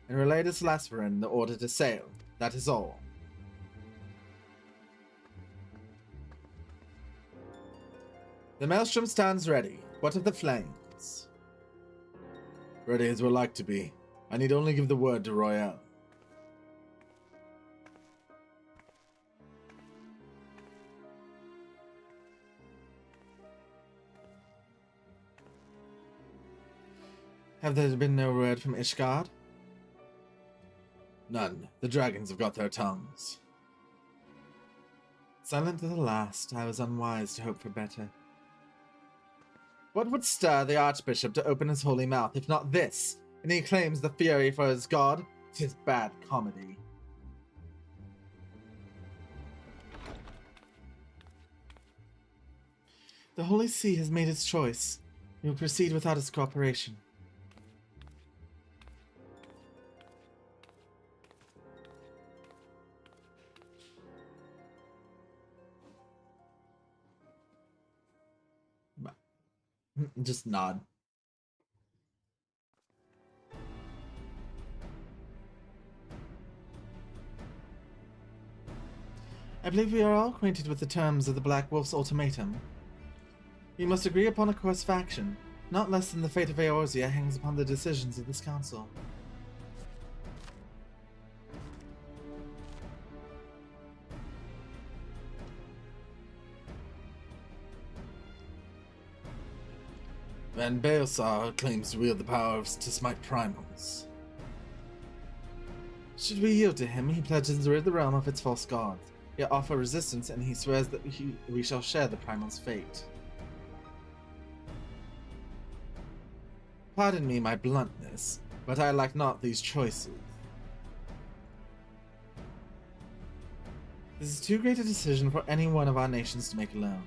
And relay to Selasperin the order to sail. That is all. The Maelstrom stands ready. What of the flames? Ready as we'll like to be. I need only give the word to Royale. Have there been no word from Ishgard? None. The dragons have got their tongues. Silent to the last, I was unwise to hope for better. What would stir the Archbishop to open his holy mouth, if not this? And he claims the fury for his god? 'Tis bad comedy. The Holy See has made its choice. We will proceed without its cooperation. Just nod. I believe we are all acquainted with the terms of the Black Wolf's ultimatum. We must agree upon a course of action. Not less than the fate of Eorzea hangs upon the decisions of this council. Van Baelsar claims to wield the power to smite primals. Should we yield to him, he pledges to rid the realm of its false gods, yet offer resistance, and he swears that we shall share the primal's fate. Pardon me my bluntness, but I like not these choices. This is too great a decision for any one of our nations to make alone.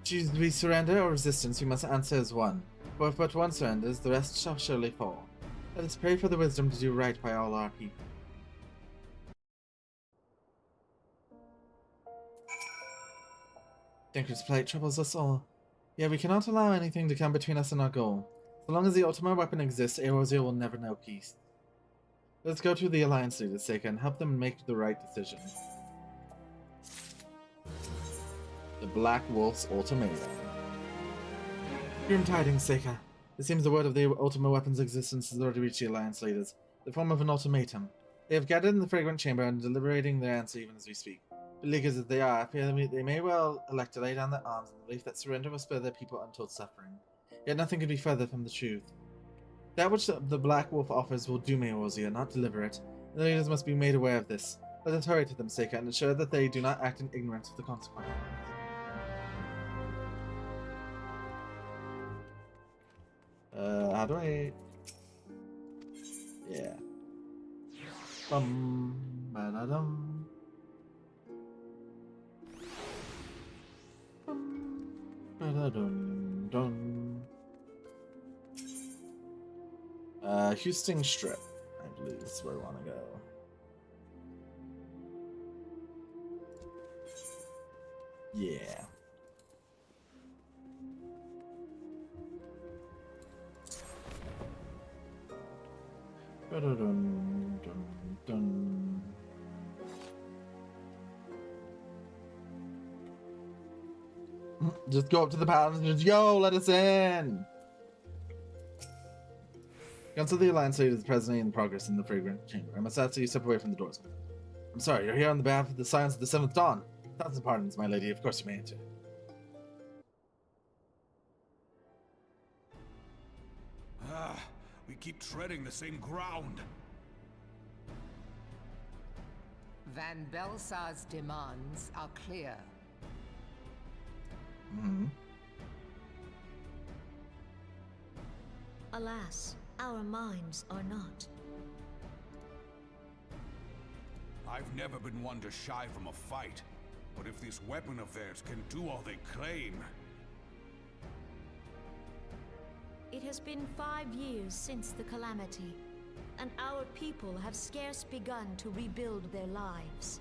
Choose we surrender or resistance, we must answer as one. For if but one surrenders, the rest shall surely fall. Let us pray for the wisdom to do right by all our people. Dinker's plight troubles us all. Yet we cannot allow anything to come between us and our goal. So long as the ultimate weapon exists, Eorzea will never know peace. Let's go to the Alliance leaders, Seika, and help them make the right decision. The Black Wolf's ultimatum. Grim tidings, Seika. It seems the word of the ultimate weapon's existence has already reached the Alliance leaders. The form of an ultimatum. They have gathered in the fragrant chamber and deliberating their answer even as we speak. Beleaguered as they are, I fear they may well elect to lay down their arms in the belief that surrender will spare their people untold suffering. Yet nothing could be further from the truth. That which the Black Wolf offers will doom Eorzea, not deliver it, and the leaders must be made aware of this. Let us hurry to them, Seika, and ensure that they do not act in ignorance of the consequences. How do I... Yeah. Ba-da-dum. Ba-da-dum-dum. Houston Strip, I believe is where we want to go. Yeah. Dun, dun, dun. Just go up to the palace and just, yo, let us in! Council of the Alliance leader is presently in progress in the fragrant chamber. I must ask you to step away from the doors. I'm sorry, you're here on the behalf of the Scions of the Seventh Dawn. Thousand pardons, my lady. Of course you may enter. We keep treading the same ground. Van Belsar's demands are clear. Alas, our minds are not. I've never been one to shy from a fight, but if this weapon of theirs can do all they claim... It has been 5 years since the calamity, and our people have scarce begun to rebuild their lives.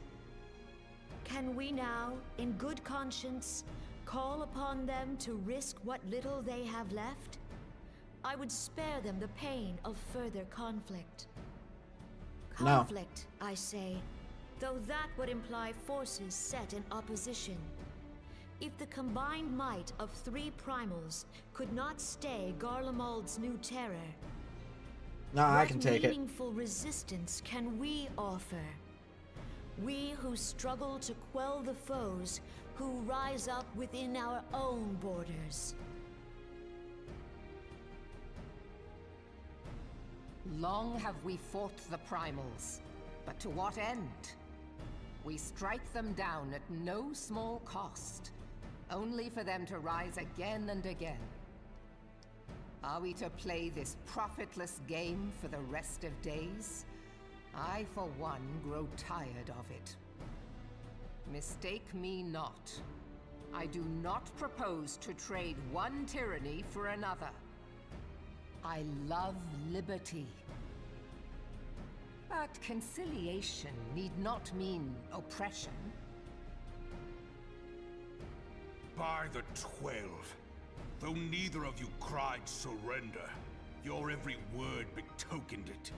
Can we now, in good conscience, call upon them to risk what little they have left? I would spare them the pain of further conflict. Conflict, I say, though that would imply forces set in opposition. If the combined might of 3 primals could not stay Garlemald's new terror, I can take it. What meaningful resistance can we offer? We who struggle to quell the foes who rise up within our own borders. Long have we fought the primals, but to what end? We strike them down at no small cost, only for them to rise again and again. Are we to play this profitless game for the rest of days? I, for one, grow tired of it. Mistake me not. I do not propose to trade one tyranny for another. I love liberty. But conciliation need not mean oppression. By the 12, though neither of you cried surrender, your every word betokened it.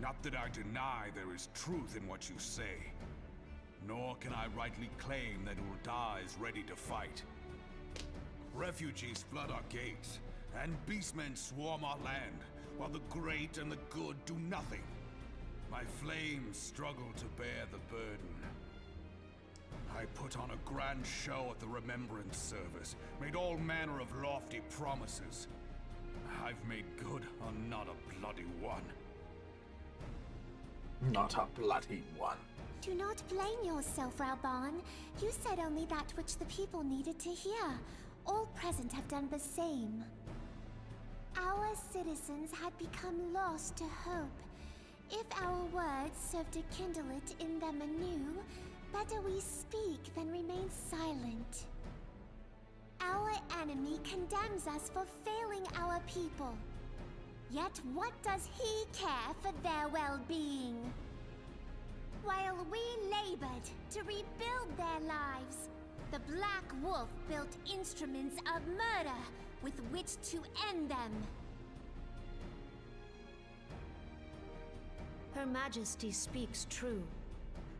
Not that I deny there is truth in what you say, nor can I rightly claim that Ul'dah is ready to fight. Refugees flood our gates, and beastmen swarm our land, while the great and the good do nothing. My flames struggle to bear the burden. I put on a grand show at the Remembrance Service, made all manner of lofty promises. I've made good on not a bloody one. Not a bloody one. Do not blame yourself, Rauban. You said only that which the people needed to hear. All present have done the same. Our citizens had become lost to hope. If our words serve to kindle it in them anew, better we speak than remain silent. Our enemy condemns us for failing our people. Yet what does he care for their well-being? While we labored to rebuild their lives, the Black Wolf built instruments of murder with which to end them. Her Majesty speaks true.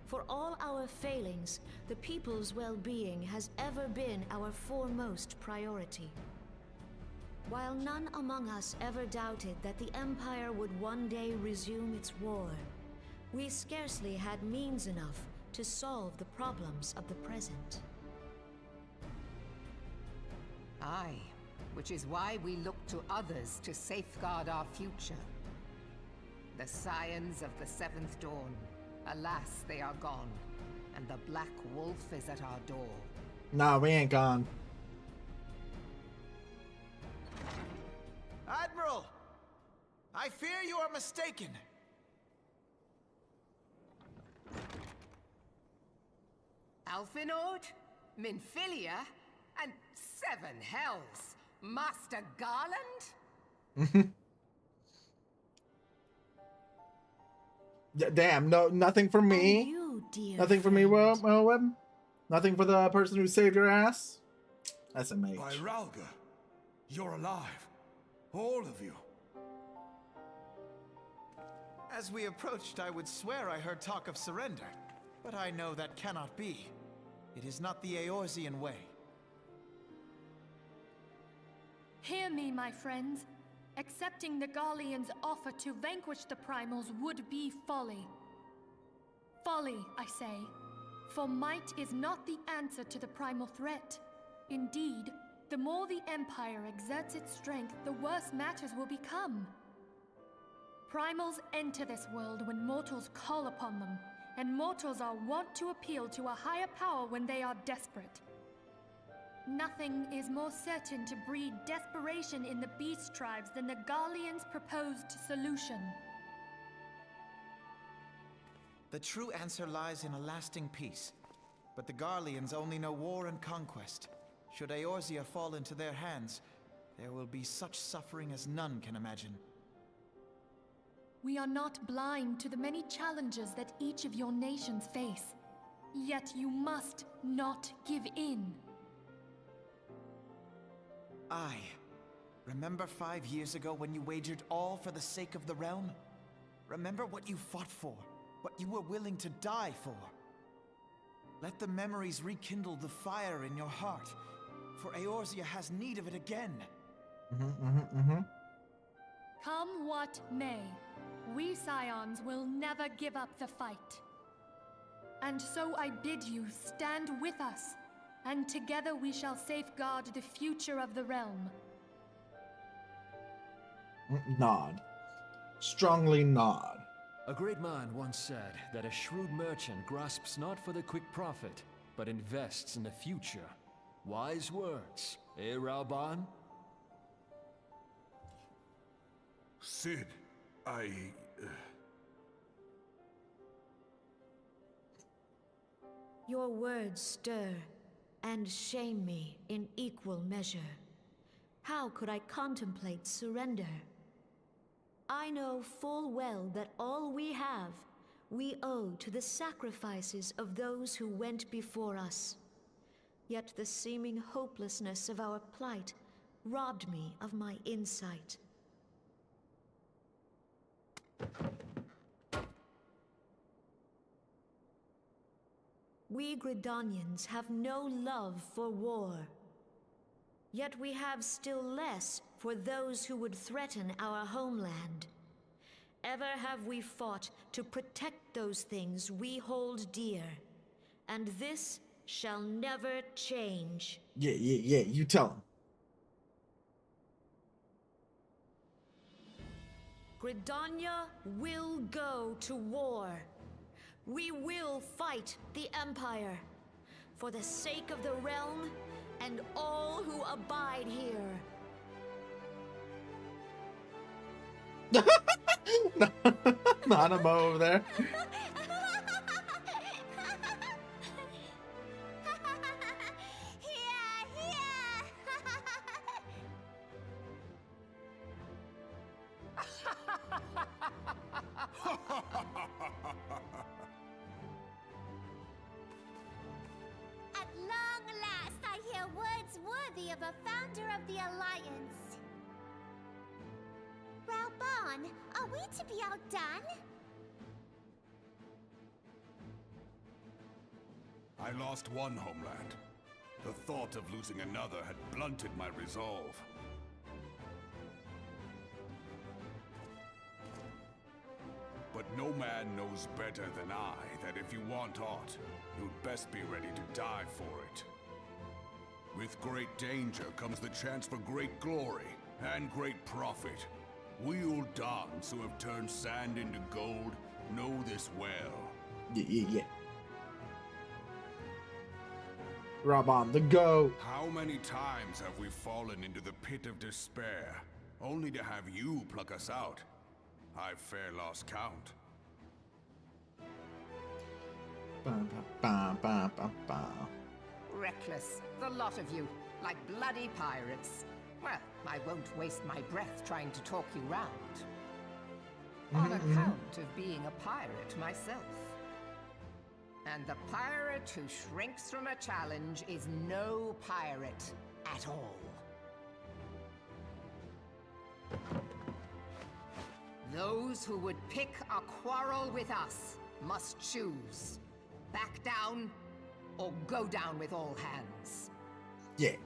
For all our failings, the people's well-being has ever been our foremost priority. While none among us ever doubted that the Empire would one day resume its war, we scarcely had means enough to solve the problems of the present. Aye, which is why we look to others to safeguard our future. The Scions of the Seventh Dawn, alas, they are gone, and the Black Wolf is at our door. Nah, we ain't gone. Admiral! I fear you are mistaken. Alphinaud, Minfilia, and 7 hells. Master Garland? Damn, no, nothing for me. You, dear Nothing for me, friend. Web. Nothing for the person who saved your ass. That's a mage. By Ralga, you're alive. All of you. As we approached, I would swear I heard talk of surrender. But I know that cannot be. It is not the Eorzean way. Hear me, my friends. Accepting the Garlean's offer to vanquish the Primals would be folly. Folly, I say. For might is not the answer to the primal threat. Indeed, the more the Empire exerts its strength, the worse matters will become. Primals enter this world when mortals call upon them, and mortals are wont to appeal to a higher power when they are desperate. Nothing is more certain to breed desperation in the beast tribes than the Garlean's proposed solution. The true answer lies in a lasting peace. But the Garleans only know war and conquest. Should Eorzea fall into their hands, there will be such suffering as none can imagine. We are not blind to the many challenges that each of your nations face. Yet you must not give in. Remember 5 years ago when you wagered all for the sake of the realm? Remember what you fought for, what you were willing to die for. Let the memories rekindle the fire in your heart, for Eorzea has need of it again. Come what may, we Scions will never give up the fight. And so I bid you stand with us, and together we shall safeguard the future of the realm. Nod. Strongly nod. A great man once said that a shrewd merchant grasps not for the quick profit, but invests in the future. Wise words, eh, Rauban? Sid, Your words stir and shame me in equal measure. How could I contemplate surrender? I know full well that all we have, we owe to the sacrifices of those who went before us. Yet the seeming hopelessness of our plight robbed me of my insight. We Gridanians have no love for war. Yet we have still less for those who would threaten our homeland. Ever have we fought to protect those things we hold dear, and this shall never change. Yeah, you tell him. Gridania will go to war. We will fight the Empire for the sake of the realm and all who abide here. Nanamo over there. At long last, I hear words worthy of a founder of the Alliance. Rauban, are we to be outdone? I lost one homeland. The thought of losing another had blunted my resolve. But no man knows better than I that if you want aught, you'd best be ready to die for it. With great danger comes the chance for great glory and great profit. We Uldans who have turned sand into gold know this well. Yeah. Rauban, the goat. How many times have we fallen into the pit of despair, only to have you pluck us out? I've fair lost count. Reckless, the lot of you, like bloody pirates. Well, I won't waste my breath trying to talk you round. on account of being a pirate myself. And the pirate who shrinks from a challenge is no pirate at all. Those who would pick a quarrel with us must choose. Back down, or go down with all hands. Yeah.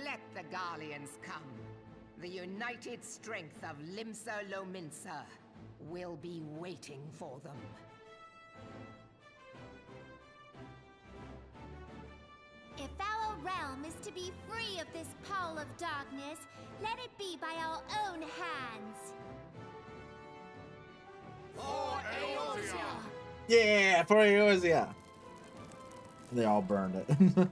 Let the Garleans come. The united strength of Limsa Lominsa will be waiting for them. If our realm is to be free of this pall of darkness, let it be by our own hands. For Eorzea! Yeah, for Eorzea. They all burned it.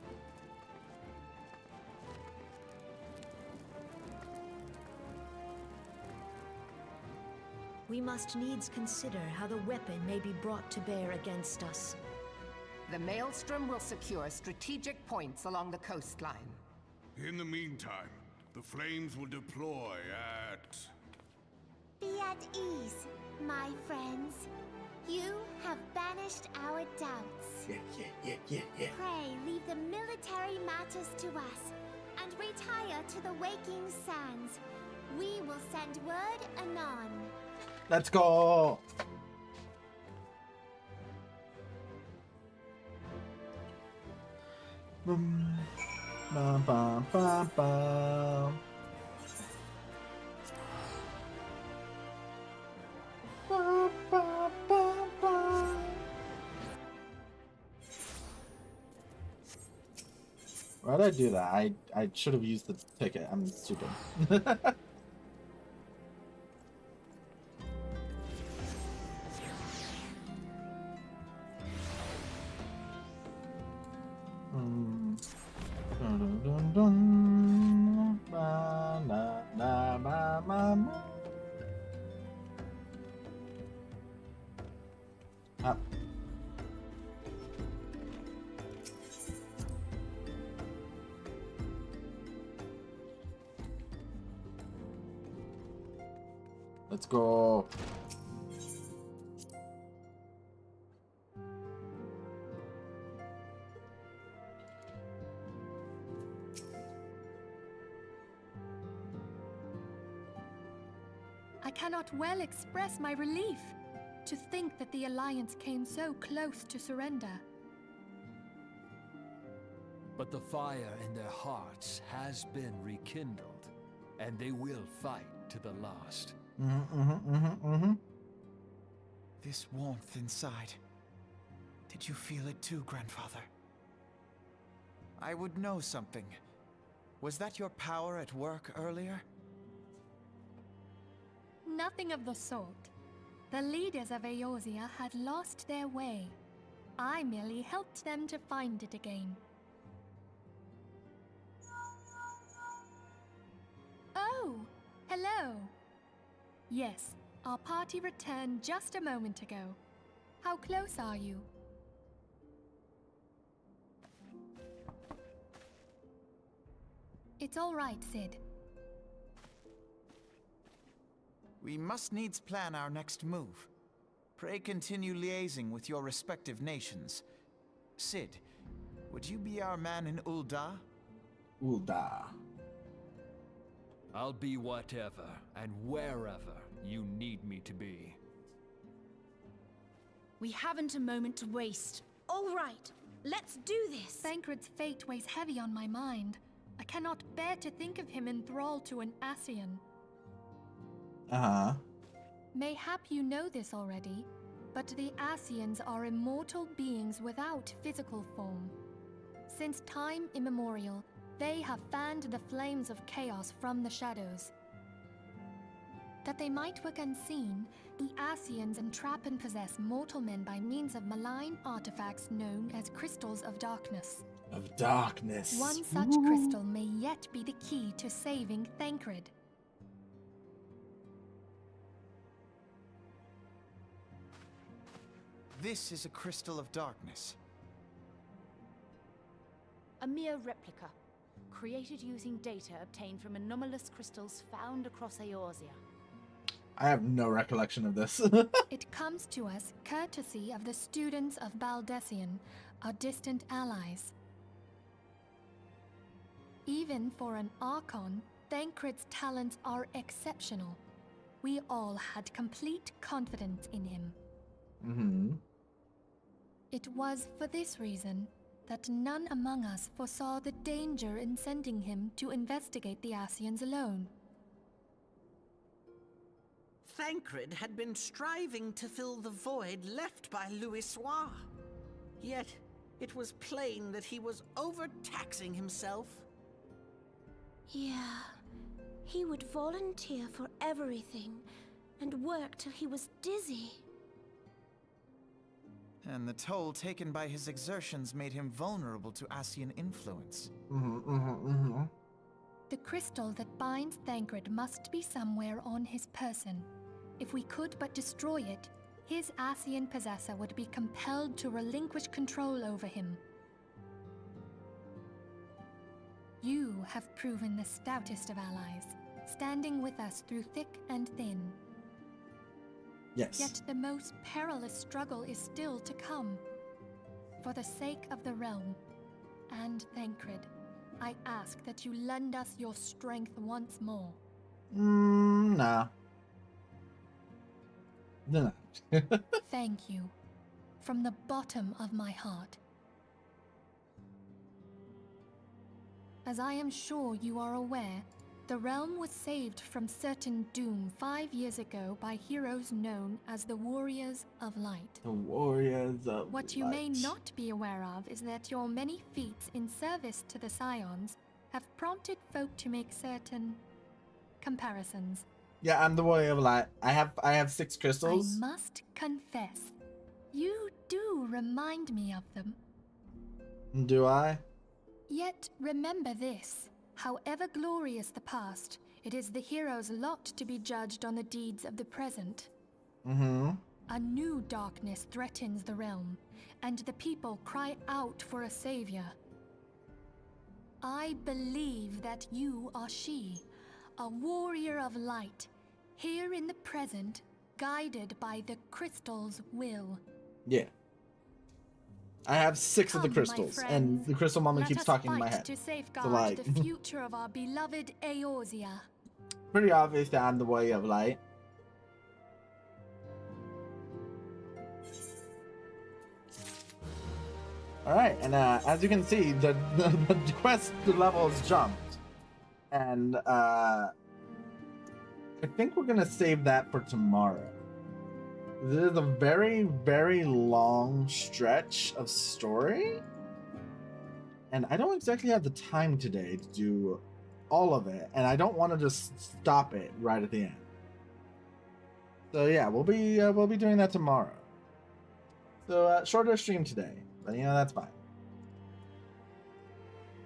We must needs consider how the weapon may be brought to bear against us. The Maelstrom will secure strategic points along the coastline. In the meantime, the flames will deploy at... Be at ease, my friends. You have banished our doubts. Yeah. Pray leave the military matters to us, and retire to the waking sands. We will send word anon. Let's go. Bum, bum, bum, bum, bum. Bum, bum, bum, bum. Why did I do that? I should have used the ticket. I'm stupid. Dun, dun, dun. Ba, na, na, ma, ma, ma. Up. Let's go. I cannot well express my relief to think that the Alliance came so close to surrender. But the fire in their hearts has been rekindled, and they will fight to the last. This warmth inside. Did you feel it too, Grandfather? I would know something. Was that your power at work earlier? Nothing of the sort. The leaders of Eorzea had lost their way. I merely helped them to find it again. Oh, hello. Yes, our party returned just a moment ago. How close are you? It's all right, Sid. We must needs plan our next move. Pray continue liaising with your respective nations. Sid, would you be our man in Ul'dah? Ul'dah. I'll be whatever and wherever you need me to be. We haven't a moment to waste. All right, let's do this. Thancred's fate weighs heavy on my mind. I cannot bear to think of him in thrall to an Ascian. Mayhap you know this already, but the Ascians are immortal beings without physical form. Since time immemorial, they have fanned the flames of chaos from the shadows. That they might work unseen, the Ascians entrap and possess mortal men by means of malign artifacts known as crystals of darkness. Of darkness. One such crystal may yet be the key to saving Thancred. This is a crystal of darkness. A mere replica, created using data obtained from anomalous crystals found across Eorzea. I have no recollection of this. It comes to us courtesy of the students of Baldessian, our distant allies. Even for an Archon, Thancred's talents are exceptional. We all had complete confidence in him. Mm-hmm. It was for this reason that none among us foresaw the danger in sending him to investigate the Ascians alone. Thancred had been striving to fill the void left by Louisoix. Yet, it was plain that he was overtaxing himself. Yeah, he would volunteer for everything and work till he was dizzy. And the toll taken by his exertions made him vulnerable to Ascian influence. The crystal that binds Thancred must be somewhere on his person. If we could but destroy it, his Ascian possessor would be compelled to relinquish control over him. You have proven the stoutest of allies, standing with us through thick and thin. Yes. Yet the most perilous struggle is still to come. For the sake of the realm and Thancred, I ask that you lend us your strength once more. Nah. No. Thank you, from the bottom of my heart. As I am sure you are aware, the realm was saved from certain doom 5 years ago by heroes known as the Warriors of Light. The Warriors of What you Light. may not be aware of is that your many feats in service to the Scions have prompted folk to make certain comparisons. Yeah, I'm the Warrior of Light. I have 6 crystals. I must confess, you do remind me of them. Do I? Yet remember this. However glorious the past, it is the hero's lot to be judged on the deeds of the present. Mm-hmm. A new darkness threatens the realm, and the people cry out for a savior. I believe that you are she, a warrior of light, here in the present, guided by the crystal's will. Yeah. I have 6 of the Come, my crystals, and friends. the crystal mama Let keeps us talking in my fight head. to safeguard So, like, the future of our beloved Eorzea. pretty obvious that I'm the Warrior of Light. Alright, and as you can see, the quest level has jumped. And I think we're gonna save that for tomorrow. This is a very, very long stretch of story. And I don't exactly have the time today to do all of it. And I don't want to just stop it right at the end. So yeah, we'll be doing that tomorrow. So shorter stream today, but you know, that's fine.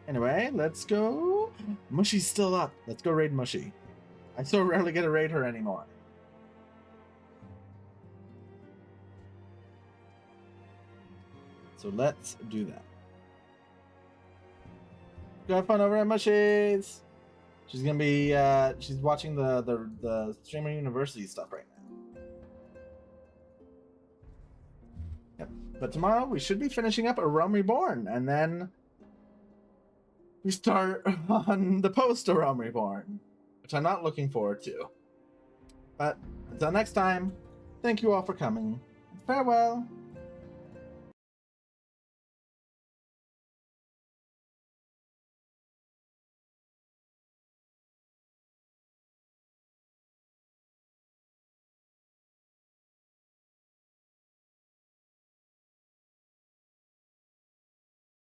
Anyway, let's go. Mushy's still up. Let's go raid Mushy. I so rarely get to raid her anymore. So let's do that. Go have fun over at Mushy's. She's gonna be she's watching the Streamer University stuff right now. Yep. But tomorrow we should be finishing up A Realm Reborn, and then we start on the post A Realm Reborn, which I'm not looking forward to. But until next time, thank you all for coming. Farewell.